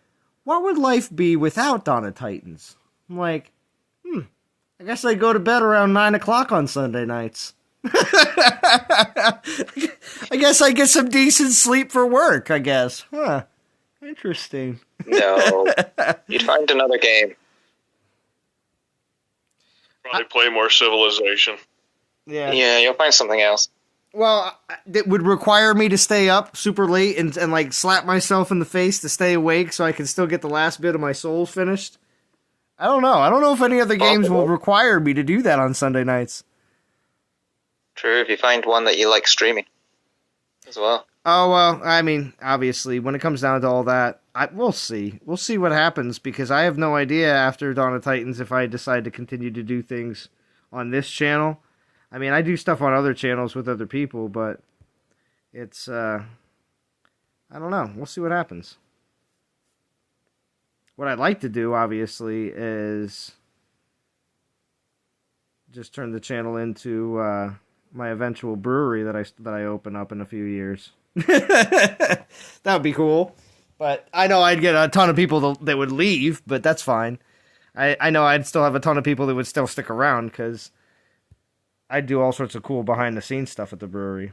what would life be without Dawn of Titans? I'm like, I guess I'd go to bed around 9 o'clock on Sunday nights. I guess I get some decent sleep for work, I guess. Huh. Interesting. No. You'd find another game. Probably play more Civilization. Yeah, you'll find something else. Well, it would require me to stay up super late and like slap myself in the face to stay awake so I can still get the last bit of my Souls finished. I don't know. I don't know if any other games will require me to do that on Sunday nights. True, if you find one that you like streaming as well. Oh, well, I mean, obviously, when it comes down to all that, we'll see. We'll see what happens, because I have no idea after Dawn of Titans if I decide to continue to do things on this channel. I mean, I do stuff on other channels with other people, but it's, I don't know. We'll see what happens. What I'd like to do, obviously, is just turn the channel into my eventual brewery that I open up in a few years. That would be cool. But I know I'd get a ton of people that would leave, but that's fine. I know I'd still have a ton of people that would still stick around, because I'd do all sorts of cool behind-the-scenes stuff at the brewery.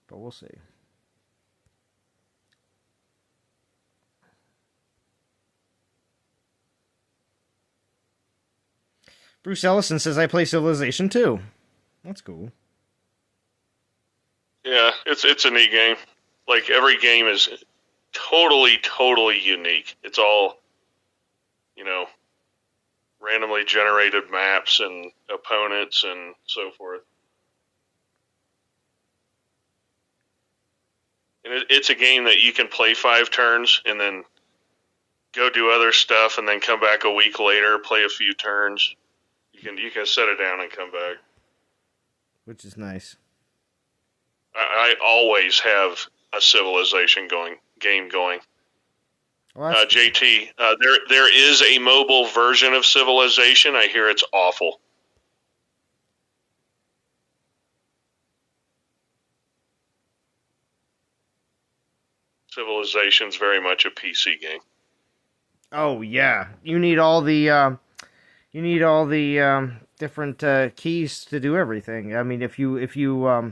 But we'll see. Bruce Ellison says, I play Civilization 2. That's cool. Yeah, it's a neat game. Like, every game is totally unique. It's all, randomly generated maps and opponents and so forth. And it's a game that you can play 5 turns and then go do other stuff and then come back a week later, play a few turns. You can set it down and come back. Which is nice. I always have a Civilization game going. Well, JT, there is a mobile version of Civilization. I hear it's awful. Civilization's very much a PC game. Oh yeah, you need all the different keys to do everything. I mean, if you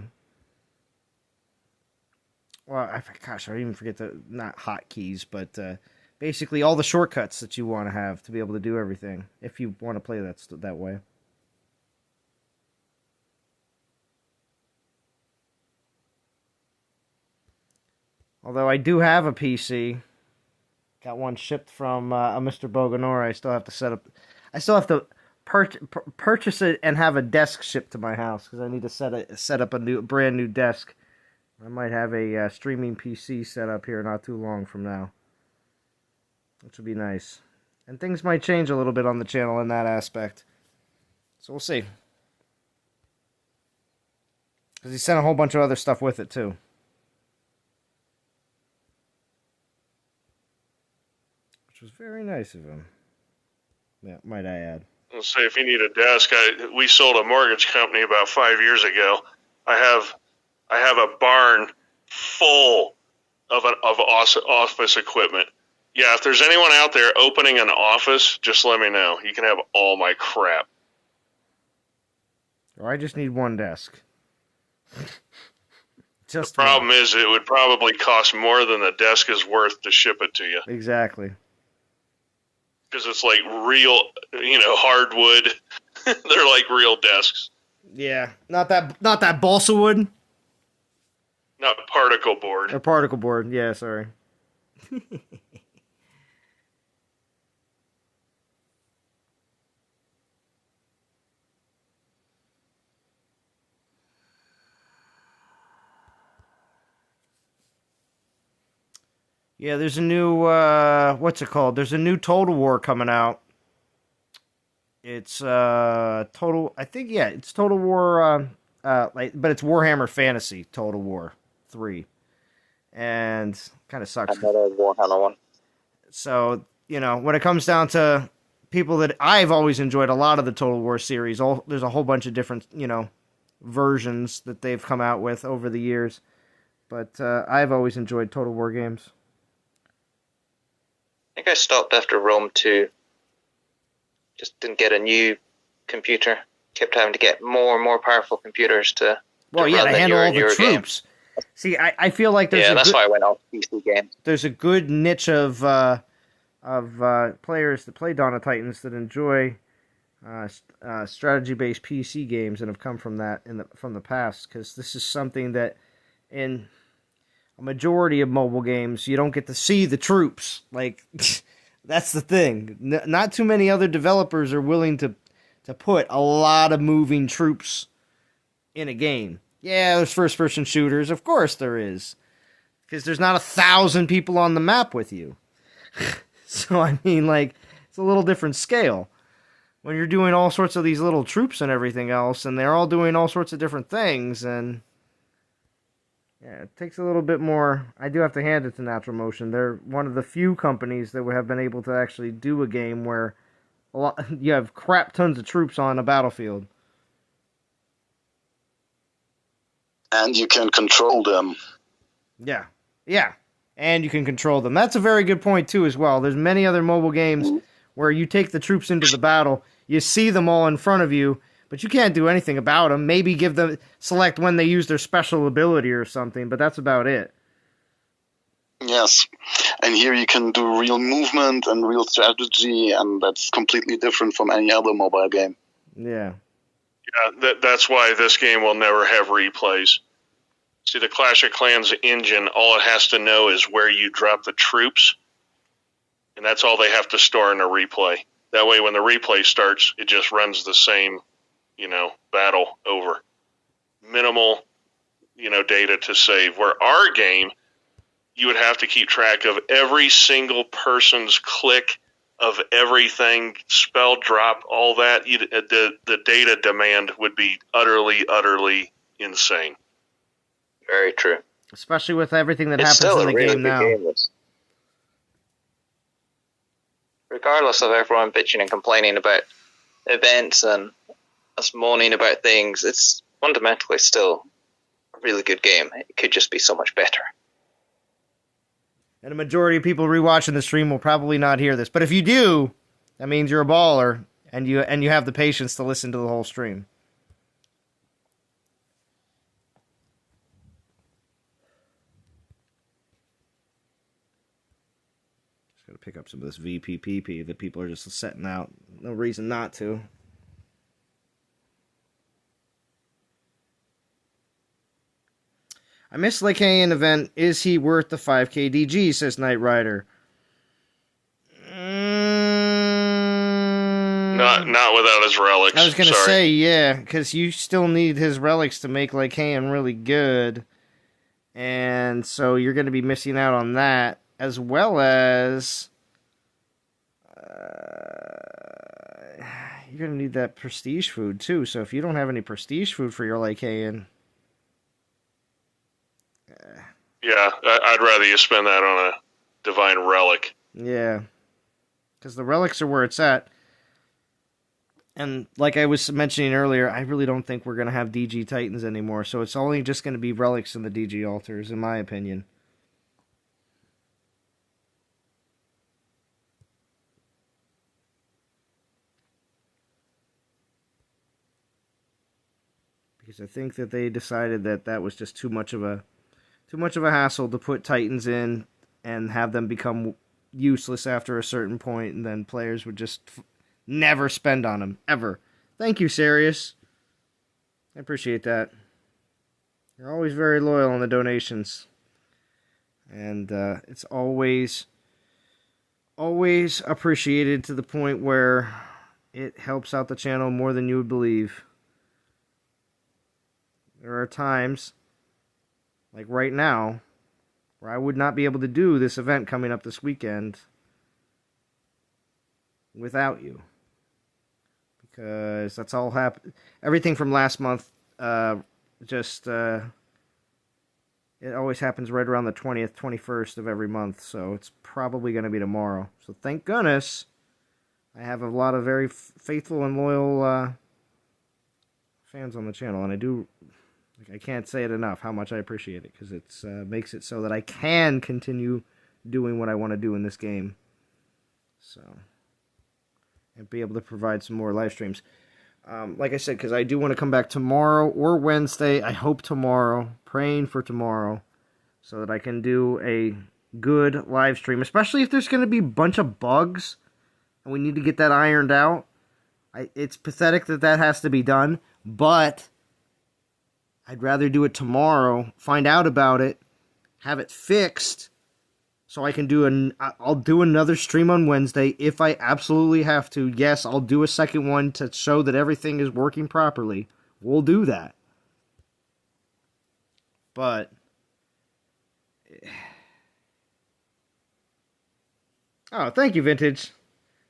well, gosh, I even forget not hotkeys, but basically all the shortcuts that you want to have to be able to do everything. If you want to play that way. Although I do have a PC, got one shipped from a Mr. Boganora. I still have to set up. I still have to purchase it and have a desk shipped to my house because I need to set up a brand new desk. I might have a streaming PC set up here not too long from now, which would be nice. And things might change a little bit on the channel in that aspect. So we'll see. Because he sent a whole bunch of other stuff with it too. Which was very nice of him. Yeah, might I add. I'll say if you need a desk, we sold a mortgage company about 5 years ago. I have a barn full of office equipment. Yeah, if there's anyone out there opening an office, just let me know. You can have all my crap. Or I just need one desk. The problem is it would probably cost more than the desk is worth to ship it to you. Exactly. Because it's like real, hardwood. They're like real desks. Yeah, not that balsa wood. Not particle board. Or particle board, yeah, sorry. Yeah, there's a new, what's it called? There's a new Total War coming out. It's, it's Total War, but it's Warhammer Fantasy Total War 3. And kind of sucks. Another Warhammer one. So, when it comes down to people that I've always enjoyed a lot of the Total War series, there's a whole bunch of different, versions that they've come out with over the years. But I've always enjoyed Total War games. I think I stopped after Rome 2. Just didn't get a new computer. Kept having to get more and more powerful computers to handle all the troops. Game. See, I feel like there's that's why I went off PC games. There's a good niche of players that play Dawn of Titans that enjoy strategy-based PC games and have come from that from the past, because this is something that in a majority of mobile games you don't get to see the troops. Like, that's the thing. Not too many other developers are willing to put a lot of moving troops in a game. Yeah, there's first-person shooters. Of course there is. Because there's not 1,000 people on the map with you. So, I mean, like, it's a little different scale. When you're doing all sorts of these little troops and everything else, and they're all doing all sorts of different things, and yeah, it takes a little bit more. I do have to hand it to Natural Motion. They're one of the few companies that have been able to actually do a game where you have crap tons of troops on a battlefield. And you can control them. Yeah. And you can control them. That's a very good point, too, as well. There's many other mobile games where you take the troops into the battle, you see them all in front of you, but you can't do anything about them. Maybe select when they use their special ability or something, but that's about it. Yes. And here you can do real movement and real strategy, and that's completely different from any other mobile game. Yeah. Yeah, that's why this game will never have replays. See, the Clash of Clans engine, all it has to know is where you drop the troops, and that's all they have to store in a replay. That way, when the replay starts, it just runs the same, battle over. Minimal, data to save. Where our game, you would have to keep track of every single person's click of everything, spell drop, all that. The data demand would be utterly insane. Very true. Especially with everything that happens in the game now. Regardless of everyone bitching and complaining about events and us moaning about things, it's fundamentally still a really good game. It could just be so much better. And a majority of people rewatching the stream will probably not hear this. But if you do, that means you're a baller and you have the patience to listen to the whole stream. Just got to pick up some of this VPPP that people are just setting out. No reason not to. I missed Lycaon event. Is he worth the 5k DG, says Knight Rider. Not without his relics. I was going to say, yeah, because you still need his relics to make Lycaon really good. And so you're going to be missing out on that, as well as you're going to need that prestige food, too. So if you don't have any prestige food for your Lycaon... Yeah, I'd rather you spend that on a divine relic. Yeah, because the relics are where it's at. And like I was mentioning earlier, I really don't think we're going to have DG Titans anymore, so it's only just going to be relics in the DG altars, in my opinion. Because I think that they decided that that was just too much of a hassle to put Titans in and have them become useless after a certain point, and then players would just never spend on them, ever. Thank you, Sirius. I appreciate that. You're always very loyal on the donations. And it's always appreciated to the point where it helps out the channel more than you would believe. There are times, like right now, where I would not be able to do this event coming up this weekend without you. Because that's all happened. Everything from last month, it always happens right around the 20th, 21st of every month, so it's probably going to be tomorrow. So thank goodness I have a lot of very faithful and loyal fans on the channel, and I can't say it enough how much I appreciate it, because it makes it so that I can continue doing what I want to do in this game. So, and be able to provide some more live streams. Like I said, because I do want to come back tomorrow or Wednesday. I hope tomorrow, praying for tomorrow, so that I can do a good live stream, especially if there's going to be a bunch of bugs, and we need to get that ironed out. It's pathetic that has to be done, but I'd rather do it tomorrow, find out about it, have it fixed, so I can I'll do another stream on Wednesday if I absolutely have to. Yes, I'll do a second one to show that everything is working properly. We'll do that. But oh, thank you, Vintage.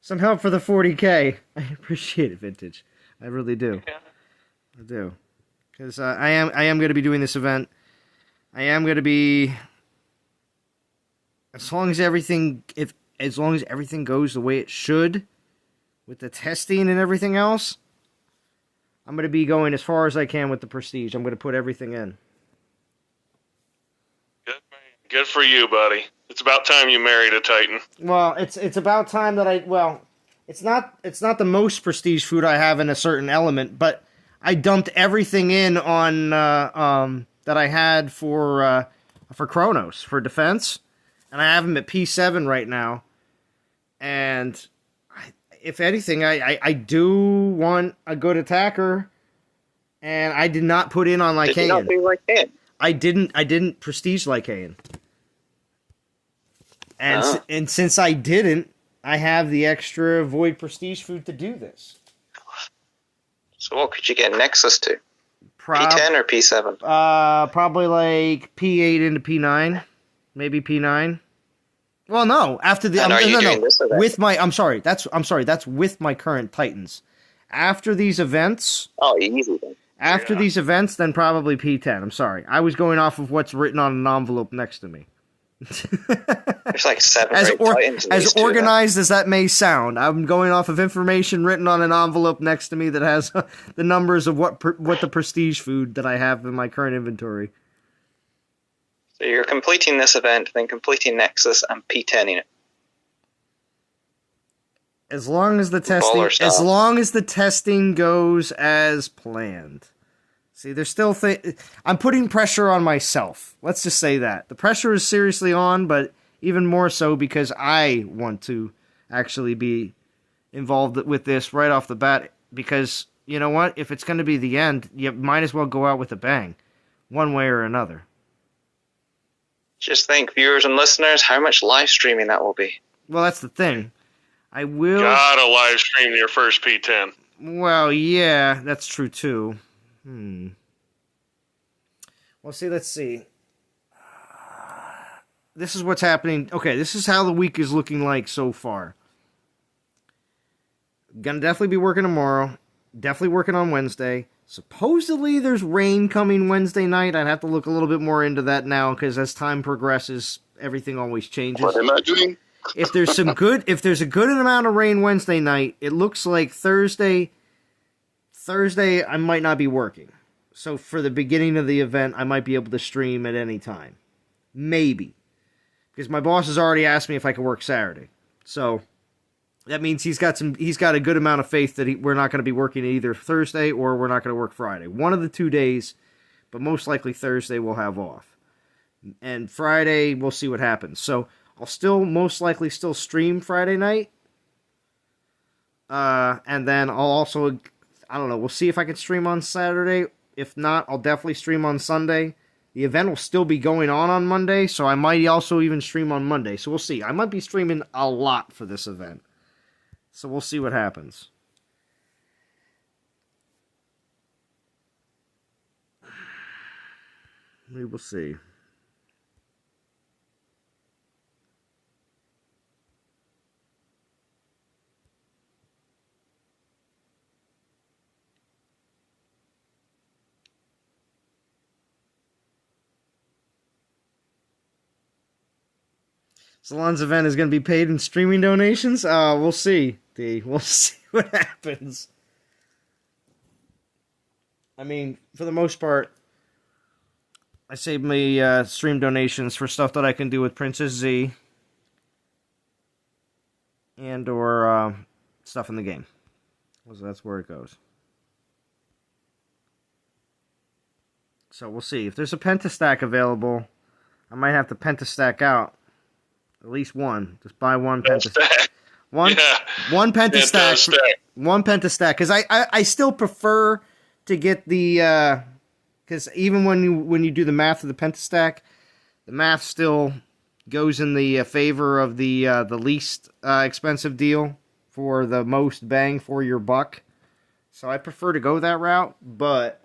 Some help for the 40K. I appreciate it, Vintage. I really do. Yeah. I do. Because I am going to be doing this event. I am going to be, as long as everything goes the way it should, with the testing and everything else, I'm going to be going as far as I can with the Prestige. I'm going to put everything in. Good for you, buddy. It's about time you married a Titan. Well, it's about time that it's not the most prestige food I have in a certain element, but I dumped everything in on that I had for Kronos for defense, and I have him at P7 right now. And if anything, I do want a good attacker, and I did not put in on Lycaon. Did you not do Lycaon? I didn't prestige Lycaon. And since I didn't, I have the extra void prestige food to do this. So what could you get Nexus to? P10 or P7? Probably like P8 into P9, maybe P9. Well, no, after the no. With my, that's with my current Titans. After these events. Oh, easy then. After these events, then probably P10. I'm sorry, I was going off of what's written on an envelope next to me. There's like 7 Titans. As organized as that may sound, I'm going off of information written on an envelope next to me that has the numbers of what the prestige food that I have in my current inventory. So you're completing this event, then completing Nexus and P10ing it. As long as the testing goes as planned. See, there's still I'm putting pressure on myself. Let's just say that. The pressure is seriously on, but even more so because I want to actually be involved with this right off the bat. Because, you know what? If it's going to be the end, you might as well go out with a bang. One way or another. Just think, viewers and listeners, how much live streaming that will be. Well, that's the thing. I will... Gotta live stream your first P10. Well, yeah, that's true too. Well, see, let's see. This is what's happening. Okay, this is how the week is looking like so far. Gonna definitely be working tomorrow. Definitely working on Wednesday. Supposedly there's rain coming Wednesday night. I'd have to look a little bit more into that now, because as time progresses, everything always changes. What am I doing? If there's a good amount of rain Wednesday night, it looks like Thursday I might not be working. So for the beginning of the event, I might be able to stream at any time. Maybe. Because my boss has already asked me if I could work Saturday. So that means he's got a good amount of faith that we're not going to be working either Thursday or we're not going to work Friday. One of the 2 days, but most likely Thursday we'll have off. And Friday, we'll see what happens. So I'll still most likely still stream Friday night. And then I'll also, I don't know, we'll see if I can stream on Saturday. If not, I'll definitely stream on Sunday. The event will still be going on Monday, so I might also even stream on Monday. So we'll see. I might be streaming a lot for this event. So we'll see what happens. We will see. Salon's event is going to be paid in streaming donations? We'll see, D. We'll see what happens. I mean, for the most part, I save my stream donations for stuff that I can do with Princess Z and or stuff in the game. So that's where it goes. So we'll see. If there's a pentastack available, I might have to pentastack out. At least one. Just buy one pentastack. One pentastack. One pentastack. Because I still prefer to get the... Because even when you do the math of the pentastack, the math still goes in the favor of the least expensive deal for the most bang for your buck. So I prefer to go that route, but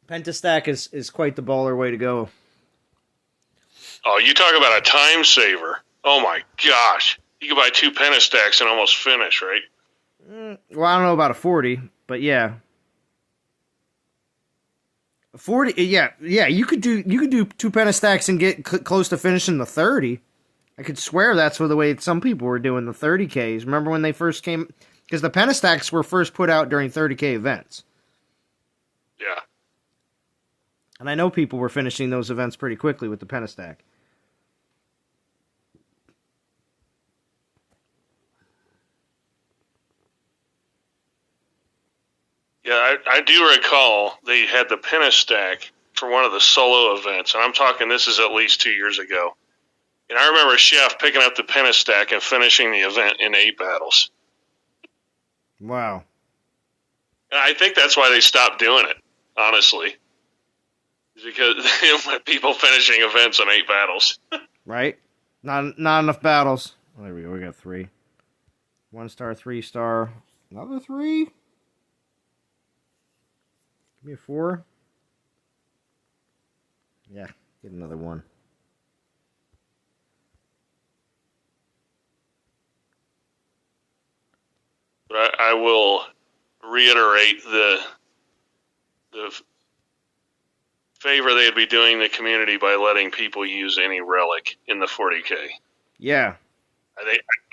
pentastack is quite the baller way to go. Oh, you talk about a time saver. Oh my gosh. You can buy 2 pentastacks and almost finish, right? Well, I don't know about a 40, but yeah. 40, yeah, you could do 2 pentastacks and get close to finishing the 30. I could swear that's the way some people were doing the 30Ks. Remember when they first came? Because the pentastacks were first put out during 30K events. Yeah. And I know people were finishing those events pretty quickly with the pentastack. Yeah, I do recall they had the pentastack for one of the solo events, and I'm talking this is at least 2 years ago. And I remember Chef picking up the pentastack and finishing the event in 8 battles. Wow. And I think that's why they stopped doing it, honestly. Because people finishing events in 8 battles. Right? Not enough battles. Oh, there we go. We got 3. 1 star, 3 star. Another 3? Give me a 4. Yeah, get another 1. But I will reiterate the favor they'd be doing the community by letting people use any relic in the 40K. Yeah.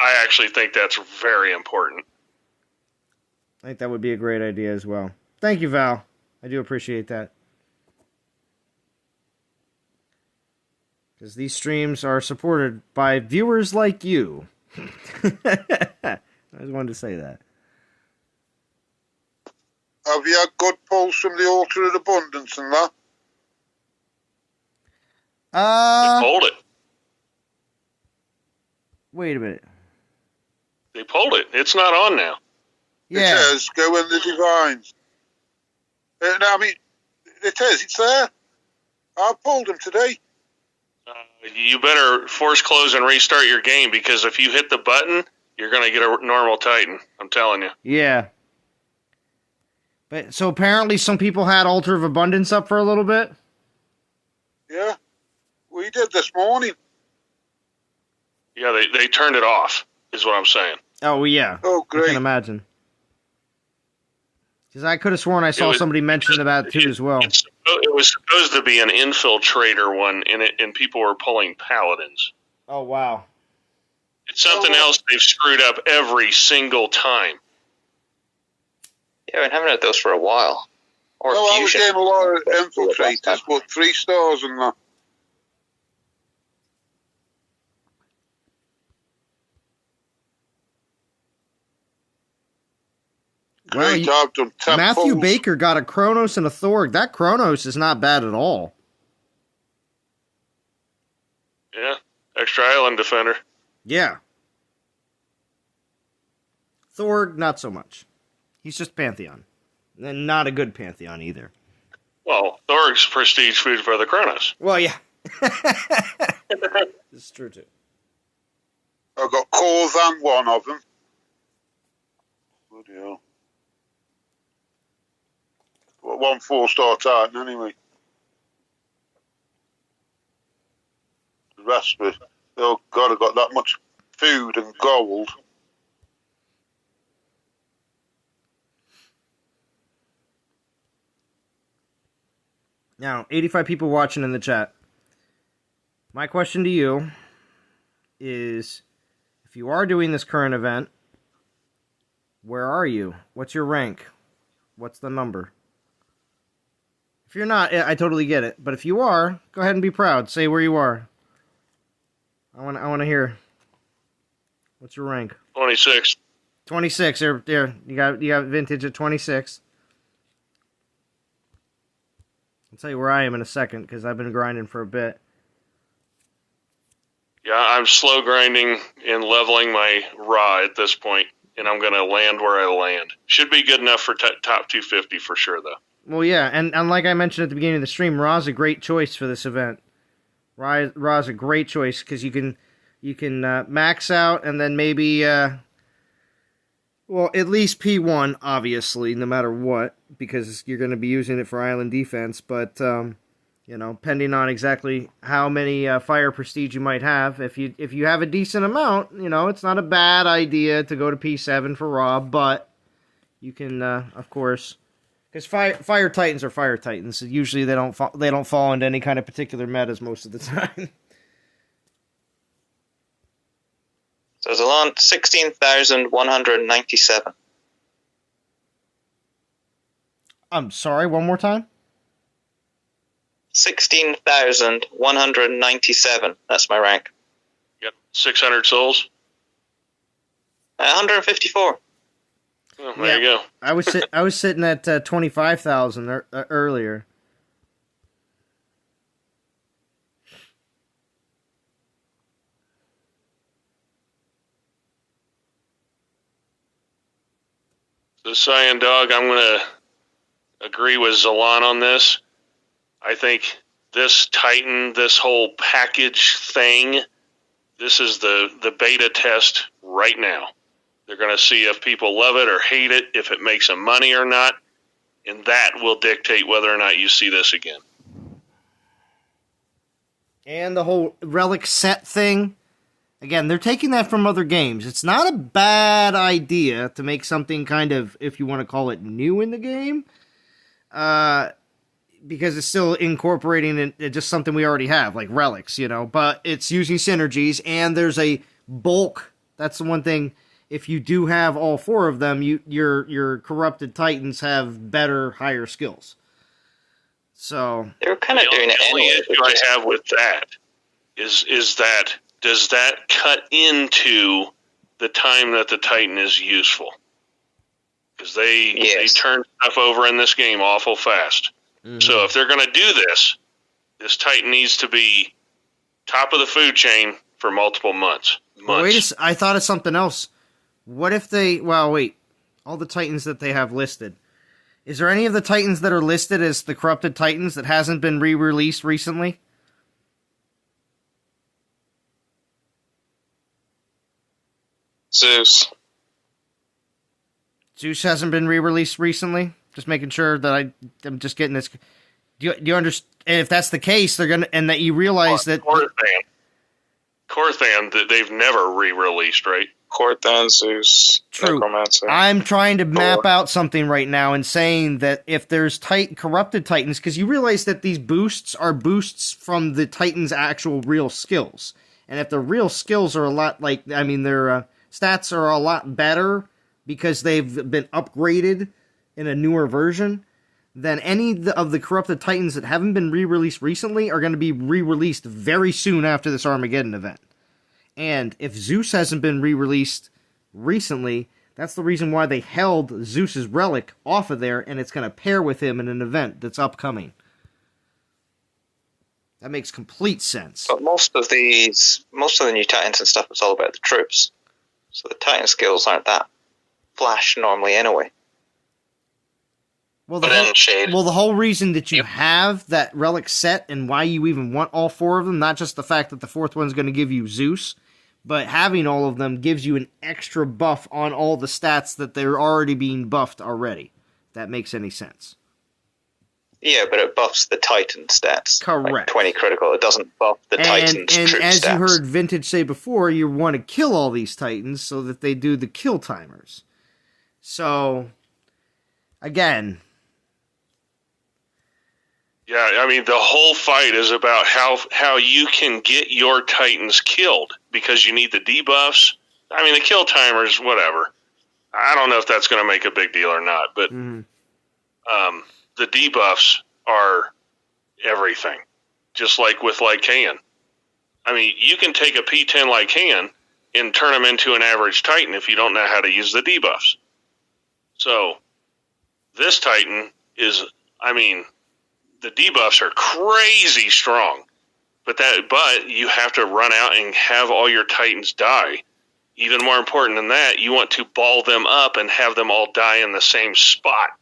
I actually think that's very important. I think that would be a great idea as well. Thank you, Val. I do appreciate that. Because these streams are supported by viewers like you. I just wanted to say that. Have you had good pulls from the Altar of Abundance and that? They pulled it. Wait a minute. They pulled it. It's not on now. Yeah. It says, go in the Divines. No, I mean, it is. It's there. I pulled them today. You better force close and restart your game, because if you hit the button, you're going to get a normal Titan. I'm telling you. Yeah. But so apparently some people had Altar of Abundance up for a little bit? Yeah. We did this morning. Yeah, they turned it off, is what I'm saying. Oh, yeah. Oh, great. I can imagine. Because I could have sworn I saw somebody mention that too as well. It was supposed to be an infiltrator one, and people were pulling paladins. Oh, wow. It's something else they've screwed up every single time. Yeah, I've been having those for a while. Or I was fusion. getting a lot of infiltrators, but 3 stars and that. Well, Matthew pulls. Baker got a Kronos and a Thorg. That Kronos is not bad at all. Yeah, extra island defender. Yeah. Thorg, not so much. He's just Pantheon. And not a good Pantheon either. Well, Thorg's prestige food for the Kronos. Well, yeah. It's true, too. I've got Korvan, one of them. Bloody hell. Well, 1 4-star Titan, anyway. The rest of it, oh God, I've got that much food and gold. Now, 85 people watching in the chat. My question to you is, if you are doing this current event, where are you? What's your rank? What's the number? If you're not, I totally get it. But if you are, go ahead and be proud. Say where you are. I want to hear. What's your rank? 26. 26. There. You got vintage at 26. I'll tell you where I am in a second, because I've been grinding for a bit. Yeah, I'm slow grinding and leveling my Ra at this point, and I'm going to land where I land. Should be good enough for top 250 for sure, though. Well, yeah, and like I mentioned at the beginning of the stream, Ra's a great choice for this event. Ra's a great choice, because you can max out and then maybe, at least P1, obviously, no matter what, because you're going to be using it for island defense, but, pending on exactly how many fire prestige you might have, if you have a decent amount, it's not a bad idea to go to P7 for Ra, but you can, of course... Because fire titans are fire titans. Usually they don't fall into any kind of particular metas most of the time. So it's around 16,197. I'm sorry, one more time? 16,197. That's my rank. Yep. 600 souls? 154. Well, there you go. I was sitting at 25,000 earlier. So, Cyan Dog, I'm going to agree with Zalan on this. I think this Titan, this whole package thing, this is the beta test right now. They're going to see if people love it or hate it, if it makes them money or not, and that will dictate whether or not you see this again. And the whole relic set thing, again, they're taking that from other games. It's not a bad idea to make something kind of, if you want to call it, new in the game, because it's still incorporating just something we already have, like relics, but it's using synergies, and there's a bulk. That's the one thing. If you do have all 4 of them, your corrupted Titans have better, higher skills. So they're kind of doing it anyway. The anyway. issue I have with that is that does that cut into the time that the Titan is useful? Because they turn stuff over in this game awful fast. Mm-hmm. So if they're going to do this Titan needs to be top of the food chain for multiple months. Wait, I thought of something else. What if they... Well, wait. All the Titans that they have listed. Is there any of the Titans that are listed as the Corrupted Titans that hasn't been re-released recently? Zeus. Zeus hasn't been re-released recently? Just making sure that I'm just getting this... Do you understand? If that's the case, they're gonna... And that you realize that... Corthan, that they've never re-released, right? Corthan, Zeus, True. Necromancer. I'm trying to map out something right now and saying that if there's corrupted Titans, because you realize that these boosts are boosts from the Titan's actual real skills. And if the real skills are a lot their stats are a lot better because they've been upgraded in a newer version, then any of the corrupted Titans that haven't been re-released recently are going to be re-released very soon after this Armageddon event. And if Zeus hasn't been re-released recently, that's the reason why they held Zeus's relic off of there, and it's going to pair with him in an event that's upcoming. That makes complete sense. But most of the new Titans and stuff is all about the troops. So the Titan skills aren't that flash normally anyway. Well, the whole reason that you have that relic set and why you even want all 4 of them, not just the fact that the 4th one's going to give you Zeus, but having all of them gives you an extra buff on all the stats that they're already being buffed already. If that makes any sense. Yeah, but it buffs the Titan stats. Correct. Like 20 critical. It doesn't buff the Titan's troop stats. And as you heard Vintage say before, you want to kill all these Titans so that they do the kill timers. So, again... Yeah, I mean, the whole fight is about how you can get your Titans killed because you need the debuffs. I mean, the kill timers, whatever. I don't know if that's going to make a big deal or not, but the debuffs are everything, just like with Lycaon. I mean, you can take a P10 Lycaon and turn him into an average Titan if you don't know how to use the debuffs. So, this Titan is, I mean... The debuffs are crazy strong, but you have to run out and have all your Titans die. Even more important than that, you want to ball them up and have them all die in the same spot.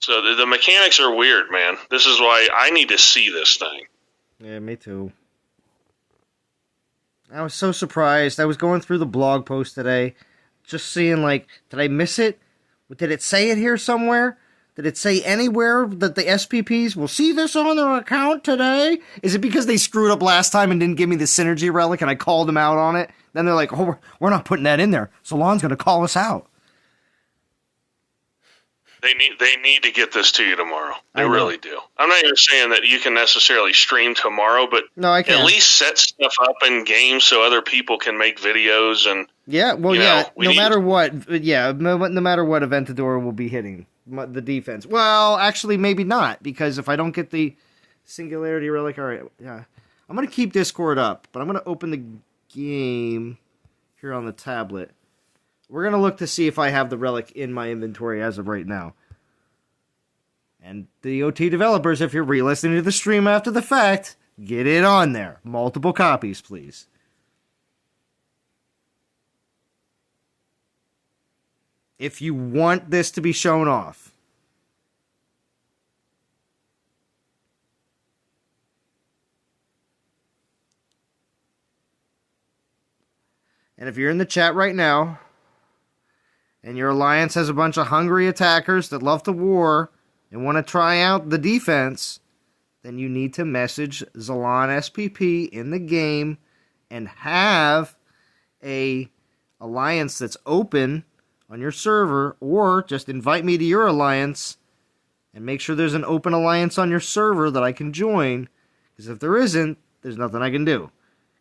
So the mechanics are weird, man. This is why I need to see this thing. Yeah, me too. I was so surprised. I was going through the blog post today, just seeing, did I miss it? Did it say it here somewhere? Did it say anywhere that the SPPs will see this on their account today? Is it because they screwed up last time and didn't give me the synergy relic and I called them out on it? Then they're like, oh, we're not putting that in there. Salon's going to call us out. They need to get this to you tomorrow. They really do. I'm not even saying that you can necessarily stream tomorrow, but no, I can. At least set stuff up in games so other people can make videos and. Yeah, well, no matter what Aventador will be hitting the defense. Well, actually, maybe not, because if I don't get the Singularity relic, all right, yeah, I'm gonna keep Discord up, but I'm gonna open the game here on the tablet. We're going to look to see if I have the relic in my inventory as of right now. And the OT developers, if you're re-listening to the stream after the fact, get it on there. Multiple copies, please. If you want this to be shown off. And if you're in the chat right now, and your alliance has a bunch of hungry attackers that love to war and want to try out the defense, then you need to message Zalan SPP in the game and have a alliance that's open on your server, or just invite me to your alliance and make sure there's an open alliance on your server that I can join. Because if there isn't, there's nothing I can do.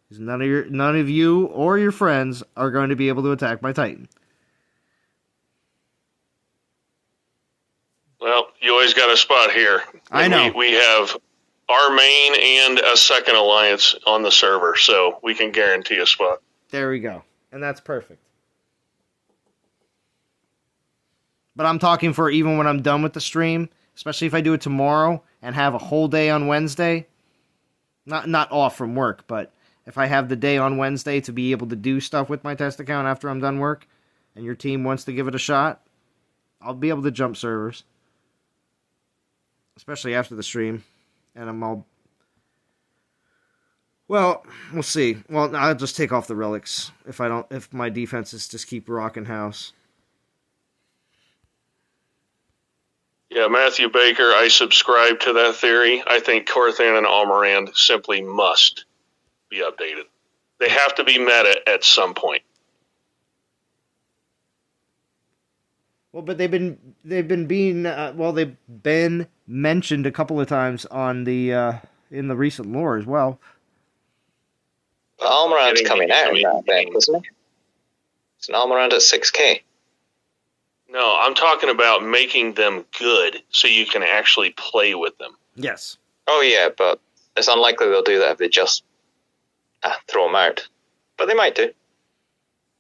Because none of you or your friends are going to be able to attack my Titan. Well, you always got a spot here. I know. We have our main and a second alliance on the server, so we can guarantee a spot. There we go. And that's perfect. But I'm talking for even when I'm done with the stream, especially if I do it tomorrow and have a whole day on Wednesday. Not off from work, but if I have the day on Wednesday to be able to do stuff with my test account after I'm done work, and your team wants to give it a shot, I'll be able to jump servers. Especially after the stream. And I'm all... Well, we'll see. Well, I'll just take off the relics if my defenses just keep rocking house. Yeah, Matthew Baker, I subscribe to that theory. I think Corthan and Almirand simply must be updated. They have to be meta at some point. Well, but they've been mentioned a couple of times on the in the recent lore as well. Almirand's coming out in that event, isn't it? It's an Almirand at 6k. No, I'm talking about making them good so you can actually play with them. Yes. Oh, yeah, but it's unlikely they'll do that if they just throw them out. But they might do.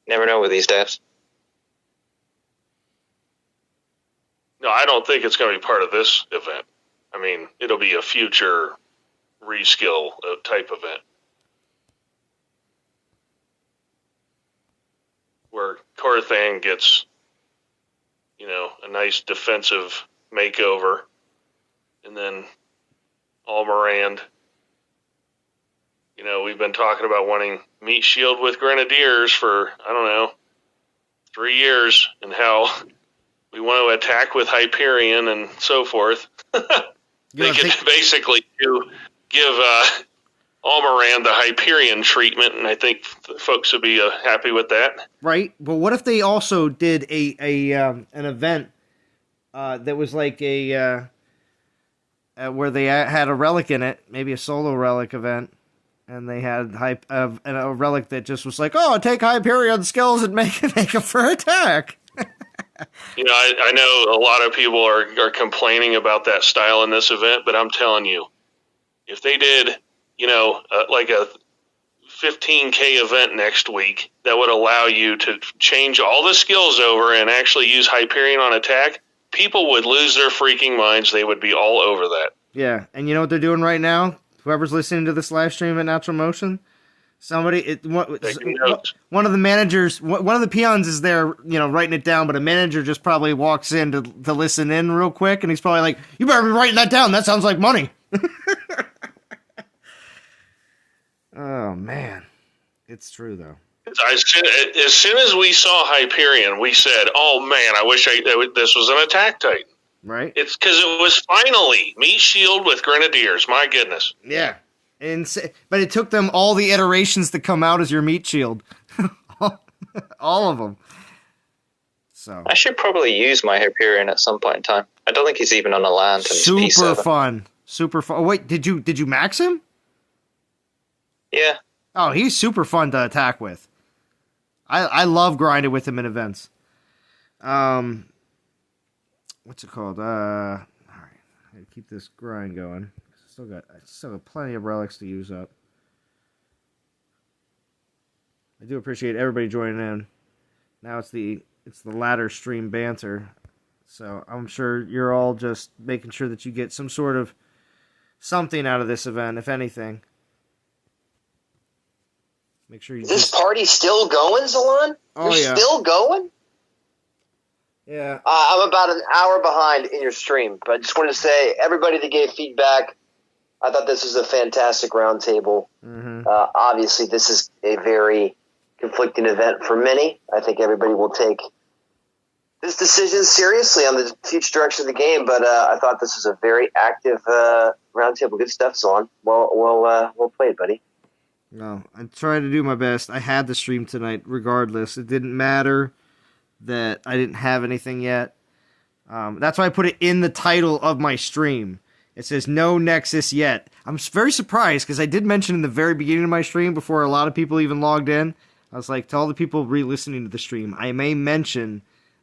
Never know with these devs. No, I don't think it's going to be part of this event. I mean, it'll be a future reskill type event. Where Corthan gets, a nice defensive makeover. And then Almirand, we've been talking about wanting meat shield with Grenadiers for, 3 years, and how we want to attack with Hyperion and so forth. They could basically give Almirand the Hyperion treatment, and I think folks would be happy with that. Right, but what if they also did an event that was like where they had a relic in it, maybe a solo relic event, and they had a relic that just was like, oh, take Hyperion skills and make it for attack. I know a lot of people are complaining about that style in this event, but I'm telling you, if they did, like a 15K event next week that would allow you to change all the skills over and actually use Hyperion on attack, people would lose their freaking minds. They would be all over that. Yeah, and you know what they're doing right now? Whoever's listening to this live stream at Natural Motion, one of the managers, one of the peons is there, writing it down, but a manager just probably walks in to listen in real quick, and he's probably like, you better be writing that down. That sounds like money. Oh, man. It's true, though. As soon as we saw Hyperion, we said, oh, man, I wish this was an attack Titan. Right. It's because it was finally meat shield with Grenadiers. My goodness. Yeah. But it took them all the iterations to come out as your meat shield. All of them. So I should probably use my Hyperion at some point in time. I don't think he's even on a land. Super fun. Oh, wait, did you max him? Yeah. Oh, he's super fun to attack with. I love grinding with him in events. What's it called? All right, I gotta keep this grind going. I still got plenty of relics to use up. I do appreciate everybody joining in. Now it's the ladder stream banter, so I'm sure you're all just making sure that you get some sort of something out of this event, if anything. Make sure you. Is this party still going, Zalan? Oh, You're still going? Yeah. I'm about an hour behind in your stream, but I just wanted to say, everybody that gave feedback, I thought this was a fantastic roundtable. Mm-hmm. Obviously, this is a very conflicting event for many. I think everybody will take this decision seriously on the future direction of the game, but I thought this was a very active roundtable. Good stuff, Zon. Well played, buddy. No, I tried to do my best. I had the stream tonight regardless. It didn't matter that I didn't have anything yet. That's why I put it in the title of my stream. It says no Nexus yet. I'm very surprised because I did mention in the very beginning of my stream before a lot of people even logged in. I was like, to all the people re-listening to the stream, I may mention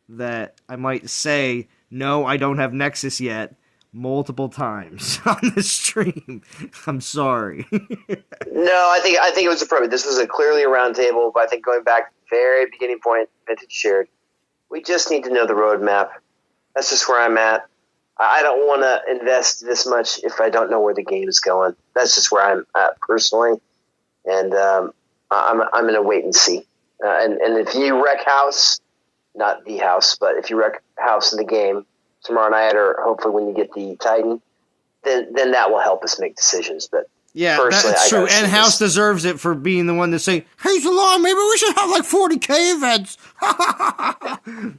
that I might say, no, I don't have Nexus yet, multiple times on the stream. I'm sorry. No, I think it was appropriate. This was clearly a round table, but I think going back to the very beginning point, Vintage shared, we just need to know the roadmap. That's just where I'm at. I don't want to invest this much if I don't know where the game is going. That's just where I'm at personally, and I'm in a wait and see. And if you wreck house, not the house, but if you wreck house in the game tomorrow night, or hopefully when you get the Titan, then that will help us make decisions. But yeah, that's true. And House deserves it for being the one to say, "Hey, Salon, maybe we should have like 40K events."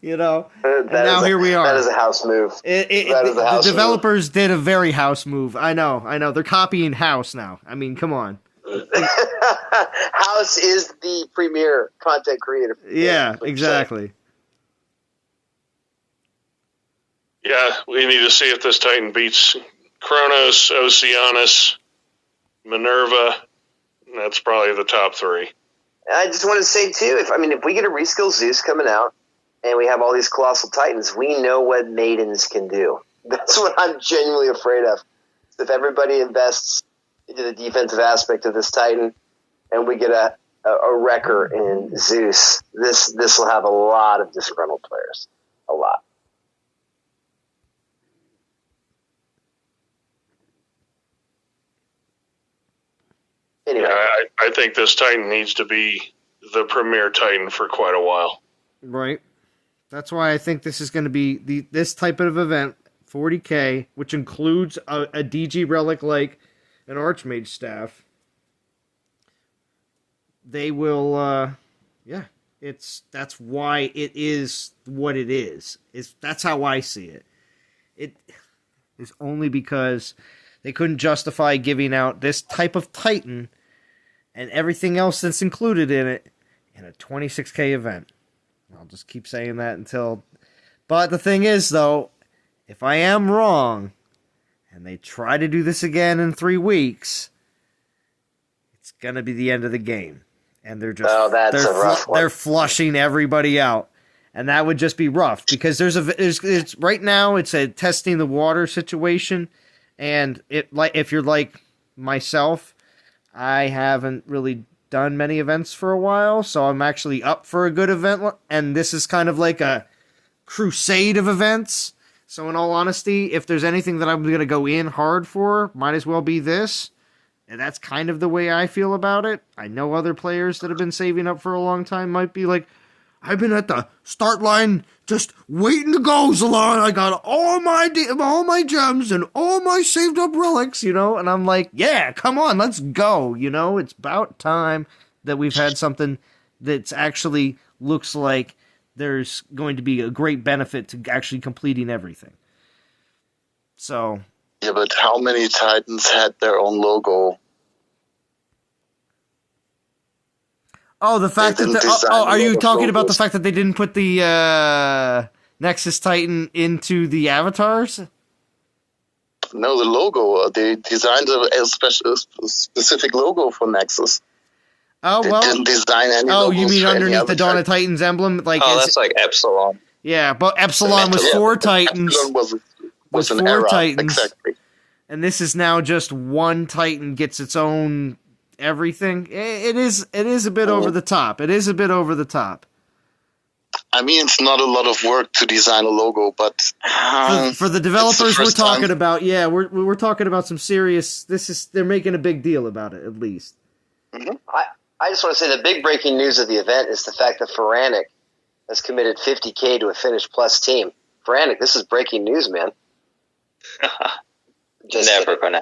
You know. And now here we are. That is a House move. The developers did a very House move. I know. They're copying House now. I mean, come on. House is the premier content creator. Yeah, exactly. Yeah, we need to see if this Titan beats Kronos, Oceanus, Minerva. That's probably the top three. I just want to say, too, if we get a reskill Zeus coming out and we have all these colossal Titans, we know what Maidens can do. That's what I'm genuinely afraid of. If everybody invests into the defensive aspect of this Titan and we get a wrecker in Zeus, this will have a lot of disgruntled players. A lot. Anyway. Yeah, I think this Titan needs to be the premier Titan for quite a while. Right. That's why I think this is going to be this type of event, 40K, which includes a DG relic like an Archmage staff. They will, that's why it is what it is. That's how I see it. It is only because they couldn't justify giving out this type of Titan and everything else that's included in it in a 26K event. I'll just keep saying that until... But the thing is, though, if I am wrong, and they try to do this again in 3 weeks, it's going to be the end of the game. And they're just... they're flushing everybody out. And that would just be rough, because it's right now it's a testing the water situation, and if you're like myself, I haven't really done many events for a while, so I'm actually up for a good event, and this is kind of like a crusade of events. So in all honesty, if there's anything that I'm going to go in hard for, might as well be this. And that's kind of the way I feel about it. I know other players that have been saving up for a long time might be like, I've been at the start line just waiting to go, Zalon. I got all my gems and all my saved up relics, and I'm like, yeah, come on, let's go. It's about time that we've had something that's actually looks like there's going to be a great benefit to actually completing everything. So. Yeah, but how many Titans had their own logo? Oh, the fact that are you talking about the fact that they didn't put the Nexus Titan into the avatars? No, the logo. They designed a specific logo for Nexus. Oh, well. They didn't design any logos. Oh, you mean underneath the Dawn of Titans emblem? That's like Epsilon. Yeah, but Epsilon was 4 Titans. Epsilon was 4 era. Titans. Exactly. And this is now just one Titan gets its own everything. It is a bit over the top. It is a bit over the top. I mean, it's not a lot of work to design a logo, but for the developers we're talking about, we're talking about some serious. They're making a big deal about it, at least. Mm-hmm. I just want to say the big breaking news of the event is the fact that Feranic has committed 50K to a Finish Plus team. Feranic, this is breaking news, man. Never gonna.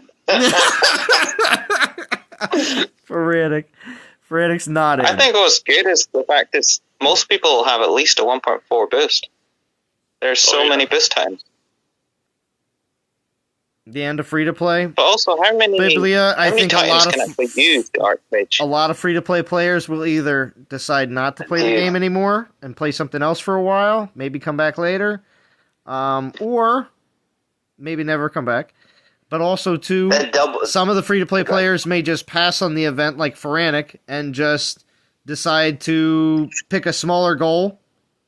Feranic. Frantic's nodding. I think what's good is the fact that most people have at least a 1.4 boost. There's so many boost times. The end of free-to-play. But also, how many Titans can actually use the Archmage? A lot of free-to-play players will either decide not to play the game anymore and play something else for a while, maybe come back later, or maybe never come back. But also, too, some of the free-to-play players may just pass on the event like Frantic and just decide to pick a smaller goal,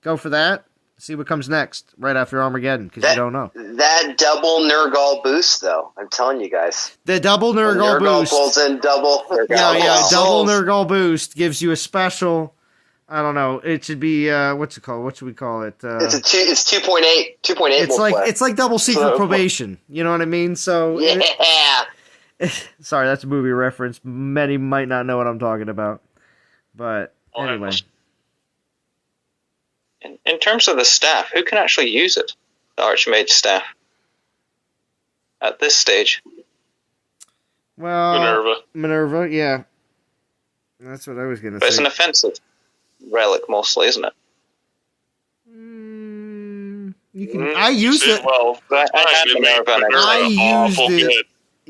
go for that, see what comes next right after Armageddon, because you don't know. That double Nurgle boost, though, I'm telling you guys. The double Nurgle boost. Pulls in double. Double Nurgle boost gives you a special. I don't know. It should be what's it called? What should we call it? It's 2.8. 2.8. It's like double secret probation. You know what I mean? So sorry, that's a movie reference. Many might not know what I'm talking about, but anyway. In terms of the staff, who can actually use it? The Archmage staff at this stage. Well, Minerva, yeah, that's what I was going to say. But it's an offensive relic mostly, isn't it? You can. I used it. Well, I used it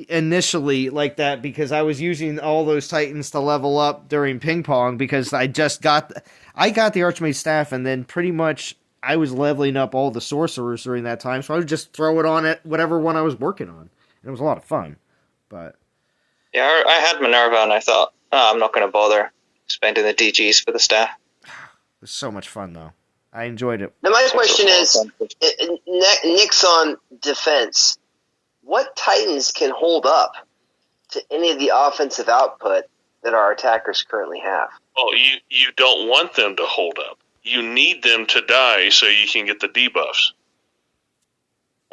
initially like that because I was using all those Titans to level up during ping pong because I got the Archmage staff and then pretty much I was leveling up all the sorcerers during that time, so I would just throw it on at whatever one I was working on. And it was a lot of fun. But yeah, I had Minerva and I thought, I'm not going to bother spending the DGs for the staff. It was so much fun though. I enjoyed it. Now my question is, Nick's on defense. What Titans can hold up to any of the offensive output that our attackers currently have? Well, you don't want them to hold up. You need them to die so you can get the debuffs.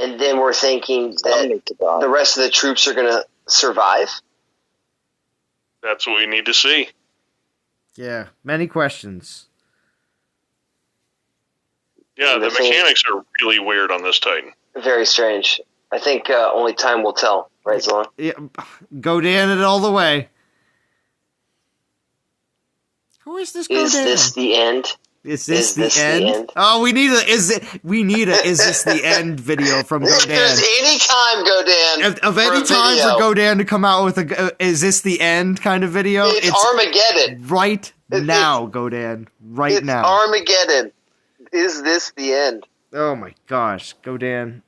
And then we're thinking that the rest of the troops are going to survive? That's what we need to see. Yeah, many questions. Yeah, the mechanics are really weird on this Titan. Very strange. I think only time will tell, right, Zolon? Yeah, go Dan it all the way. Who is this? Is this the end? Is this the end? Oh, we need a is this the end video from Godan. If there's any time, Godan. Of any time for Godan to come out with a is this the end kind of video? It's Armageddon. Right now, Godan. Right now. It's Armageddon. Is this the end? Oh my gosh, Godan.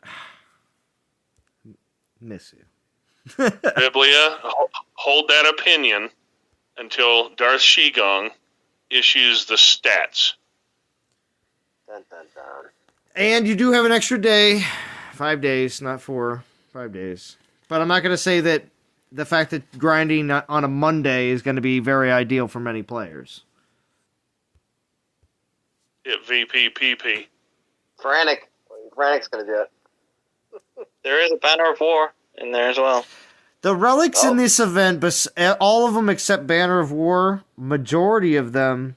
Miss you. Biblia, hold that opinion until Darth Shigong issues the stats. Dun, dun, dun. And you do have an extra day. 5 days, not 4. 5 days. But I'm not going to say that the fact that grinding on a Monday is going to be very ideal for many players. Hit VPPP. Frantic's going to do it. There is a Banner of War in there as well. The relics in this event, but all of them except Banner of War, majority of them,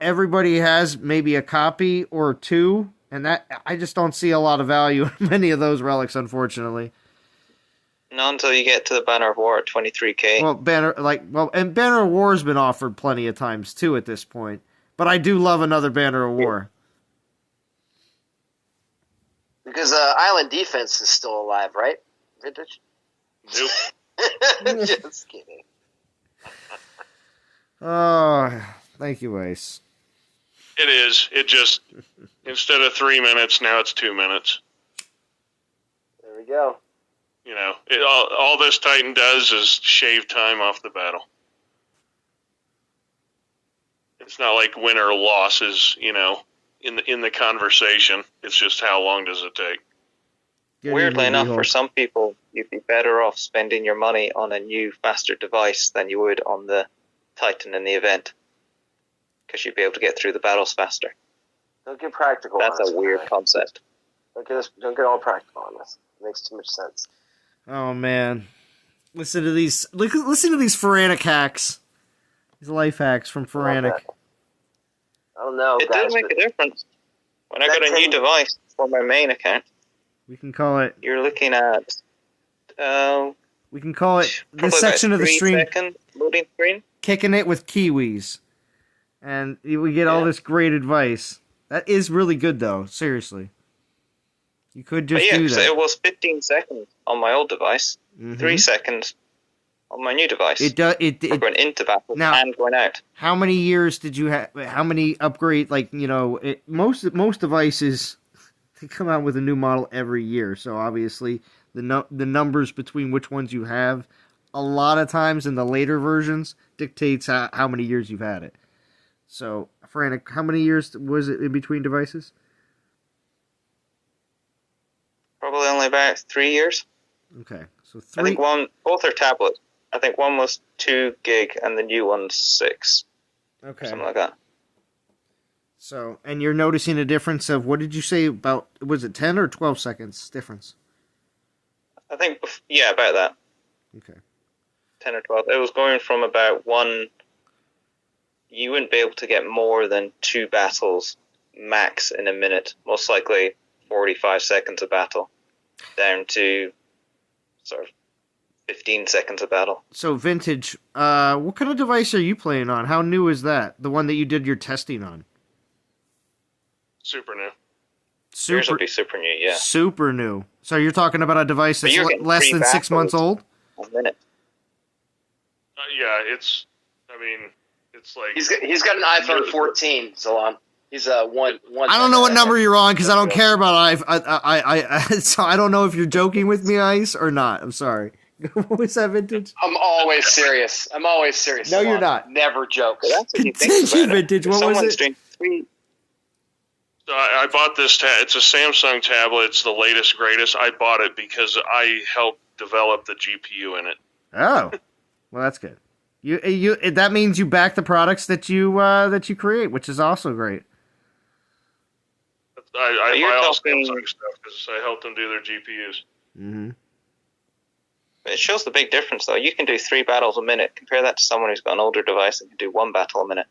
everybody has maybe a copy or two, and that I just don't see a lot of value in many of those relics, unfortunately. Not until you get to the Banner of War at 23k. And Banner of War has been offered plenty of times too at this point. But I do love another Banner of War. Because Island Defense is still alive, right? Vintage? Nope. Just kidding. Oh, thank you, Ace. It is. It just, instead of 3 minutes, now it's 2 minutes. There we go. You know, all this Titan does is shave time off the battle. It's not like win or loss is, you know, in the conversation. It's just how long does it take. Weirdly enough, for some people, you'd be better off spending your money on a new, faster device than you would on the Titan in the event, because you'd be able to get through the battles faster. Don't get practical. That's a weird concept. Don't get all practical on this. It makes too much sense. Oh man, listen to these Frantic hacks. These life hacks from Frantic. I don't know. It does make a difference. When I got a new device for my main account, we can call it. You're looking at. We can call it this section of the stream. 3-second loading screen. kicking it with kiwis, and we get all this great advice. That is really good, though. Seriously, you could just do that. It was 15 seconds on my old device, 3 seconds on my new device. It does. Going into battle now, and going out. How many years did you have? How many upgrade? Like, you know, most devices, they come out with a new model every year. So obviously, the numbers between which ones you have, a lot of times in the later versions, dictates how many years you've had it. So, Fran, how many years was it in between devices? Probably only about 3 years. Okay, so 3. I think both are tablets. I think one was 2 gig and the new one's 6. Okay. Something like that. So, and you're noticing a difference of, what did you say about, was it 10 or 12 seconds difference? I think, yeah, about that. Okay. 10 or 12. It was going from about 1, you wouldn't be able to get more than 2 battles max in a minute. Most likely 45 seconds a battle. Down to sort of 15 seconds a battle. So, Vintage, what kind of device are you playing on? How new is that? The one that you did your testing on? Super new. Yours will be super new, yeah. Super new. So you're talking about a device that's less than 6 months old? A minute. Yeah, it's like... He's got an iPhone 14, Zalon. He's one. I don't know what number you're on because I don't care about so I don't know if you're joking with me, Ice, or not. I'm sorry. What was that, Vintage? I'm always serious. No, Zalon. you're not. Never joke. Continue, Vintage. What was it? So I bought this. It's a Samsung tablet. It's the latest, greatest. I bought it because I helped develop the GPU in it. Oh, well, that's good. You that means you back the products that you create, which is also great. I buy all Samsung stuff because I help them do their GPUs. Mm-hmm. It shows the big difference, though. You can do 3 battles a minute. Compare that to someone who's got an older device and can do 1 battle a minute.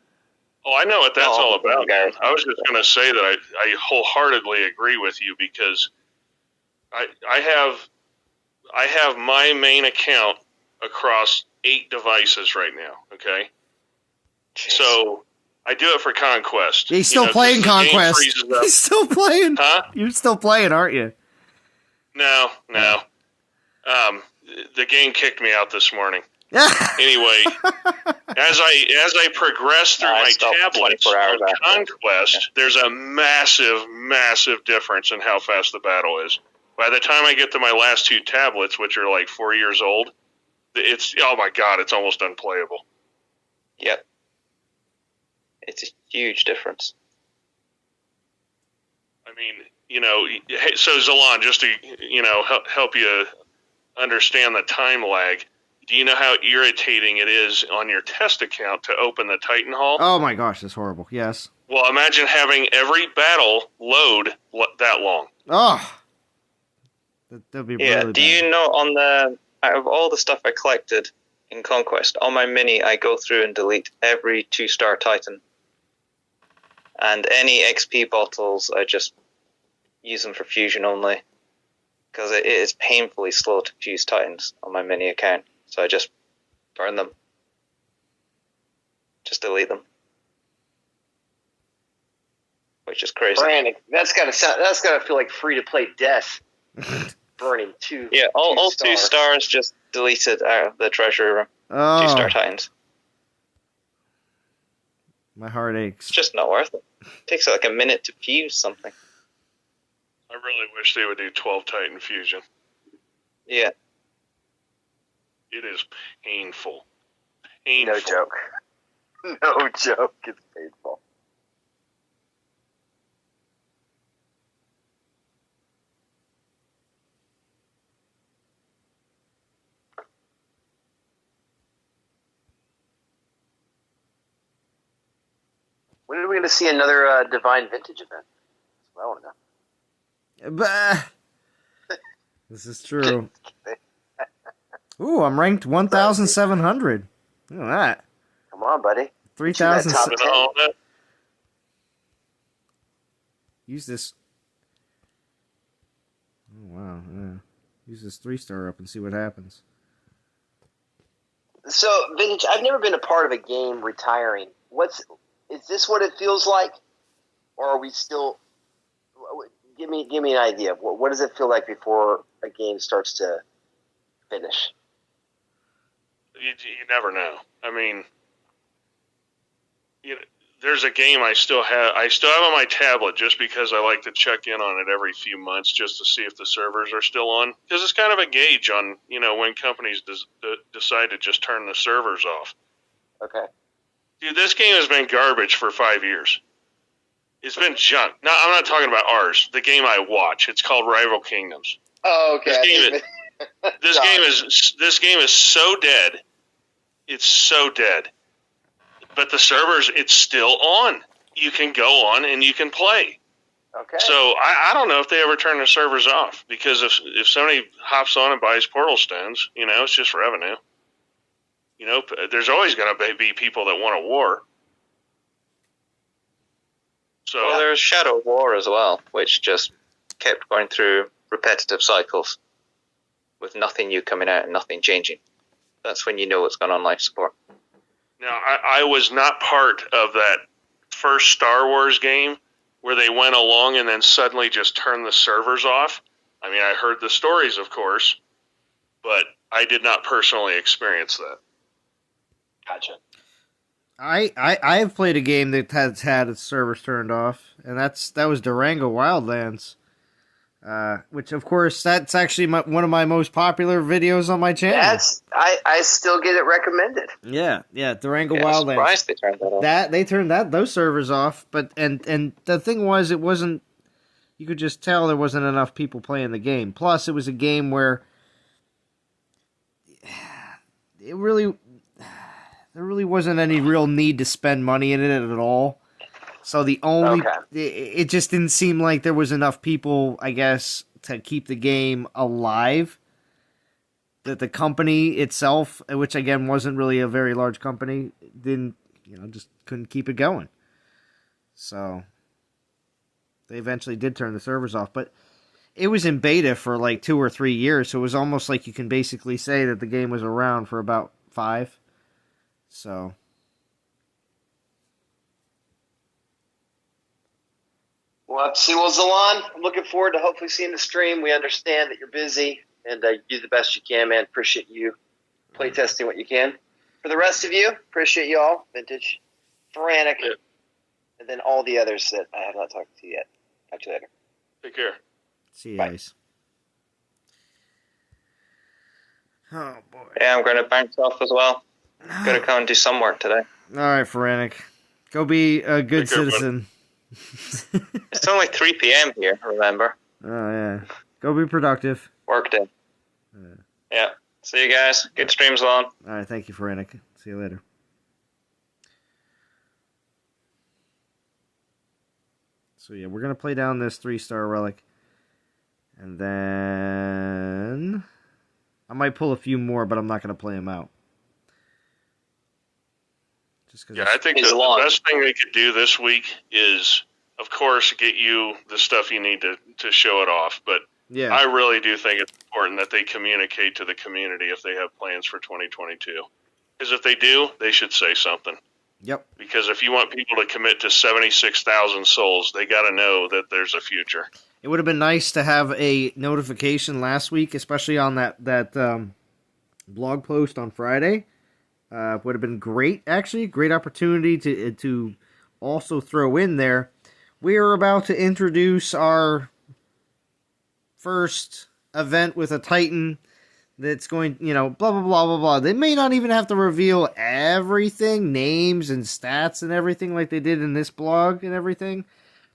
Oh, I know what that's all about. I was just going to say that I wholeheartedly agree with you because I have my main account across 8 devices right now. Okay, so I do it for Conquest. He's still playing Conquest. He's still playing. Huh? You're still playing, aren't you? No. The game kicked me out this morning. Anyway, as I progress through my tablets on Conquest, there's a massive difference in how fast the battle is. By the time I get to my last 2 tablets, which are like 4 years old, it's, oh my god, it's almost unplayable. Yep. It's a huge difference. I mean, so Zalon, just to, help you understand the time lag, do you know how irritating it is on your test account to open the Titan Hall? Oh my gosh, that's horrible. Yes. Well, imagine having every battle load that long. Oh. That'd be really bad. Do you know out of all the stuff I collected in Conquest, on my Mini, I go through and delete every 2-star Titan. And any XP bottles, I just use them for fusion only. Because it is painfully slow to fuse Titans on my Mini account. So I just burn them. Just delete them. Which is crazy. Brandon, that's gotta feel like free to play death. Burning 2. Yeah, all 2 stars just deleted out of the treasure room. 2-star Titans. My heart aches. It's just not worth it. It takes like a minute to fuse something. I really wish they would do 12 Titan fusion. Yeah. It is painful. No joke. No joke. It's painful. When are we going to see another Divine Vintage event? That's what I want to know. Bah. This is true. Ooh, I'm ranked 1,700. Look at that. Come on, buddy. 3,000. Use this. Oh, wow. Yeah. Use this 3-star up and see what happens. So, Vintage, I've never been a part of a game retiring. Is this what it feels like? Or are we still... Give me an idea. What does it feel like before a game starts to finish? You never know. I mean, there's a game I still have on my tablet just because I like to check in on it every few months just to see if the servers are still on. Because it's kind of a gauge on, when companies decide to just turn the servers off. Okay. Dude, this game has been garbage for 5 years. It's been junk. No, I'm not talking about ours. The game I watch. It's called Rival Kingdoms. Oh, okay. This game is so dead. It's so dead. But the servers, it's still on. You can go on and you can play. Okay. So I don't know if they ever turn the servers off, because if somebody hops on and buys Portal Stones, it's just revenue. There's always going to be people that want a war. So well, there's Shadow War as well, which just kept going through repetitive cycles with nothing new coming out and nothing changing. That's when you know what's going on life support. Now, I was not part of that first Star Wars game where they went along and then suddenly just turned the servers off. I mean, I heard the stories, of course, but I did not personally experience that. Gotcha. I have played a game that has had its servers turned off, and that was Durango Wildlands, which of course that's actually one of my most popular videos on my channel. I still get it recommended. Yeah, Durango Wildlands. Surprised they turned that off. They turned those servers off, but and the thing was, it wasn't. You could just tell there wasn't enough people playing the game. Plus, it was a game where there really wasn't any real need to spend money in it at all. So it just didn't seem like there was enough people, I guess, to keep the game alive. That the company itself, which again wasn't really a very large company, just couldn't keep it going. So they eventually did turn the servers off, but it was in beta for like 2 or 3 years, so it was almost like you can basically say that the game was around for about 5. So, well, Zalon, I'm looking forward to hopefully seeing the stream. We understand that you're busy, and you do the best you can, man. Appreciate you playtesting what you can. For the rest of you, appreciate you all. Vintage, Frantic, and then all the others that I have not talked to yet. Talk to you later. Take care. See you guys. Oh, boy. Yeah, I'm going to bounce off as well. Got to go and do some work today. All right, Frantic. Go be a good citizen. It's only 3 p.m. here, remember? Oh, yeah. Go be productive. Work day. Yeah. See you guys. Good streams, Lon. All right, thank you, Frantic. See you later. So, yeah, we're going to play down this 3-star relic. And then I might pull a few more, but I'm not going to play them out. Yeah, I think the best thing they could do this week is, of course, get you the stuff you need to show it off. But yeah, I really do think it's important that they communicate to the community if they have plans for 2022. Because if they do, they should say something. Yep. Because if you want people to commit to 76,000 souls, they got to know that there's a future. It would have been nice to have a notification last week, especially on that blog post on Friday. Would have been great, actually. Great opportunity to also throw in there. We are about to introduce our first event with a Titan that's going, blah, blah, blah, blah, blah. They may not even have to reveal everything, names and stats and everything like they did in this blog and everything.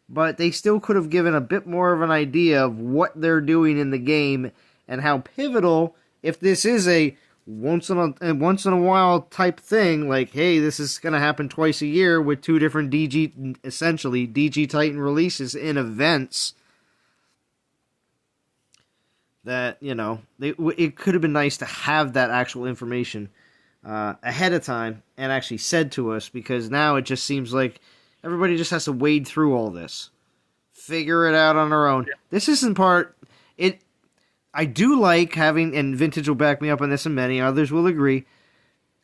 But they still could have given a bit more of an idea of what they're doing in the game and how pivotal, if this is a once in a while type thing, like, hey, this is going to happen twice a year with 2 different DG Titan releases in events, that, it could have been nice to have that actual information ahead of time and actually said to us, because now it just seems like everybody just has to wade through all this. Figure it out on their own. Yeah. This isn't part... I do like having, and Vintage will back me up on this and many others will agree,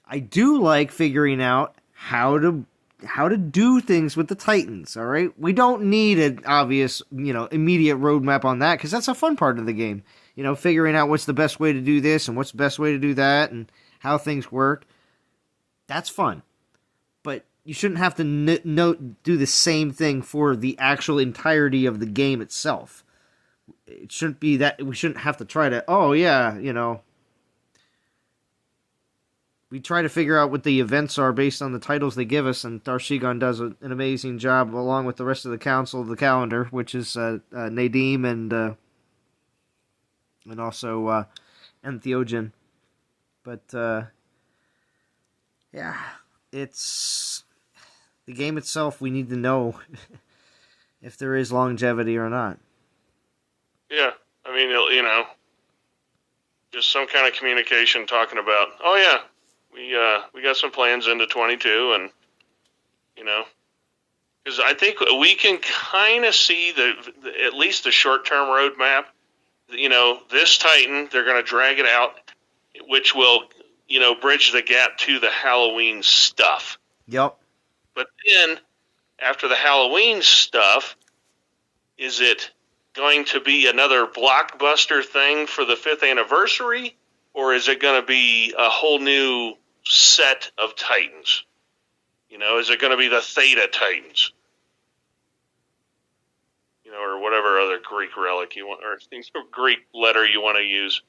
I do like figuring out how to do things with the Titans, all right? We don't need an obvious, immediate roadmap on that, because that's a fun part of the game. Figuring out what's the best way to do this and what's the best way to do that and how things work. That's fun. But you shouldn't have to do the same thing for the actual entirety of the game itself. It shouldn't be that, we shouldn't have to try to, we try to figure out what the events are based on the titles they give us, and Darshigan does an amazing job along with the rest of the council of the calendar, which is Nadim and also Entheogen. But yeah, it's the game itself. We need to know if there is longevity or not. Yeah, I mean, just some kind of communication talking about, we got some plans into 22, and because I think we can kind of see at least the short-term roadmap. This Titan, they're going to drag it out, which will bridge the gap to the Halloween stuff. Yep. But then after the Halloween stuff, is it going to be another blockbuster thing for the 5th anniversary, or is it going to be a whole new set of Titans? Is it going to be the Theta Titans? Or whatever other Greek relic you want, or Greek letter you want to use.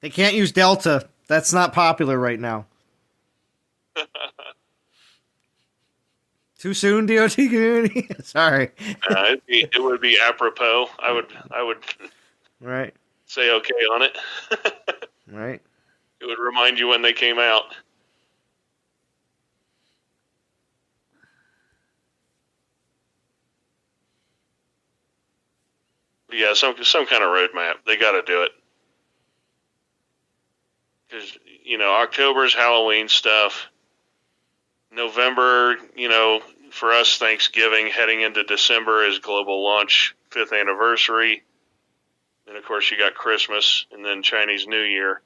They can't use Delta. That's not popular right now. Too soon, DOT community? Sorry. It would be apropos. I would right. say okay on it. Right. It would remind you when they came out. Yeah, some kind of roadmap. They got to do it. Because, October's Halloween stuff. November, for us, Thanksgiving, heading into December is global launch, 5th anniversary. And, of course, you got Christmas and then Chinese New Year.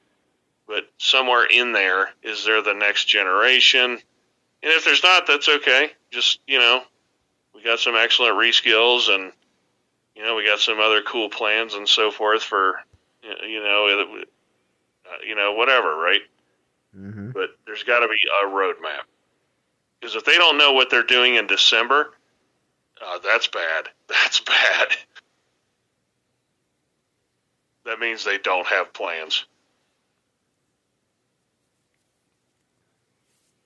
But somewhere in there, is there the next generation? And if there's not, that's okay. Just, we got some excellent reskills, and, we got some other cool plans and so forth for, whatever, right? Mm-hmm. But there's got to be a roadmap. Because if they don't know what they're doing in December, that's bad. That's bad. That means they don't have plans.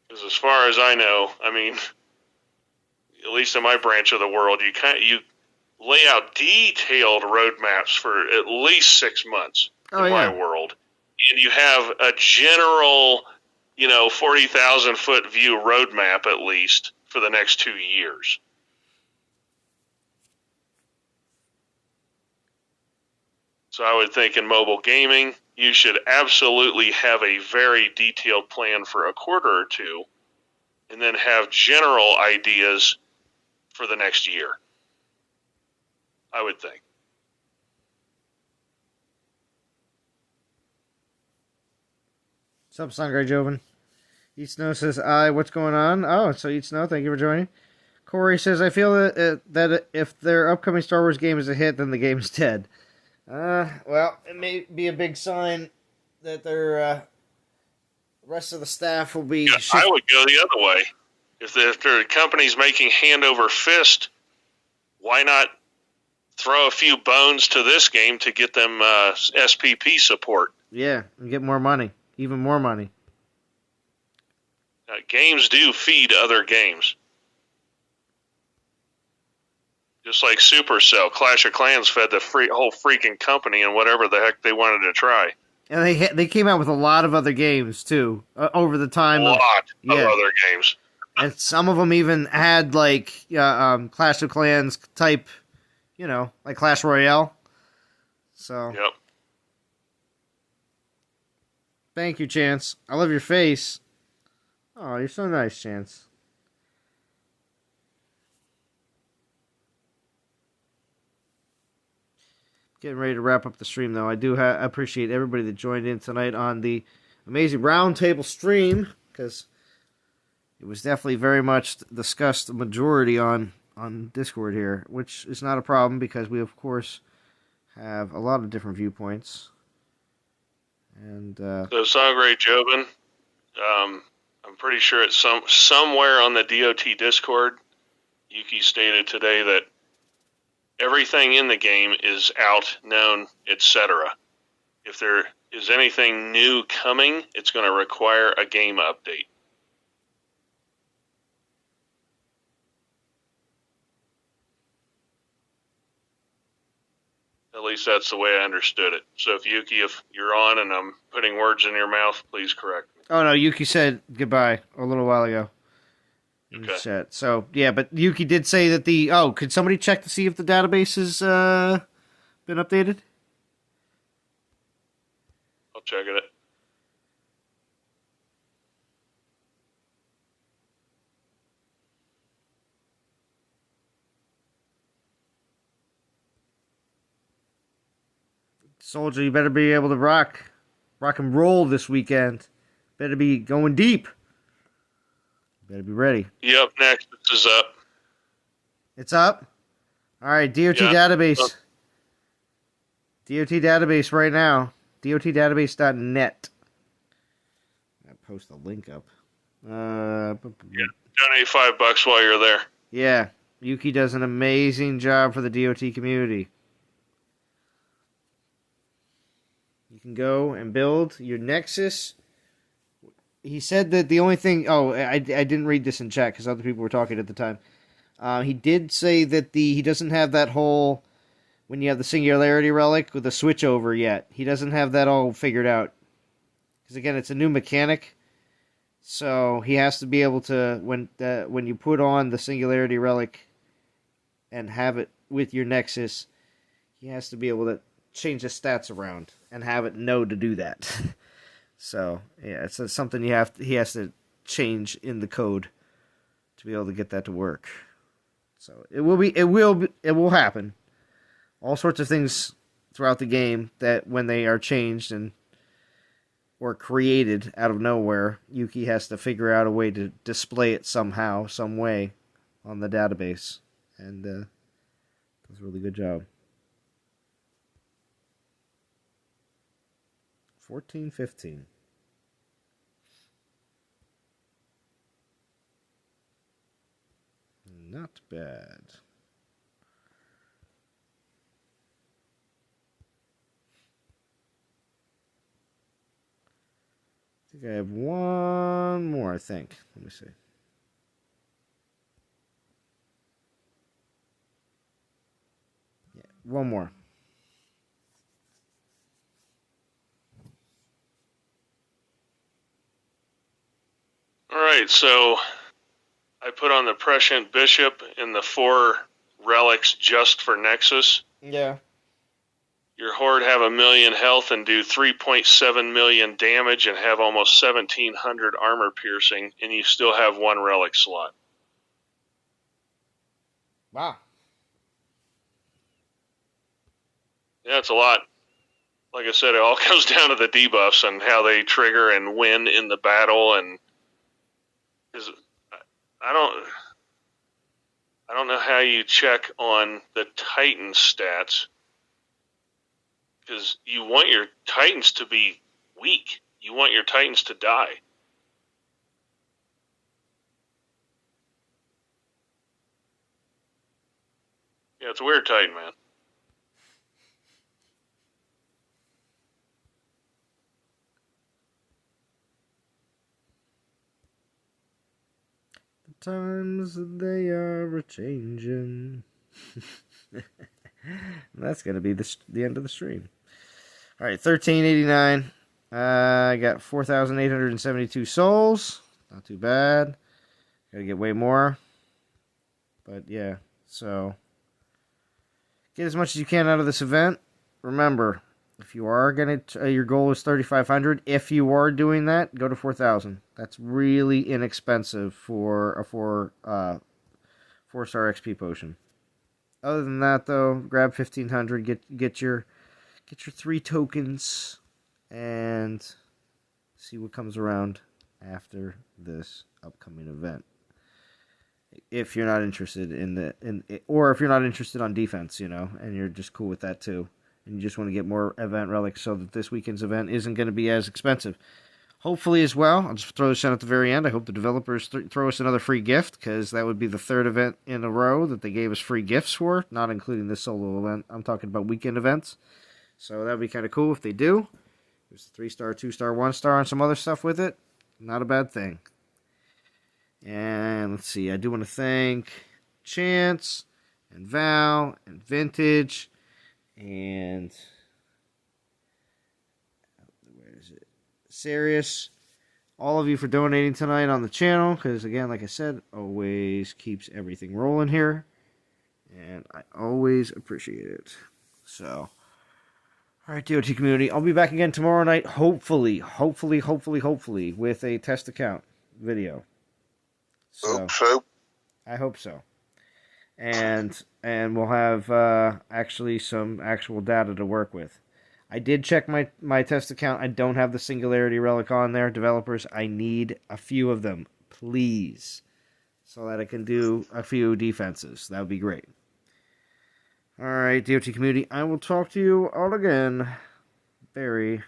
Because as far as I know, at least in my branch of the world, you lay out detailed roadmaps for at least 6 months in my world. And you have a general, 40,000 foot view roadmap at least for the next 2 years. So I would think in mobile gaming, you should absolutely have a very detailed plan for a quarter or two, and then have general ideas for the next year. I would think. What's up, Sangre Joven? Eat Snow says, what's going on? Oh, so Eat Snow, thank you for joining. Corey says, I feel that if their upcoming Star Wars game is a hit, then the game's dead. Well, it may be a big sign that their rest of the staff will be... Yeah, I would go the other way. If the company's making hand over fist, why not throw a few bones to this game to get them SPP support? Yeah, and get more money. Even more money. Games do feed other games. Just like Supercell, Clash of Clans fed the whole freaking company and whatever the heck they wanted to try. And they came out with a lot of other games, too, over the time. A lot of other games. And some of them even had, Clash of Clans type, like Clash Royale. So. Yep. Thank you, Chance. I love your face. Oh, you're so nice, Chance. Getting ready to wrap up the stream, though. I do appreciate everybody that joined in tonight on the amazing roundtable stream, because it was definitely very much discussed, the majority on Discord here, which is not a problem because we, of course, have a lot of different viewpoints. And so Sangre Jobin, I'm pretty sure it's somewhere on the DOT Discord, Yuki stated today that everything in the game is out, known, etc. If there is anything new coming, it's going to require a game update. At least that's the way I understood it. So Yuki, if you're on and I'm putting words in your mouth, please correct me. oh no, Yuki said goodbye a little while ago. Okay. Chat. So yeah, but Yuki did say that could somebody check to see if the database has been updated? I'll check it. Soldier, you better be able to rock and roll this weekend. Better be going deep. Better be ready. Yep, Nexus is up. It's up? All right, DOT database. DOT database right now. DOTdatabase.net. I'll post a link up. Donate $5 while you're there. Yeah, Yuki does an amazing job for the DOT community. You can go and build your Nexus. He said that the only thing... Oh, I didn't read this in chat because other people were talking at the time. He did say that he doesn't have that whole... When you have the Singularity relic with the switch over yet. He doesn't have that all figured out. Because again, it's a new mechanic. So he has to be able to... When you put on the Singularity relic and have it with your Nexus, he has to be able to change the stats around and have it know to do that. So yeah, it's something he has to change in the code to be able to get that to work. So it will happen. All sorts of things throughout the game that when they are changed or created out of nowhere, Yuki has to figure out a way to display it somehow, some way on the database, and does a really good job. 14-15. Not bad. I think I have one more, I think. Let me see. Yeah, one more. All right, so I put on the Prescient Bishop and the 4 relics just for Nexus. Yeah. Your Horde have 1 million health and do 3.7 million damage and have almost 1,700 armor piercing, and you still have 1 relic slot. Wow. Yeah, it's a lot. Like I said, it all comes down to the debuffs and how they trigger and win in the battle, and I don't know how you check on the Titan stats, because you want your Titans to be weak. You want your Titans to die. Yeah, it's a weird Titan, man. Times they are a-changin'. That's going to be the end of the stream. All right, 1389. I got 4,872 souls. Not too bad. Got to get way more. But yeah, so get as much as you can out of this event. Remember, if you are going to, your goal is 3,500. If you are doing that, go to 4,000. That's really inexpensive for a 4-star XP potion. Other than that, though, grab 1,500. Get your 3 tokens, and see what comes around after this upcoming event. If you're not interested or if you're not interested on defense, and you're just cool with that too, and you just want to get more event relics so that this weekend's event isn't going to be as expensive. Hopefully as well, I'll just throw this in at the very end, I hope the developers throw us another free gift, because that would be the third event in a row that they gave us free gifts for, not including this solo event. I'm talking about weekend events. So that would be kind of cool if they do. There's 3-star, 2-star, 1-star, and some other stuff with it. Not a bad thing. And let's see, I do want to thank Chance and Val and Vintage and where is it? Sirius. All of you for donating tonight on the channel, because again, like I said, always keeps everything rolling here. And I always appreciate it. So, alright, DOT community, I'll be back again tomorrow night, hopefully, with a test account video. So, I hope so. And we'll have actually some actual data to work with. I did check my test account. I don't have the Singularity relic on there. Developers, I need a few of them, please, so that I can do a few defenses. That would be great. Alright, DOT community, I will talk to you all again very